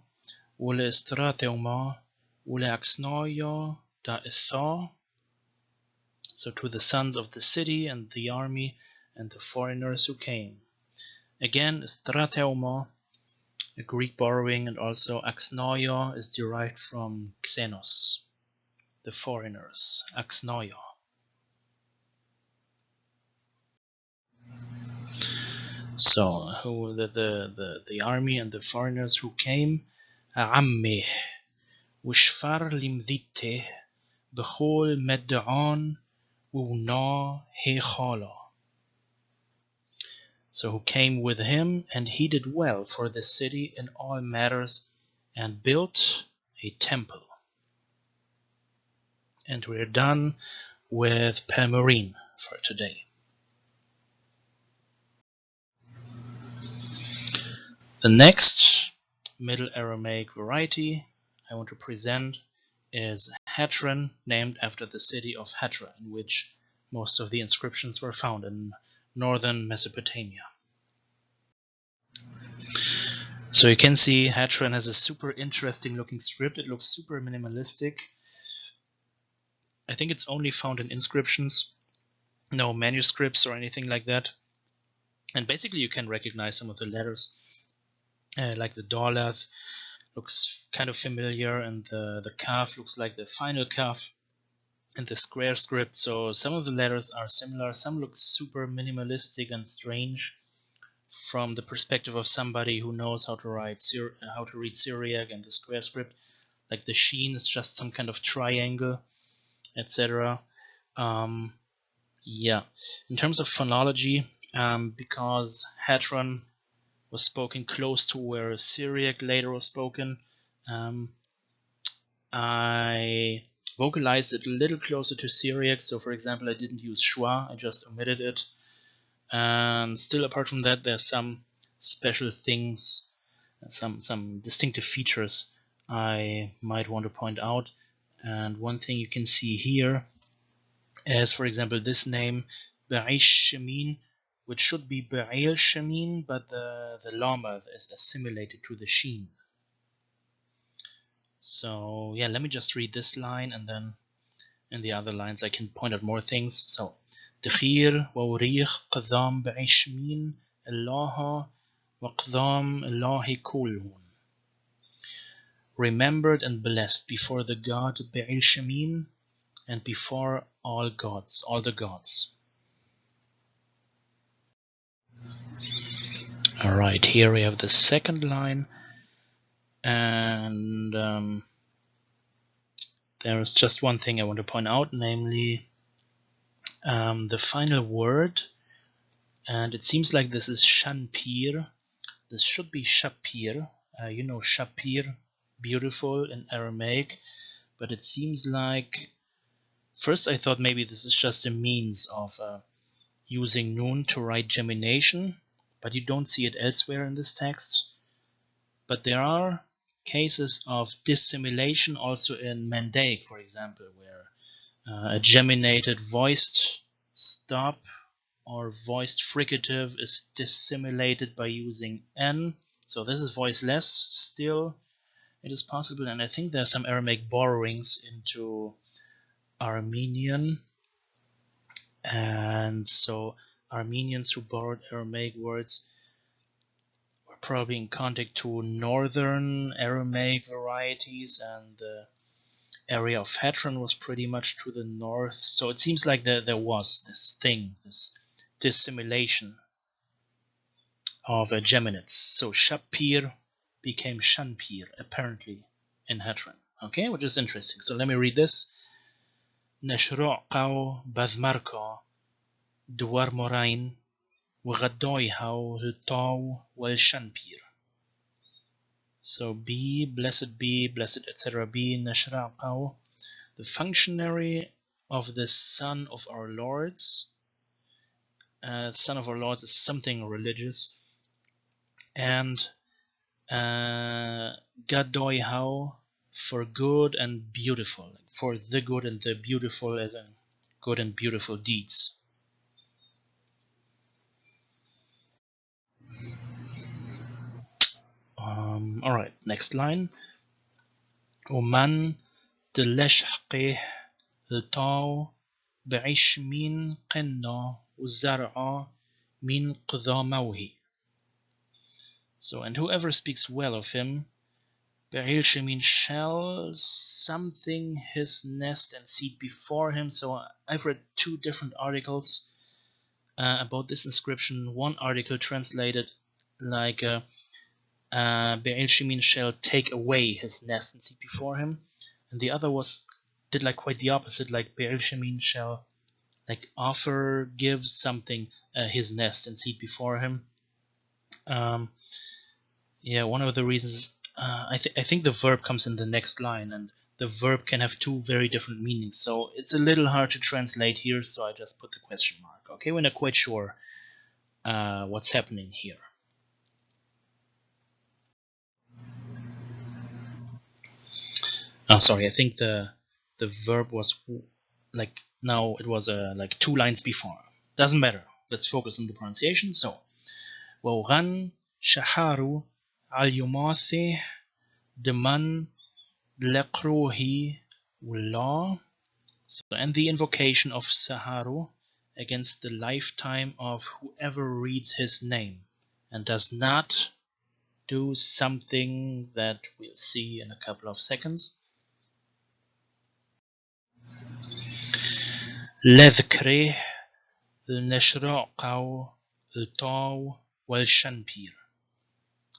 Ule Estrateuma Ule Axnoya Da Itha. So to the sons of the city and the army and the foreigners who came. Again, Strateuma, a Greek borrowing, and also Axnoia is derived from Xenos, the foreigners, Axnoia. So who the army and the foreigners who came, Amme, Wishfar Limdite, Bechol Medda'an, Una Hechala. So who came with him, and he did well for the city in all matters, and built a temple. And we're done with Palmyrene for today. The next Middle Aramaic variety I want to present is Hatran, named after the city of Hatra, in which most of the inscriptions were found in northern Mesopotamia. So you can see Hatran has a super interesting looking script. It looks super minimalistic. I think it's only found in inscriptions, no manuscripts or anything like that. And basically you can recognize some of the letters, like the Dolath looks kind of familiar, and the Kaf looks like the final Kaf in the square script. So some of the letters are similar. Some look super minimalistic and strange from the perspective of somebody who knows how to read Syriac and the square script. Like the sheen is just some kind of triangle, etc. Yeah, in terms of phonology, because Hatran was spoken close to where Syriac later was spoken, I vocalized it a little closer to Syriac. So for example, I didn't use schwa, I just omitted it. And still, apart from that, there's some special things, some distinctive features I might want to point out. And one thing you can see here is, for example, this name Be'aish Shemin, which should be Be'ail Shemin, but the lamad is assimilated to the sheen. So yeah, let me just read this line, and then in the other lines I can point out more things. So Dechir Waurich Qadam Be'ishmin Allaha Waqdam Allahi Kulhun. remembered and blessed before the god Be'il Shemin and before all gods, all the gods. Alright, here we have the second line, and there is just one thing I want to point out, namely the final word, and it seems like this is Shanpir. This should be Shapir. You know Shapir, beautiful in Aramaic, but it seems like, first I thought maybe this is just a means of using nun to write gemination, but you don't see it elsewhere in this text. But there are cases of dissimilation also in Mandaic, for example, where a geminated voiced stop or voiced fricative is dissimilated by using n. So this is voiceless. Still, it is possible, and I think there are some Aramaic borrowings into Armenian, and so Armenians who borrowed Aramaic words were probably in contact to northern Aramaic varieties, and the area of Hatran was pretty much to the north. So it seems like there was this thing, this dissimilation of Geminids. So Shapir became Shanpir, apparently, in Hatran. Okay, which is interesting. So let me read this. Neshro'qaw Badmarko Duar Morain Wagadoihaw Hiltaw Wel Shanpir. So blessed, etc. Be Neshraqaw, the functionary of the Son of our Lords. Son of our Lords is something religious. And Gadoihaw, for good and beautiful. For the good and the beautiful, as in good and beautiful deeds. Alright, next line. Oman deleshqeh الطاو بعيش من قنا والزرع من قضاموه. So, and whoever speaks well of him, Be'il Shemin shall something his nest and seed before him. So I've read two different articles about this inscription. One article translated like Be'il Shemin shall take away his nest and seed before him, and the other did like quite the opposite, like Be'il Shemin shall like offer, give something, his nest and seed before him. Yeah, one of the reasons, I think the verb comes in the next line, and the verb can have two very different meanings, so it's a little hard to translate here, so I just put the question mark. Okay, we're not quite sure what's happening here. Oh, sorry, I think the verb was like, now it was like 2 lines before. Doesn't matter. Let's focus on the pronunciation. So, وَغَنْ شَحَارُ عَلْيُمَاثِ دَمَنْ لَقْرُوهِ وَاللَّهِ. So, and the invocation of Saharu against the lifetime of whoever reads his name and does not do something that we'll see in a couple of seconds. لذكره النشراقو الطاو والشنبير.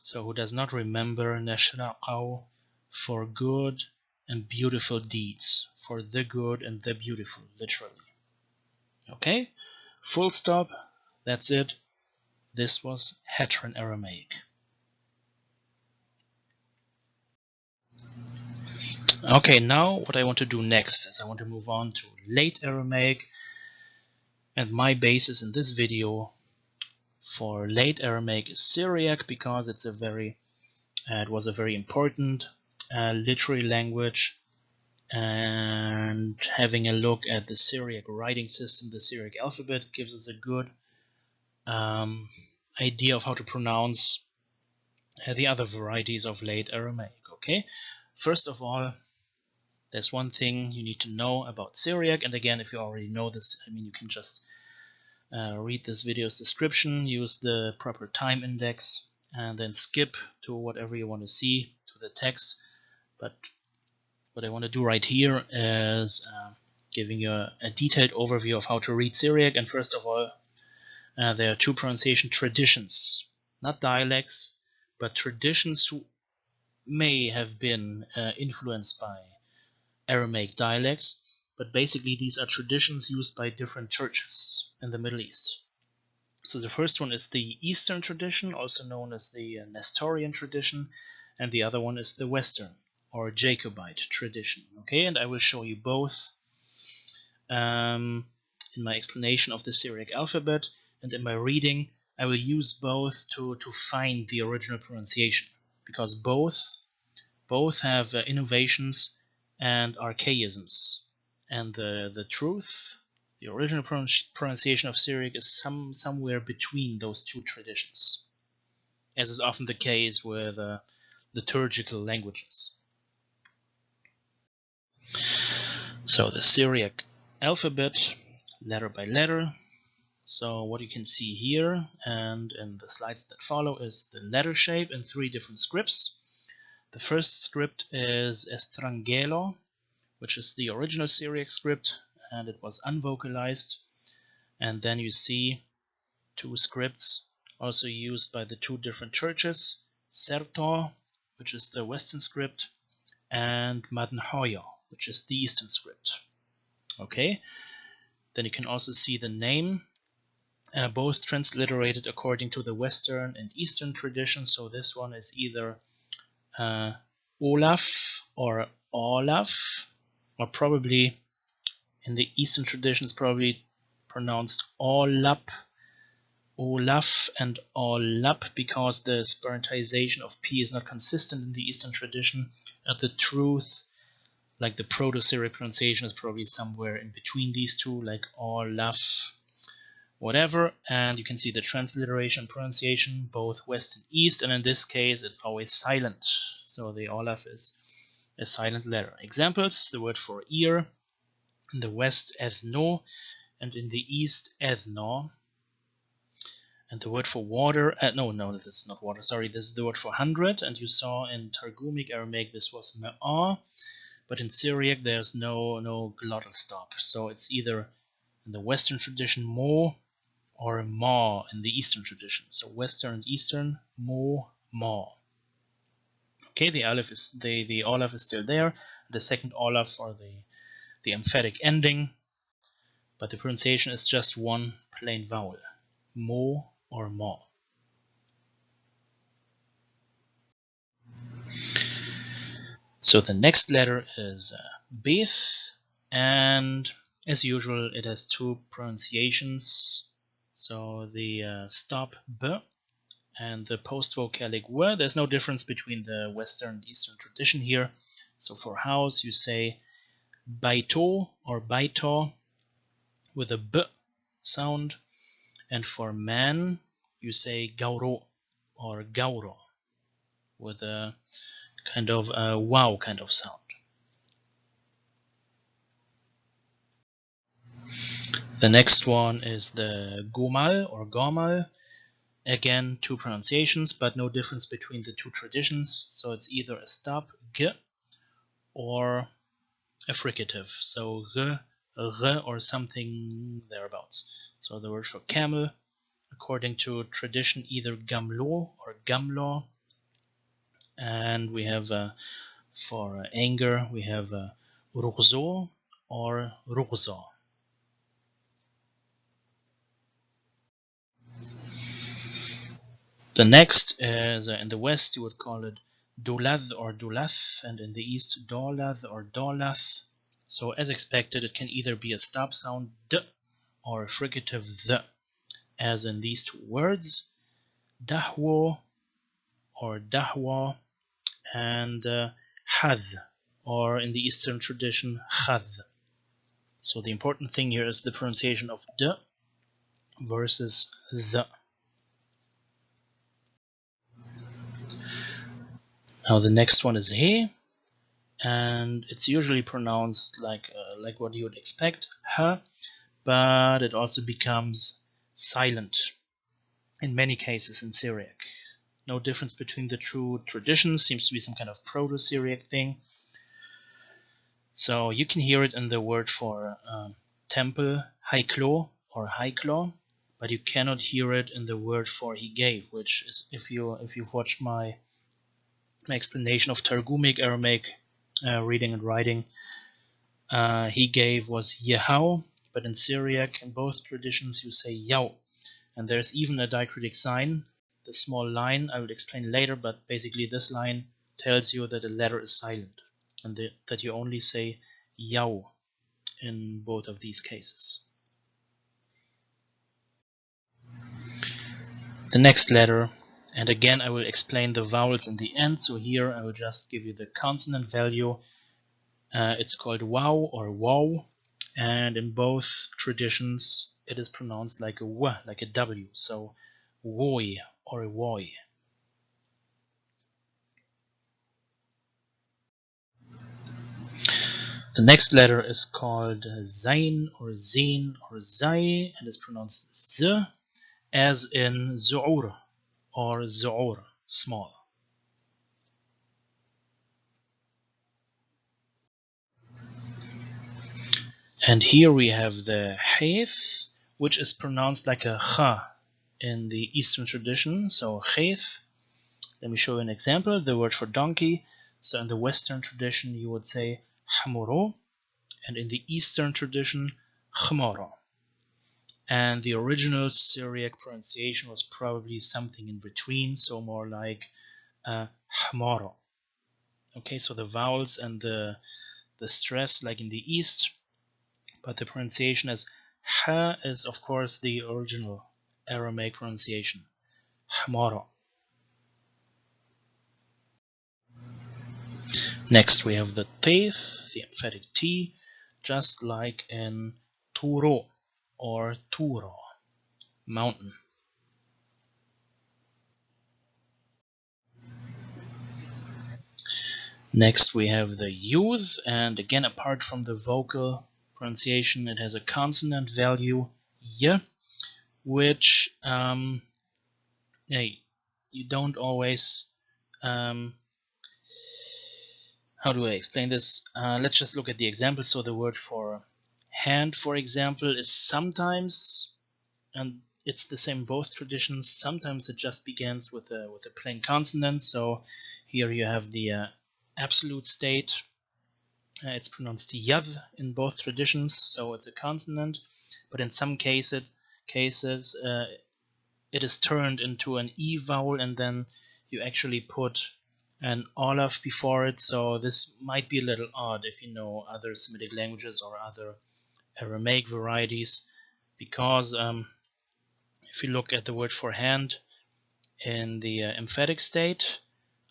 So who does not remember Neshraqaw, for good and beautiful deeds, for the good and the beautiful, literally. Okay, full stop, that's it. This was Hatran Aramaic. Okay, now what I want to do next is I want to move on to late Aramaic, and my basis in this video for late Aramaic is Syriac, because it's it was a very important literary language, and having a look at the Syriac writing system, the Syriac alphabet, gives us a good idea of how to pronounce the other varieties of late Aramaic. Okay, first of all, there's one thing you need to know about Syriac, and again, if you already know this, I mean, you can just read this video's description, use the proper time index, and then skip to whatever you want to see to the text. But what I want to do right here is giving you a detailed overview of how to read Syriac. And first of all, there are two pronunciation traditions, not dialects, but traditions who may have been influenced by Aramaic dialects, but basically these are traditions used by different churches in the Middle East. So the first one is the Eastern tradition, also known as the Nestorian tradition, and the other one is the Western or Jacobite tradition. Okay, and I will show you both in my explanation of the Syriac alphabet, and in my reading I will use both to find the original pronunciation, because both have innovations and archaisms, and the truth, the original pronunciation of Syriac is somewhere between those two traditions, as is often the case with liturgical languages. So the Syriac alphabet, letter by letter. So what you can see here and in the slides that follow is the letter shape in three different scripts. The first script is Estrangelo, which is the original Syriac script, and it was unvocalized. And then you see two scripts also used by the two different churches, Serto, which is the Western script, and Madnhoyo, which is the Eastern script. Okay, then you can also see the name, both transliterated according to the Western and Eastern tradition. So this one is either Olaf or Olaf, or probably in the Eastern tradition it's probably pronounced Olap, Olaf and Olap, because the spermatization of P is not consistent in the Eastern tradition. The truth, like the Proto-Syriac pronunciation, is probably somewhere in between these two, like Olaf, whatever. And you can see the transliteration pronunciation, both West and East, and in this case it's always silent. So the Olaf is a silent letter. Examples: the word for ear, in the West ethno, and in the East ethno. And the word for water, no, this is not water, sorry, this is the word for 100, and you saw in Targumic Aramaic this was me'ah, but in Syriac there's no glottal stop, so it's either in the Western tradition mo or ma in the Eastern tradition. So Western and Eastern, mo, ma. Okay, the Aleph is the Olaf is still there, the second Olaf or the emphatic ending, but the pronunciation is just one plain vowel, mo or ma. So the next letter is Beth, and as usual it has two pronunciations. So the stop b and the post-vocalic w. There's no difference between the Western and Eastern tradition here. So for house you say baito or baito with a b sound, and for man you say gauro or gauro with a kind of a wow kind of sound. The next one is the gomal or gomal. Again, two pronunciations, but no difference between the two traditions. So it's either a stop g or a fricative, so r or something thereabouts. So the word for camel, according to tradition, either gamlo or gamlo. And we have for anger we have rughzo or rughzo. The next is in the West you would call it dulath or dulath, and in the East dolath or dolath. So as expected, it can either be a stop sound d or a fricative th, as in these two words, dahwo or dahwa, and hadh, or in the Eastern tradition hadh. So the important thing here is the pronunciation of d versus the. Now the next one is he, and it's usually pronounced like what you would expect, ha, but it also becomes silent in many cases in Syriac. no difference between the two traditions. Seems to be some kind of Proto-Syriac thing. So you can hear it in the word for temple, haiklo or haiklo, but you cannot hear it in the word for he gave, which is, if you've watched my explanation of Targumic Aramaic reading and writing, he gave was yehau, but in Syriac, in both traditions, you say yau. And there's even a diacritic sign, the small line, I will explain later, but basically this line tells you that a letter is silent, and that you only say yau in both of these cases. The next letter, and again I will explain the vowels in the end, so here I will just give you the consonant value. It's called wow or wow, and in both traditions it is pronounced like a w, like a w, so woi or woi. The next letter is called zain or zin or zai, and is pronounced z, as in zu'ur or zu'ur, small. And here we have the haith, which is pronounced like a kha in the Eastern tradition. So haith. Let me show you an example. The word for donkey. So in the Western tradition, you would say hamuro, and in the Eastern tradition, khmaro. And the original Syriac pronunciation was probably something in between, so more like hamaro. Okay, so the vowels and the stress like in the East, but the pronunciation as ha is of course the original Aramaic pronunciation, hamara. Next we have the teeth, the emphatic T, just like in Turo or Turo, mountain. Next we have the youth, and again apart from the vocal pronunciation it has a consonant value y, which you don't always how do I explain this? Let's just look at the example. So the word for hand, for example, is sometimes, and it's the same in both traditions, sometimes it just begins with a plain consonant. So here you have the absolute state. It's pronounced yad in both traditions, so it's a consonant. But in some cases it is turned into an e vowel, and then you actually put an olaf before it, so this might be a little odd if you know other Semitic languages or other Aramaic varieties, because if you look at the word for hand in the emphatic state,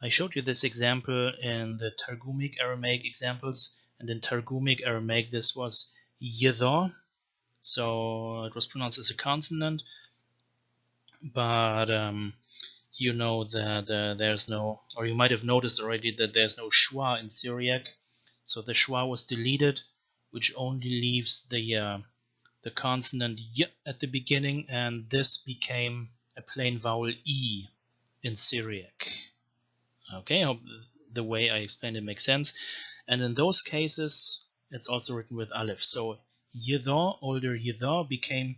I showed you this example in the Targumic Aramaic examples, and in Targumic Aramaic this was yidha, so it was pronounced as a consonant, but you know that there's no, or you might have noticed already that there's no schwa in Syriac. So the schwa was deleted, which only leaves the consonant y at the beginning, and this became a plain vowel e in Syriac. Okay, I hope the way I explained it makes sense. And in those cases, it's also written with aleph. So yidha, older yidha, became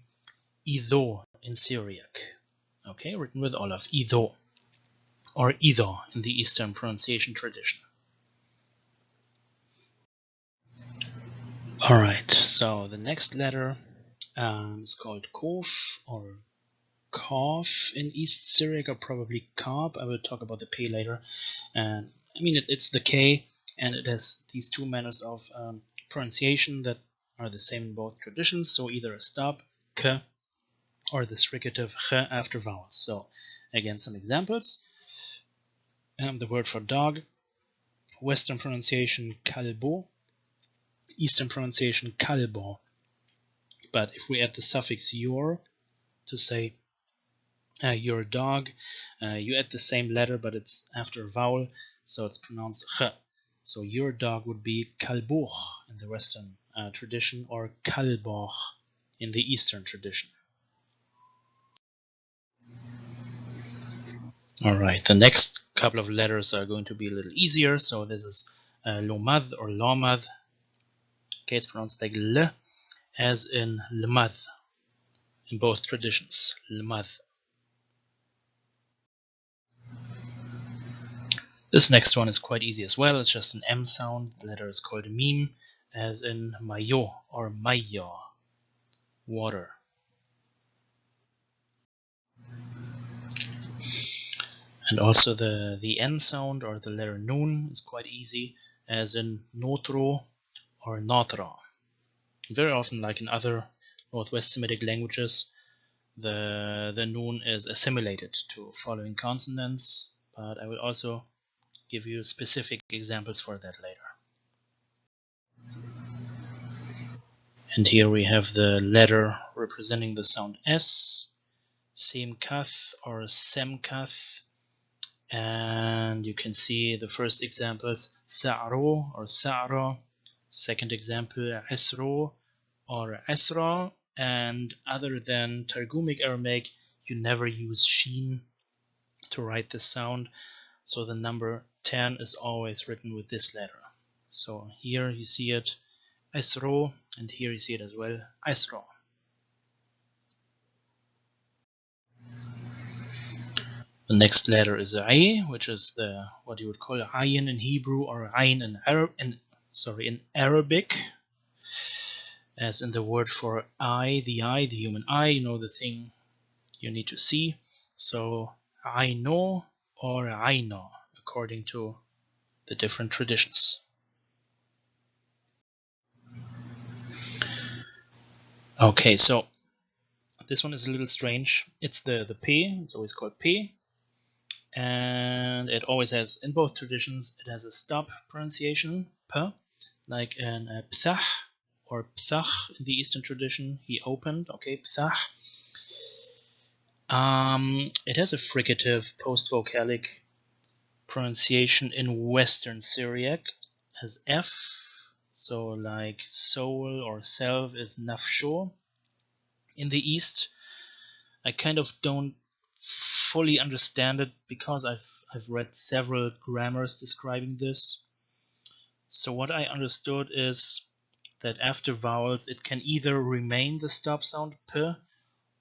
idho in Syriac. Okay, written with aleph, idho, or either in the Eastern pronunciation tradition. Alright, so the next letter is called kof or kaf in East Syriac, or probably kab. I will talk about the P later. And I mean, it's the K, and it has these two manners of pronunciation that are the same in both traditions. So either a stop, k, or this fricative ch after vowels. So again, some examples. The word for dog, Western pronunciation kalbo, Eastern pronunciation kalbo. But if we add the suffix your to say your dog, you add the same letter, but it's after a vowel, so it's pronounced ch. So your dog would be kalbuch in the Western tradition, or kalboch in the Eastern tradition. Alright, the next couple of letters are going to be a little easier. So this is lomad or lomad. Okay, it's pronounced like L, as in lemad in both traditions. Lemad. This next one is quite easy as well. It's just an M sound. The letter is called a meme, as in mayo or maya, water. And also the N sound, or the letter nun, is quite easy, as in notro or notra. Very often, like in other Northwest Semitic languages, the nun is assimilated to following consonants, but I will also give you specific examples for that later. And here we have the letter representing the sound S, Semkath or Semkath, and you can see the first examples, Sa'ro or Sa'ra, second example, Isro or Isra, and other than Targumic Aramaic, you never use sheen to write this sound, so the number 10 is always written with this letter. So here you see it, Isro, and here you see it as well, Isra. The next letter is I, which is the what you would call ayin in Hebrew or ayin in Arabic, as in the word for eye, the human eye, you know, the thing you need to see. So aino or aino, according to the different traditions. Okay, so this one is a little strange. It's the P, it's always called P, and it always has, in both traditions, it has a stop pronunciation, P, like in pthah or pthach in the Eastern tradition, he opened, okay, pthach. It has a fricative post-vocalic pronunciation in Western Syriac as F, so like soul or self is nafsho. In the East, I kind of don't fully understand it because I've read several grammars describing this. So what I understood is that after vowels it can either remain the stop sound P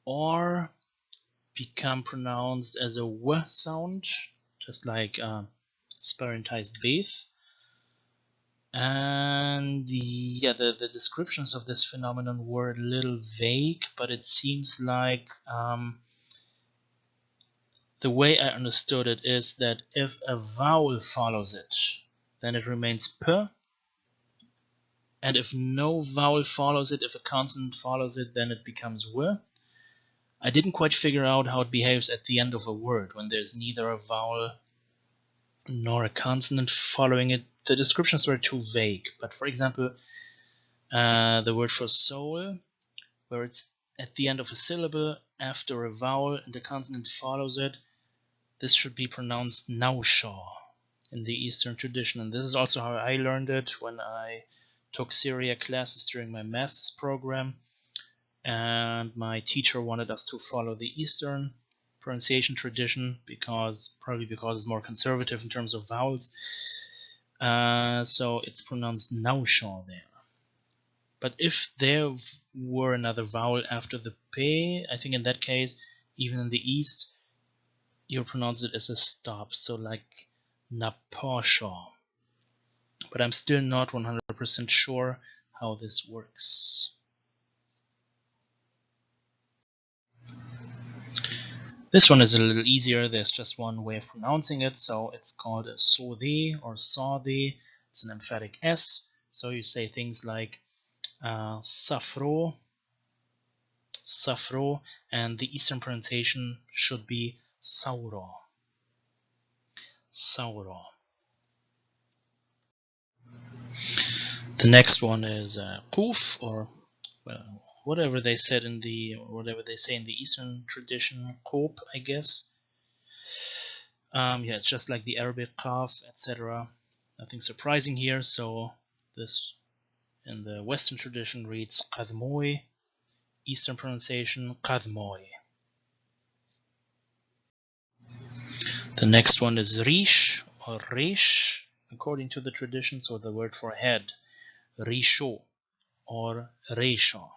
or become pronounced as a W sound, just like sparentized Beth. And the descriptions of this phenomenon were a little vague, but it seems like the way I understood it is that if a vowel follows it, then it remains P, and if no vowel follows it, if a consonant follows it, then it becomes W. I didn't quite figure out how it behaves at the end of a word when there's neither a vowel nor a consonant following it. The descriptions were too vague, but for example, the word for soul, where it's at the end of a syllable after a vowel and a consonant follows it, this should be pronounced nausha in the Eastern tradition, and this is also how I learned it when I took Syriac classes during my master's program, and my teacher wanted us to follow the Eastern pronunciation tradition probably because it's more conservative in terms of vowels. So it's pronounced nausha there. But if there were another vowel after the P, I think in that case, even in the East, you pronounce it as a stop, so like napasha. But I'm still not 100% sure how this works. This one is a little easier. There's just one way of pronouncing it, so it's called a sode or sade. It's an emphatic S, so you say things like safro, and the Eastern pronunciation should be sauro. The next one is kuf, or well, whatever they say in the Eastern tradition, kop, I guess. It's just like the Arabic kaf, etc. Nothing surprising here. So this in the Western tradition reads qadmoi, Eastern pronunciation qadmoi. The next one is rish or resh, according to the tradition, so the word for head, risho or resha.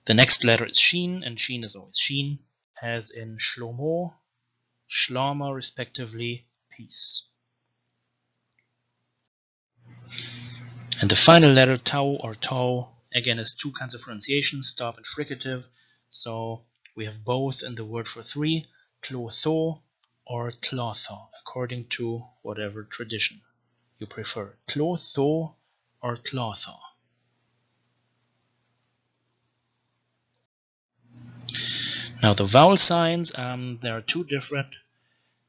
The next letter is shin, and shin is always shin, as in shlomo, shlama, respectively, peace. And the final letter, tau or tau, again has two kinds of pronunciation, stop and fricative. So we have both in the word for three, tlotho or tlotha, according to whatever tradition you prefer. Tlotho or tlotha. Now the vowel signs, there are two different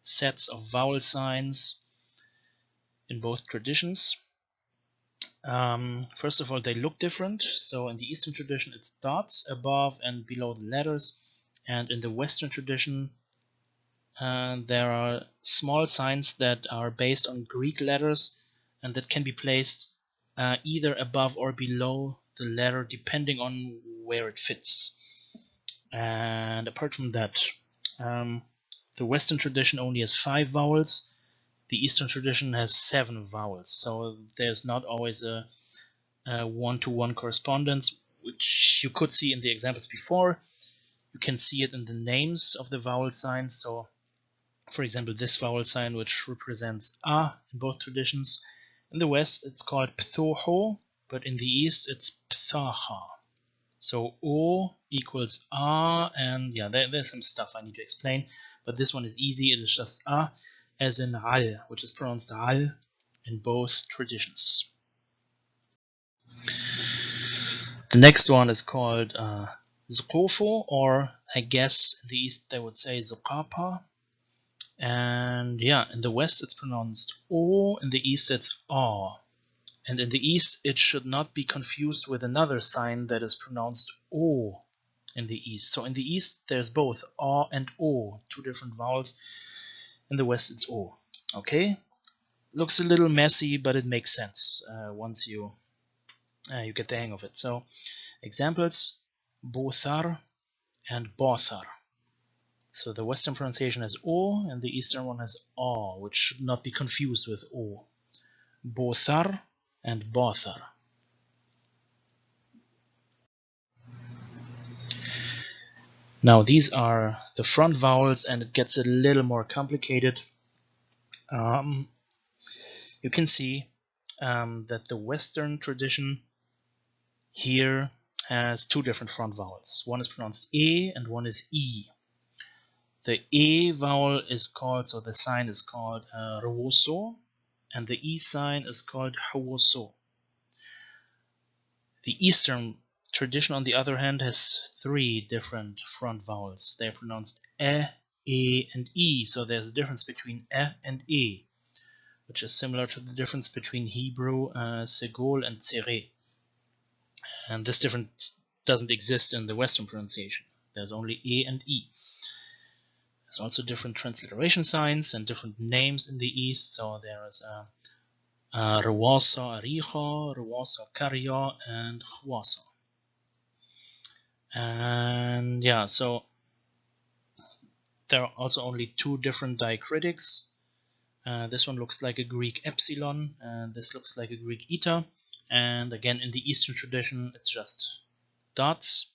sets of vowel signs in both traditions. First of all, they look different. So in the Eastern tradition, it's dots above and below the letters, and in the Western tradition, there are small signs that are based on Greek letters and that can be placed either above or below the letter depending on where it fits. And apart from that, the Western tradition only has 5 vowels. The Eastern tradition has 7 vowels, so there's not always a one-to-one correspondence, which you could see in the examples before. You can see it in the names of the vowel signs. So, for example, this vowel sign, which represents a in both traditions. In the West, it's called pthoho, but in the East, it's pthaha. So o equals a, and yeah, there's some stuff I need to explain, but this one is easy. It is just a, as in al, which is pronounced al in both traditions. The next one is called zqofo, or I guess in the East they would say zqapa. And yeah, in the West it's pronounced o, in the East it's a. And in the East it should not be confused with another sign that is pronounced o in the East. So in the East there's both a and o, two different vowels. In the West it's o. Okay? Looks a little messy, but it makes sense once you get the hang of it. So examples, bothar and bothar. So the Western pronunciation has o, and the Eastern one has a, which should not be confused with o. Bothar and bothar. Now these are the front vowels, and it gets a little more complicated. You can see that the Western tradition here has two different front vowels. One is pronounced e and one is e. The e vowel is called, so the sign is called rwoso, and the e sign is called hawoso. The Eastern tradition, on the other hand, has 3 different front vowels. They are pronounced e, and e, so there's a difference between e and e, which is similar to the difference between Hebrew segol and tsere. And this difference doesn't exist in the Western pronunciation. There's only e and e. There's also different transliteration signs and different names in the East. So there is Rwasa Ariho, Rwasa Karya, and Chwasa. And yeah, so there are also only 2 different diacritics. This one looks like a Greek epsilon, and this looks like a Greek eta. And again, in the Eastern tradition, it's just dots.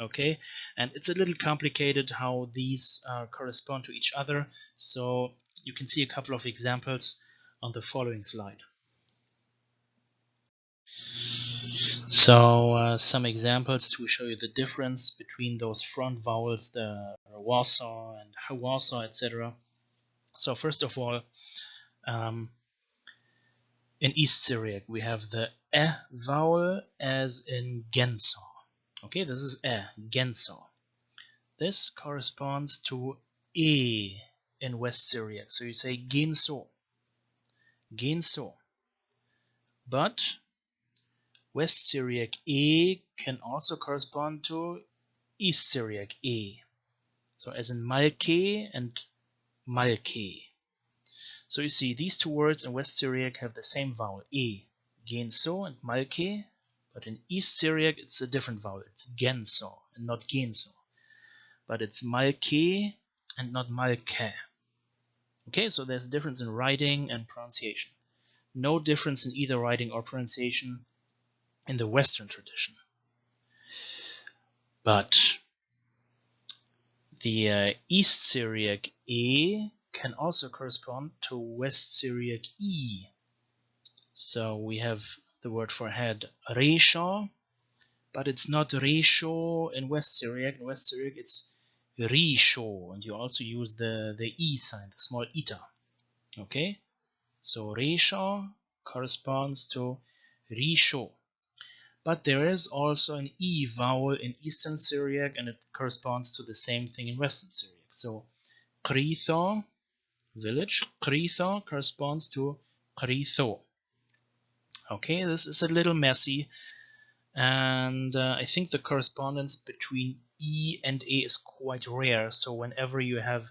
Okay, and it's a little complicated how these correspond to each other. So you can see a couple of examples on the following slide. So some examples to show you the difference between those front vowels, the rawasa and hawasa, etc. So first of all, in East Syriac we have the e vowel as in gensa. Okay, this is e, gensa. This corresponds to e in West Syriac. So you say genso, genso. But West Syriac e can also correspond to East Syriac e. So as in malke and malke. So you see these 2 words in West Syriac have the same vowel e, genso and malke, but in East Syriac it's a different vowel. It's genso and not genso. but it's malke and not malke. Okay, so there's a difference in writing and pronunciation. No difference in either writing or pronunciation in the Western tradition. But the East Syriac E can also correspond to West Syriac E. So we have the word for head Resha, but it's not Resho in West Syriac. In West Syriac it's Risho, and you also use the E sign, the small eta. Okay, so Resha corresponds to Risho. But there is also an E vowel in Eastern Syriac, and it corresponds to the same thing in Western Syriac. So Kritha, village, Kritha corresponds to Kritho. Okay, this is a little messy, and I think the correspondence between E and A is quite rare. So whenever you have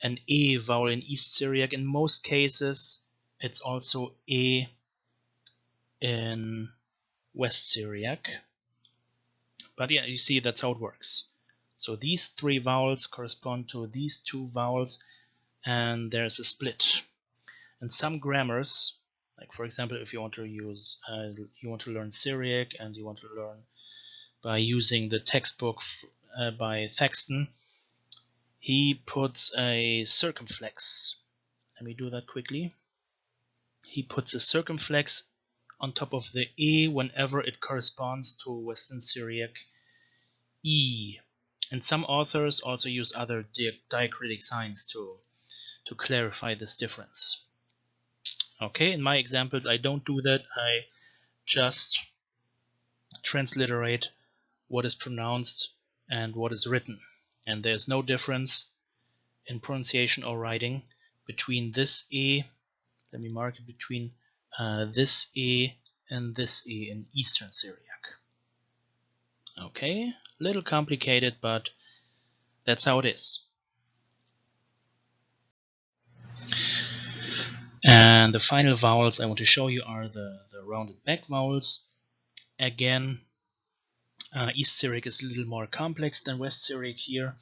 an A vowel in East Syriac, in most cases it's also A in West Syriac. But yeah, you see, that's how it works. So these three vowels correspond to these two vowels, and there's a split. And some grammars, like for example, if you want to use, you want to learn Syriac and you want to learn by using the textbook by Thaxton, he puts a circumflex. Let me do that quickly. He puts a circumflex on top of the A whenever it corresponds to Western Syriac E. And some authors also use other diacritic signs to clarify this difference. Okay, in my examples I don't do that. I just transliterate what is pronounced and what is written. And there's no difference in pronunciation or writing between this A, let me mark it, between this A and this A in Eastern Syriac. Okay, a little complicated, but that's how it is. And the final vowels I want to show you are the rounded back vowels. Again, East Syriac is a little more complex than West Syriac here.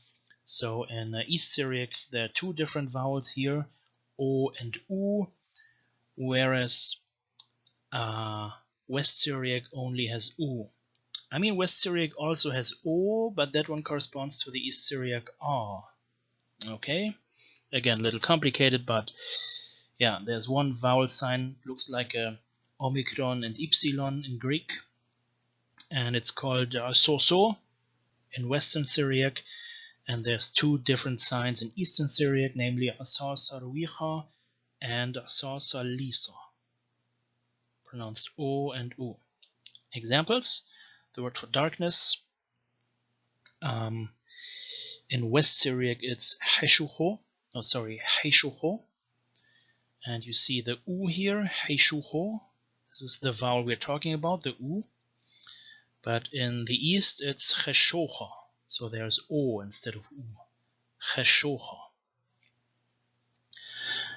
So in East Syriac there are two different vowels here, O and U, whereas West Syriac only has U. I mean, West Syriac also has O, but that one corresponds to the East Syriac A. Okay, again, a little complicated, but yeah, there's one vowel sign, looks like a omicron and epsilon in Greek, and it's called so in Western Syriac, and there's two different signs in Eastern Syriac, namely asar sarwicha and asar salisa, pronounced O and U. Examples: the word for darkness. In West Syriac it's heshucho, heishucho, and you see the U here, heishucho. This is the vowel we're talking about, the U. But in the East it's cheshocha, so there's O instead of U. Cheshocha.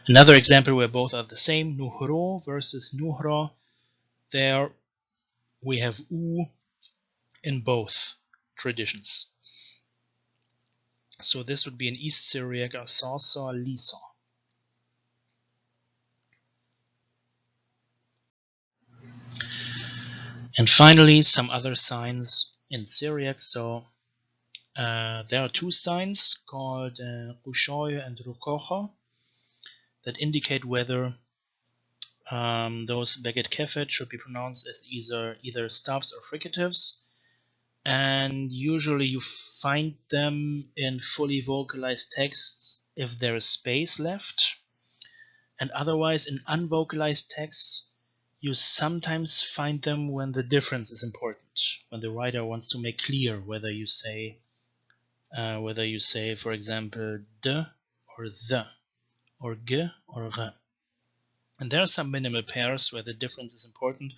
Another example where both are the same, nuhro versus nuhra. There we have U in both traditions. So this would be in East Syriac asasa lisa. And finally, some other signs in Syriac. So there are two signs called Qushay and Rukocha that indicate whether those Beged Kefet should be pronounced as either stops or fricatives. And usually you find them in fully vocalized texts if there is space left. And otherwise in unvocalized texts, you sometimes find them when the difference is important, when the writer wants to make clear whether you say, for example, de or the, or ge or re. And there are some minimal pairs where the difference is important.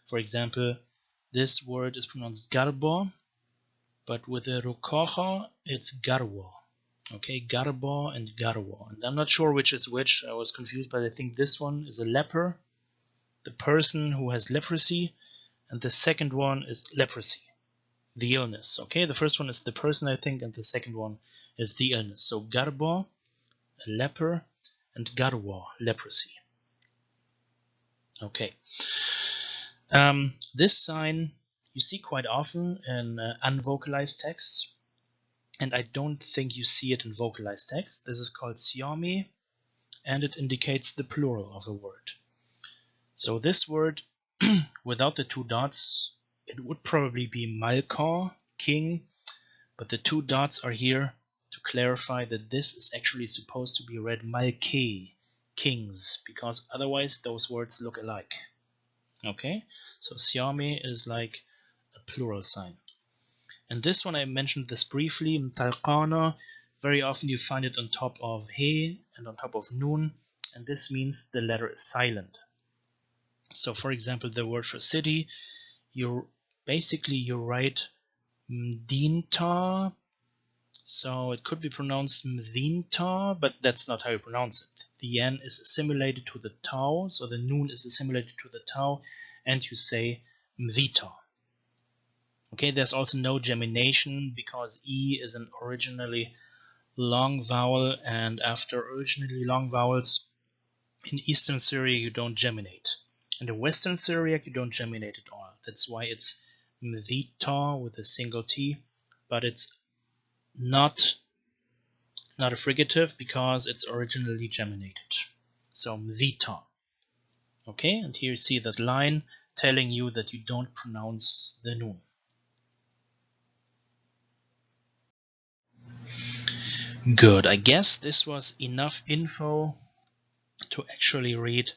For example, this word is pronounced garbo, but with a rukocha, it's garwo. Okay, garbo and garwo. And I'm not sure which is which. I was confused, but I think this one is a leper, the person who has leprosy, and the second one is leprosy. the illness. Okay, the first one is the person, I think, and the second one is the illness. So garbo, a leper, and garwa, leprosy. Okay. This sign you see quite often in unvocalized texts, and I don't think you see it in vocalized text. This is called siami, and it indicates the plural of a word. So this word, without the two dots, it would probably be Malka, king, but the two dots are here to clarify that this is actually supposed to be read Malke, kings, because otherwise those words look alike. Okay, so siami is like a plural sign. And this one, I mentioned this briefly, Mtalqana, very often you find it on top of he and on top of nun, and this means the letter is silent. So for example, the word for city, you write Mdinta, so it could be pronounced Mdinta, but that's not how you pronounce it. The N is assimilated to the tau, so the nun is assimilated to the tau, and you say Mdita. Okay, there's also no gemination because E is an originally long vowel, and after originally long vowels in Eastern Syriac you don't geminate. And in Western Syriac you don't geminate at all. That's why it's Mdita with a single T, but it's not a fricative because it's originally geminated. So Mdita. Okay, and here you see that line telling you that you don't pronounce the nun. Good, I guess this was enough info to actually read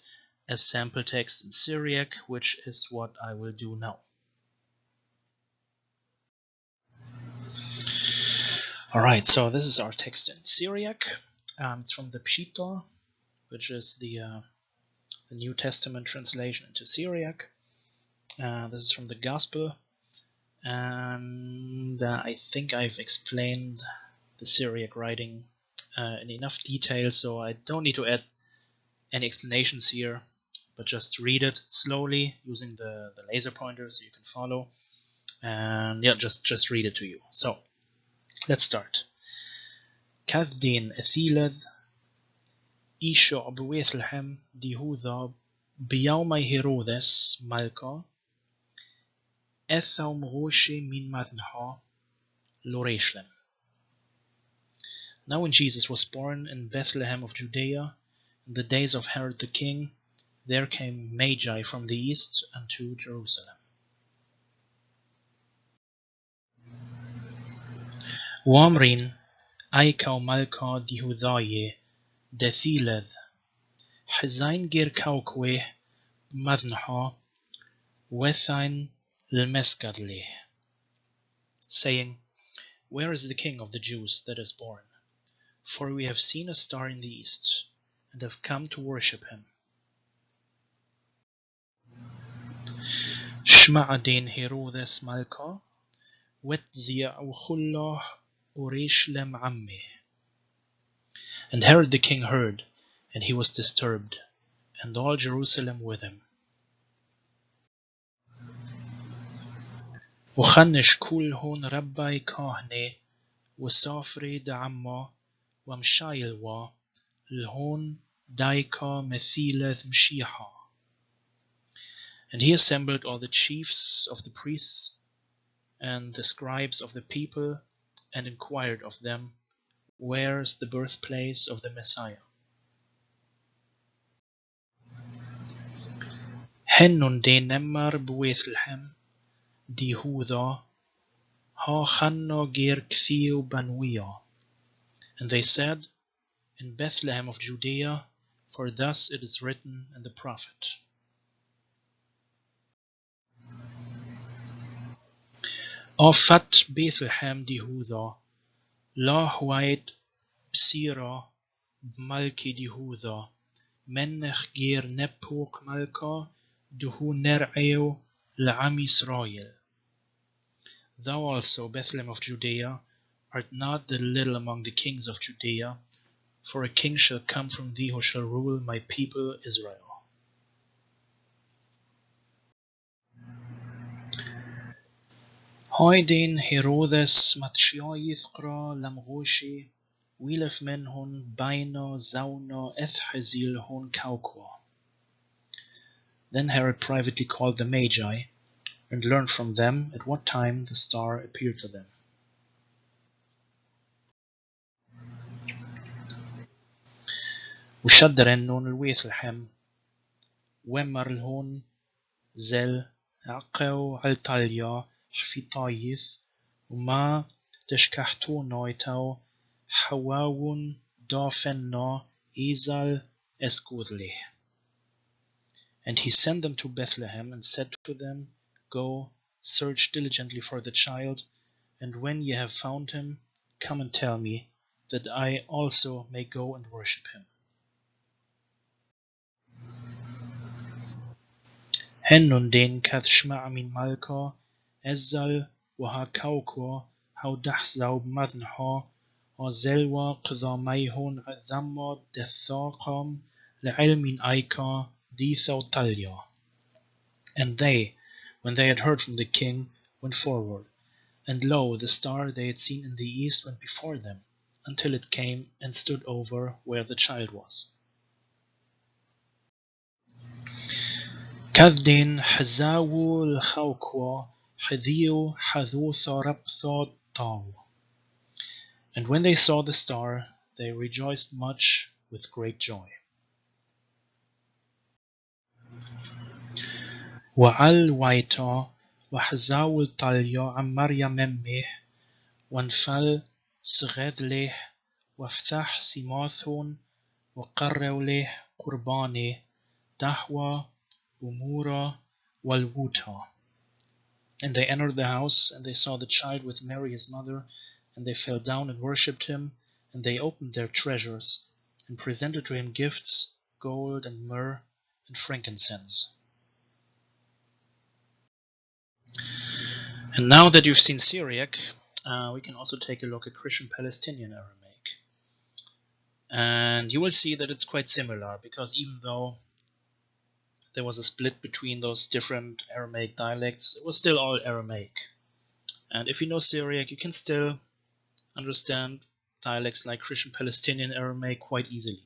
a sample text in Syriac, which is what I will do now. Alright, so this is our text in Syriac. It's from the Pshita, which is the New Testament translation into Syriac. This is from the Gospel, and I think I've explained the Syriac writing in enough detail, so I don't need to add any explanations here, but just read it slowly using the laser pointer so you can follow, and yeah, just read it to you. So let's start. Kathdin Ethileth Isho Bethlehem Dihuda Biyawmai Herodes Malka Ethaum Roshi Min Madnha Loreshlem. Now when Jesus was born in Bethlehem of Judea, in the days of Herod the king, there came Magi from the east unto Jerusalem. Wamrin, Aikau Malka Dihudaye, Dethileth, Hazain Gir Kaukwe, Madnha, Wethain Lmeskadle, saying, Where is the king of the Jews that is born? For we have seen a star in the east, and have come to worship him. Shma'adin Herodes Malka, Wetzia Uchullah Ureshlem Amme. And Herod the king heard, and he was disturbed, and all Jerusalem with him. Uchanish kul hon Rabbi Kahne, Wasafri Da'amma, Wamshayilwa, Lhon Daika Methileth Mshiha. And he assembled all the chiefs of the priests and the scribes of the people, and inquired of them, Where is the birthplace of the Messiah? Hennun de nemmar Bethlehem, Dihuda, ha channo ger Kthiu Banuia. And they said, In Bethlehem of Judea, for thus it is written in the prophet. Afat Bethlehem Dihuda, la huait Psira Malki Dihuda, Mennech ger Nepok Malka, Duhu Ner'eu La'am Israel. Thou also, Bethlehem of Judea, art not the little among the kings of Judea, for a king shall come from thee who shall rule my people Israel. Hoidin Herodes Matshioyith Kra Lamroshi Wilef Menhun Baino Zauno Ethhazil Hun Kaukwa. Then Herod privately called the Magi and learned from them at what time the star appeared to them. وشدرنون الويثلحم ومرلهون زل عقو علتاليا حفيطايث وما تشكحتو نويتو حواون دافنا إيزال اسكوذلي. And he sent them to Bethlehem and said to them, Go, search diligently for the child, and when ye have found him, come and tell me, that I also may go and worship him. Hennun den kath shma min malka, ezzal waha kaukwa, how dachzaub madnha, or zelwa qdamaihun adhamma dethaqam, le'ilmin aika, dithaw talya. And they, when they had heard from the king, went forward. And lo, the star they had seen in the east went before them, until it came and stood over where the child was. Kadin hazawu l'chaukwa hadiu hadutha raptha taw. And when they saw the star, they rejoiced much with great joy. Wa'al waita وحزاو الطاليا عن مريم أمه وانفل صغد له وافتح سماثون وقروا له قرباني دهوة أمورا والوتا. And they entered the house, and they saw the child with Mary his mother, and they fell down and worshipped him, and they opened their treasures, and presented to him gifts, gold and myrrh and frankincense. And now that you've seen Syriac, we can also take a look at Christian Palestinian Aramaic. And you will see that it's quite similar, because even though there was a split between those different Aramaic dialects, it was still all Aramaic. And if you know Syriac, you can still understand dialects like Christian Palestinian Aramaic quite easily.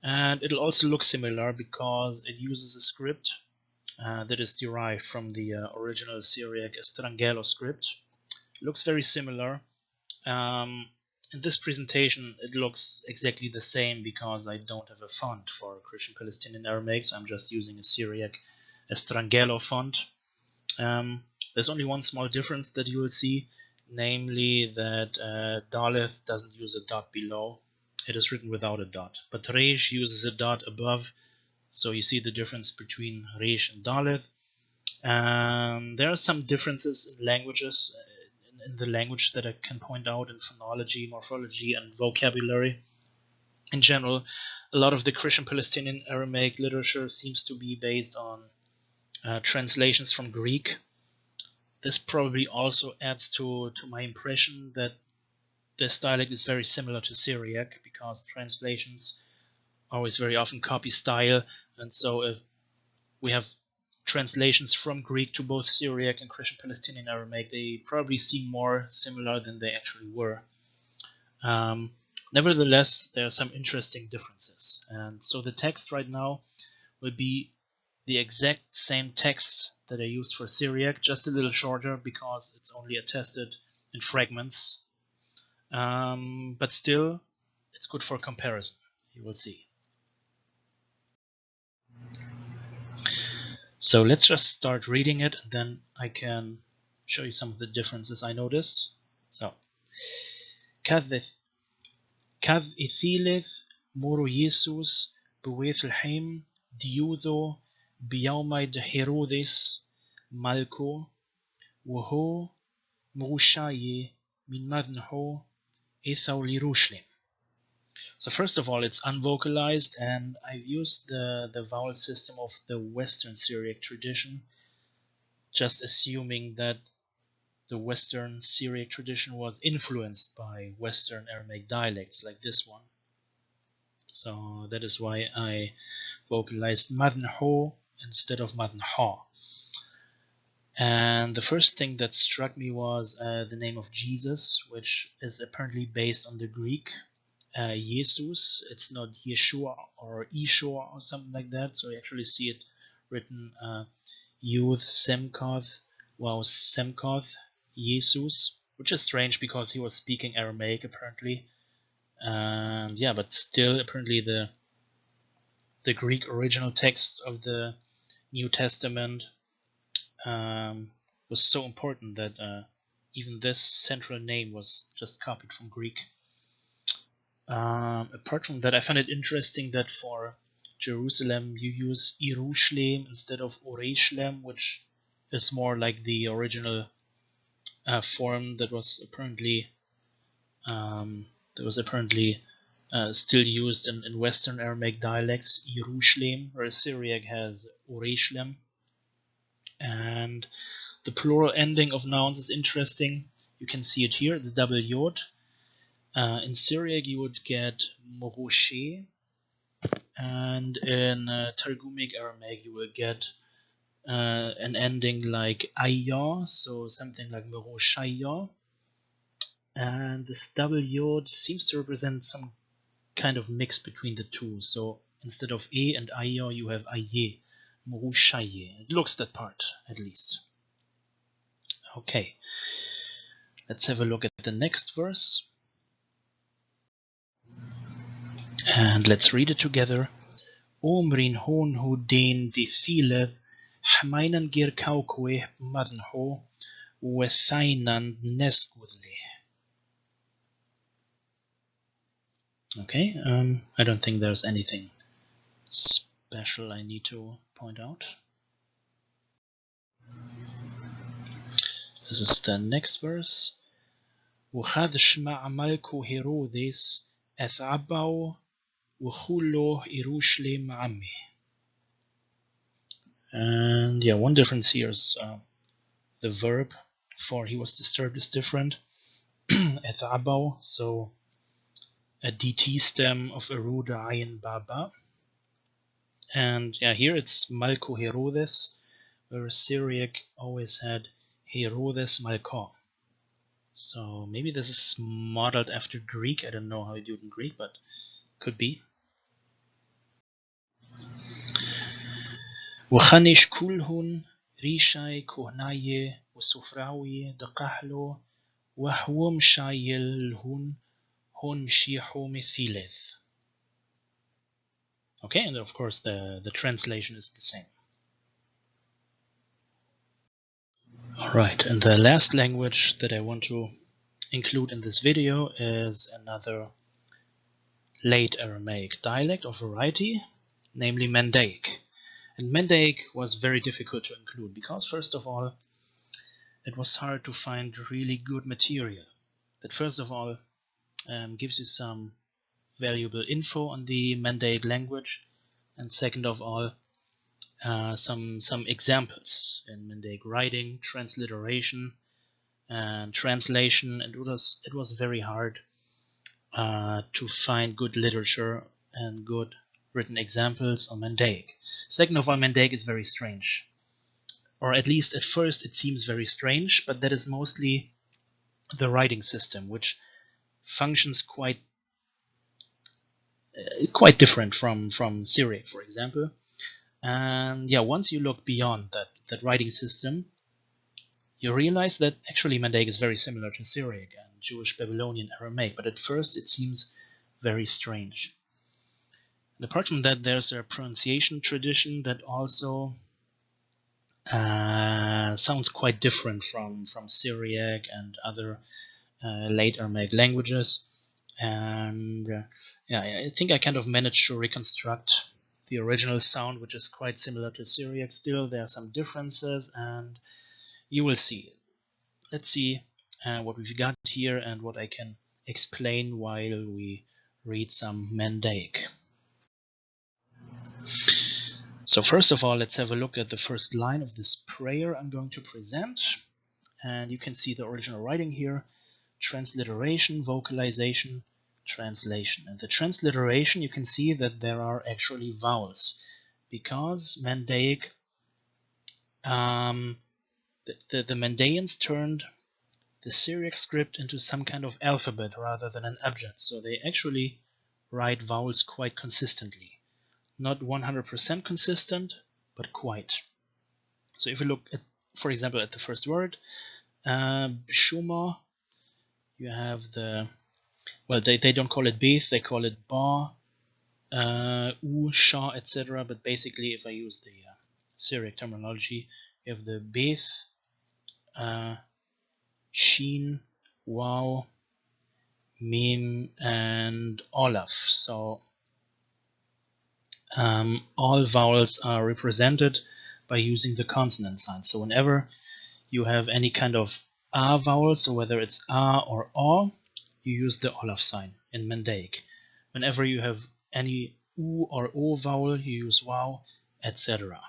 And it'll also look similar because it uses a script that is derived from the original Syriac Estrangelo script. It looks very similar. In this presentation, it looks exactly the same because I don't have a font for Christian Palestinian Aramaic, so I'm just using a Syriac Estrangelo font. There's only one small difference that you will see, namely that Daleth doesn't use a dot below. It is written without a dot. But Reish uses a dot above, so you see the difference between Reish and Daleth. There are some differences in languages, in the language that I can point out in phonology, morphology, and vocabulary. In general, a lot of the Christian Palestinian Aramaic literature seems to be based on translations from Greek. This probably also adds to my impression that this dialect is very similar to Syriac, because translations always very often copy style, and so if we have translations from Greek to both Syriac and Christian Palestinian Aramaic, they probably seem more similar than they actually were. Nevertheless, there are some interesting differences, and so the text right now will be the exact same text that I used for Syriac, just a little shorter because it's only attested in fragments. But still, it's good for comparison. You will see. So let's just start reading it, and then I can show you some of the differences I noticed. So, Kath ithilith moro Jesus buwethlheim diudo biyaumai de Herodes malko woho murushaye min madnho ethau lirushlim. So first of all, it's unvocalized, and I've used the vowel system of the Western Syriac tradition, just assuming that the Western Syriac tradition was influenced by Western Aramaic dialects like this one. So that is why I vocalized madnho instead of madnha. And the first thing that struck me was the name of Jesus, which is apparently based on the Greek Jesus. It's not Yeshua or Ishua or something like that. So you actually see it written Youth Semkoth, wow, Semkoth, Jesus, which is strange because he was speaking Aramaic apparently. And yeah, but still apparently the Greek original text of the New Testament was so important that even this central name was just copied from Greek. Apart from that, I find it interesting that for Jerusalem you use Yerushalem instead of Oreshlem, which is more like the original form that was apparently still used in Western Aramaic dialects, Yerushalem, whereas Syriac has Oreshlem. And the plural ending of nouns is interesting. You can see it here, it's double yod. In Syriac you would get moroshe, and in Targumic Aramaic you will get an ending like ayah, so something like moroshaya. And this double yod seems to represent some kind of mix between the two. So instead of e and ayah you have aye, moroshaye. It looks that part, at least. Okay, let's have a look at the next verse. And let's read it together. Omrin hon hu den di thileth, hmainan gir kaukwe madnho, wethainan nesgudle. Okay, I don't think there's anything special I need to point out. This is the next verse. وخذ شمع ملكو هيرودس أثعبه وخلو يروشلم عمي. And yeah, one difference here is the verb for he was disturbed is different. Eth'abau, so a DT stem of Eruda Ayin Baba. And yeah, here it's Malko Herodes, whereas Syriac always had Herodes Malko. So maybe this is modeled after Greek. I don't know how you do it in Greek, but could be. وخنش كلهن ريشاي كهناية وسفراوي دقحلو وهوم شايلهن هون شيحو مثيلث. Okay, and of course the translation is the same. Alright, and the last language that I want to include in this video is another late Aramaic dialect or variety, namely Mandaic. And Mandaic was very difficult to include because, first of all, it was hard to find really good material that, first of all, gives you some valuable info on the Mandaic language, and second of all, some examples in Mandaic writing, transliteration, and translation. And it was very hard to find good literature and good written examples on Mandaic. Second of all, Mandaic is very strange, or at least at first it seems very strange, but that is mostly the writing system, which functions quite different from Syriac, for example. And yeah, once you look beyond that writing system, you realize that actually Mandaic is very similar to Syriac and Jewish Babylonian Aramaic, but at first it seems very strange. And apart from that, there's a pronunciation tradition that also sounds quite different from Syriac and other late Aramaic languages. And yeah, I think I kind of managed to reconstruct the original sound, which is quite similar to Syriac. Still, there are some differences, and you will see. Let's see what we've got here and what I can explain while we read some Mandaic. So first of all, let's have a look at the first line of this prayer I'm going to present. And you can see the original writing here: transliteration, vocalization, translation. And the transliteration, you can see that there are actually vowels, because Mandaic, the Mandaeans turned the Syriac script into some kind of alphabet rather than an abjad, so they actually write vowels quite consistently. Not 100% consistent, but quite. So if you look at, for example, at the first word, Bishuma, you have they don't call it Beth, they call it Ba, U, Sha, etc. But basically, if I use the Syriac terminology, you have the Beth, Shin, Waw, Mim, and Olaf. So all vowels are represented by using the consonant sign. So whenever you have any kind of A vowel, so whether it's A or O, you use the Olaf sign in Mandaic. Whenever you have any U or O vowel, you use Waw, etc.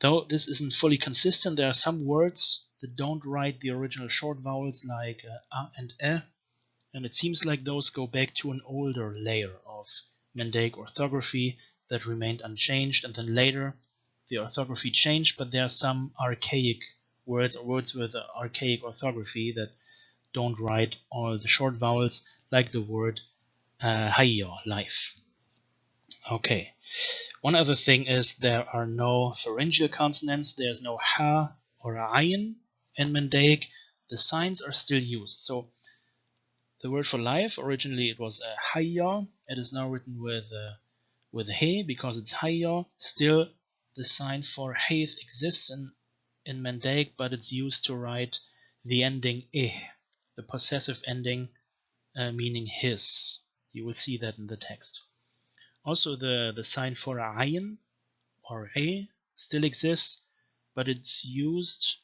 Though this isn't fully consistent, there are some words that don't write the original short vowels like A and E, and it seems like those go back to an older layer of Mandaic orthography that remained unchanged, and then later the orthography changed, but there are some archaic words or words with archaic orthography that don't write all the short vowels, like the word hayya, life. Okay. One other thing is there are no pharyngeal consonants. There's no ha or ayin in Mandaic. The signs are still used. So the word for life, originally it was hayya. It is now written with he because it's hayya. Still, the sign for hayth exists in Mandaic, but it's used to write the ending ih, the possessive ending meaning his. You will see that in the text. Also, the sign for ayin or he still exists, but it's used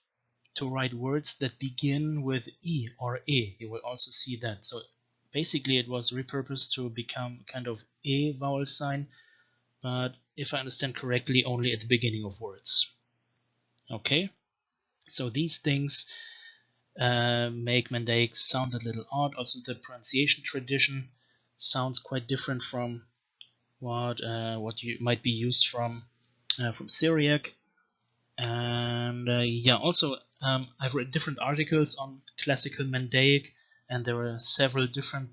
to write words that begin with e or e. You will also see that. So basically it was repurposed to become kind of a vowel sign, but if I understand correctly, only at the beginning of words. Okay, so these things make Mandaic sound a little odd. Also, the pronunciation tradition sounds quite different from what you might be used from Syriac. And also I've read different articles on classical Mandaic, and there were several different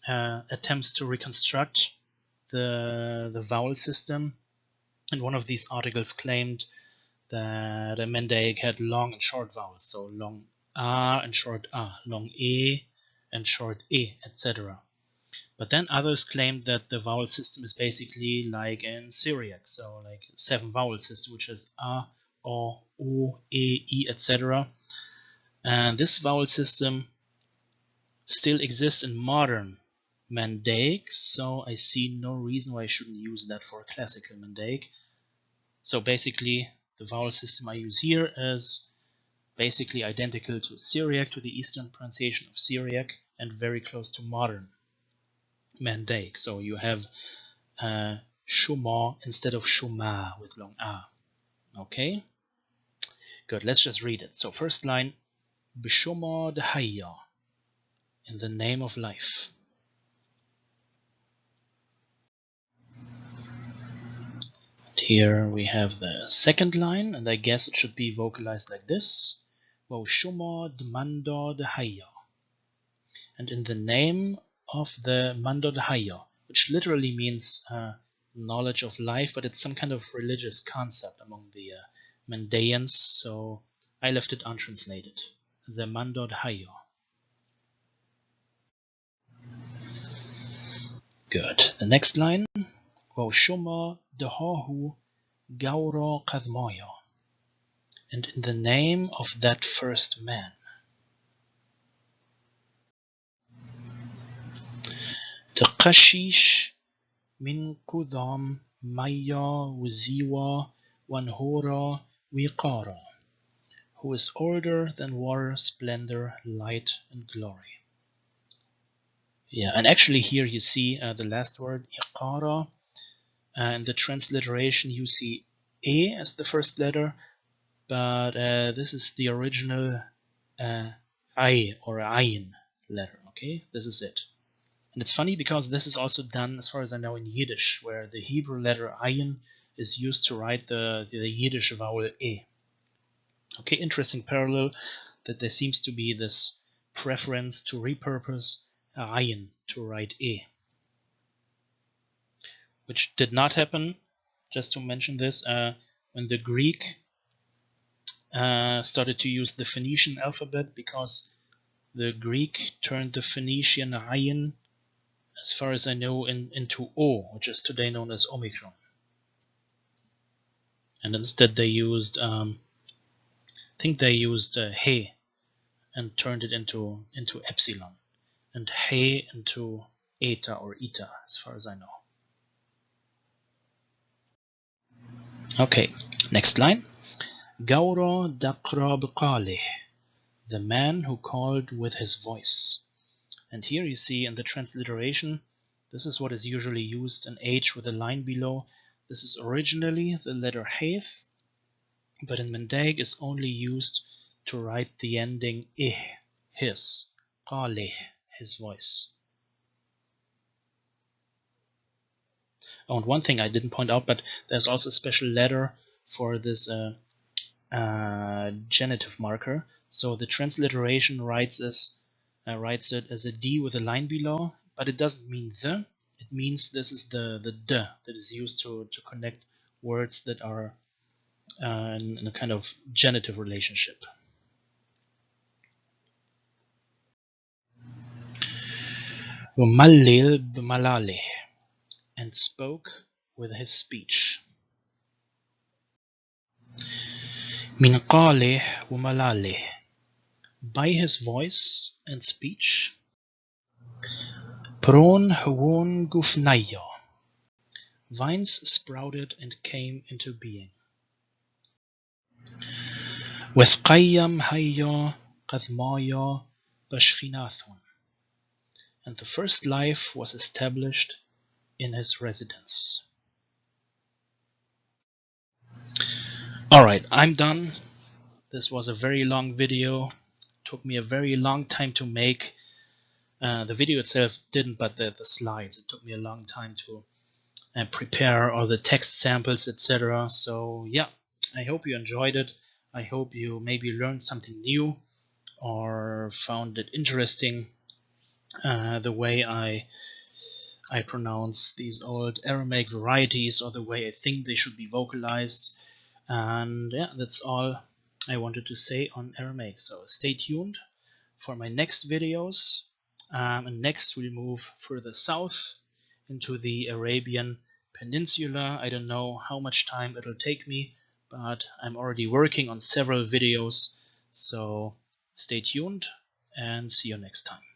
attempts to reconstruct the vowel system. And one of these articles claimed that Mandaic had long and short vowels, so long a and short a, long e and short e, etc. But then others claimed that the vowel system is basically like in Syriac, so like 7 vowel system, which is a, o, u, e, etc. And this vowel system still exists in modern Mandaic, so I see no reason why I shouldn't use that for classical Mandaic. So basically, the vowel system I use here is basically identical to Syriac, to the Eastern pronunciation of Syriac, and very close to modern Mandaic. So you have Shuma instead of Shuma with long A. Okay? Good, let's just read it. So first line, Bishuma Dahaya, in the name of life. And here we have the second line, and I guess it should be vocalized like this. Shuma Dmando Dahaya. And in the name of the Mando Dahaya, which literally means knowledge of life, but it's some kind of religious concept among the Mandaeans, so I left it untranslated. The Mando Dahaya. Good. The next line, Shuma Dahahu Gauro Kadmoya. And in the name of that first man. Taqashish min Kudam Maya Wiziwa Wanhora Wiqara, who is older than water, splendor, light, and glory. Yeah, and actually here you see the last word, Iqara. In the transliteration you see E as the first letter, but this is the original I or Ayin letter, okay? This is it. And it's funny because this is also done, as far as I know, in Yiddish, where the Hebrew letter Ayin is used to write the Yiddish vowel E. Okay, interesting parallel that there seems to be this preference to repurpose ayin to write e, which did not happen, just to mention this, when the Greek started to use the Phoenician alphabet, because the Greek turned the Phoenician ayin, as far as I know, into O, which is today known as Omicron. And instead they used, I think they used he and turned it into epsilon, and he into eta or eta, as far as I know. Okay, next line. Gauro daqra bqalih, the man who called with his voice. And here you see in the transliteration, this is what is usually used, an H with a line below. This is originally the letter Hath, but in Mandaic is only used to write the ending ih, his, qalih, his voice. Oh, and one thing I didn't point out, but there's also a special letter for this genitive marker. So the transliteration writes it as a D with a line below, but it doesn't mean the. It means this is the d that is used to connect words that are in a kind of genitive relationship. Umallil b'malale, and spoke with his speech. Min qalih umalale, by his voice and speech. Pron huon gufnayo, vines sprouted and came into being. With qayyam hayyo qadmayo bashkhinathun, and the first life was established in his residence. Alright, I'm done. This was a very long video. Took me a very long time to make. The video itself didn't, but the slides. It took me a long time to prepare all the text samples, etc. So yeah, I hope you enjoyed it. I hope you maybe learned something new or found it interesting, the way I pronounce these old Aramaic varieties, or the way I think they should be vocalized. And yeah, that's all I wanted to say on Aramaic. So stay tuned for my next videos. And next we'll move further south into the Arabian Peninsula. I don't know how much time it'll take me, but I'm already working on several videos. So stay tuned and see you next time.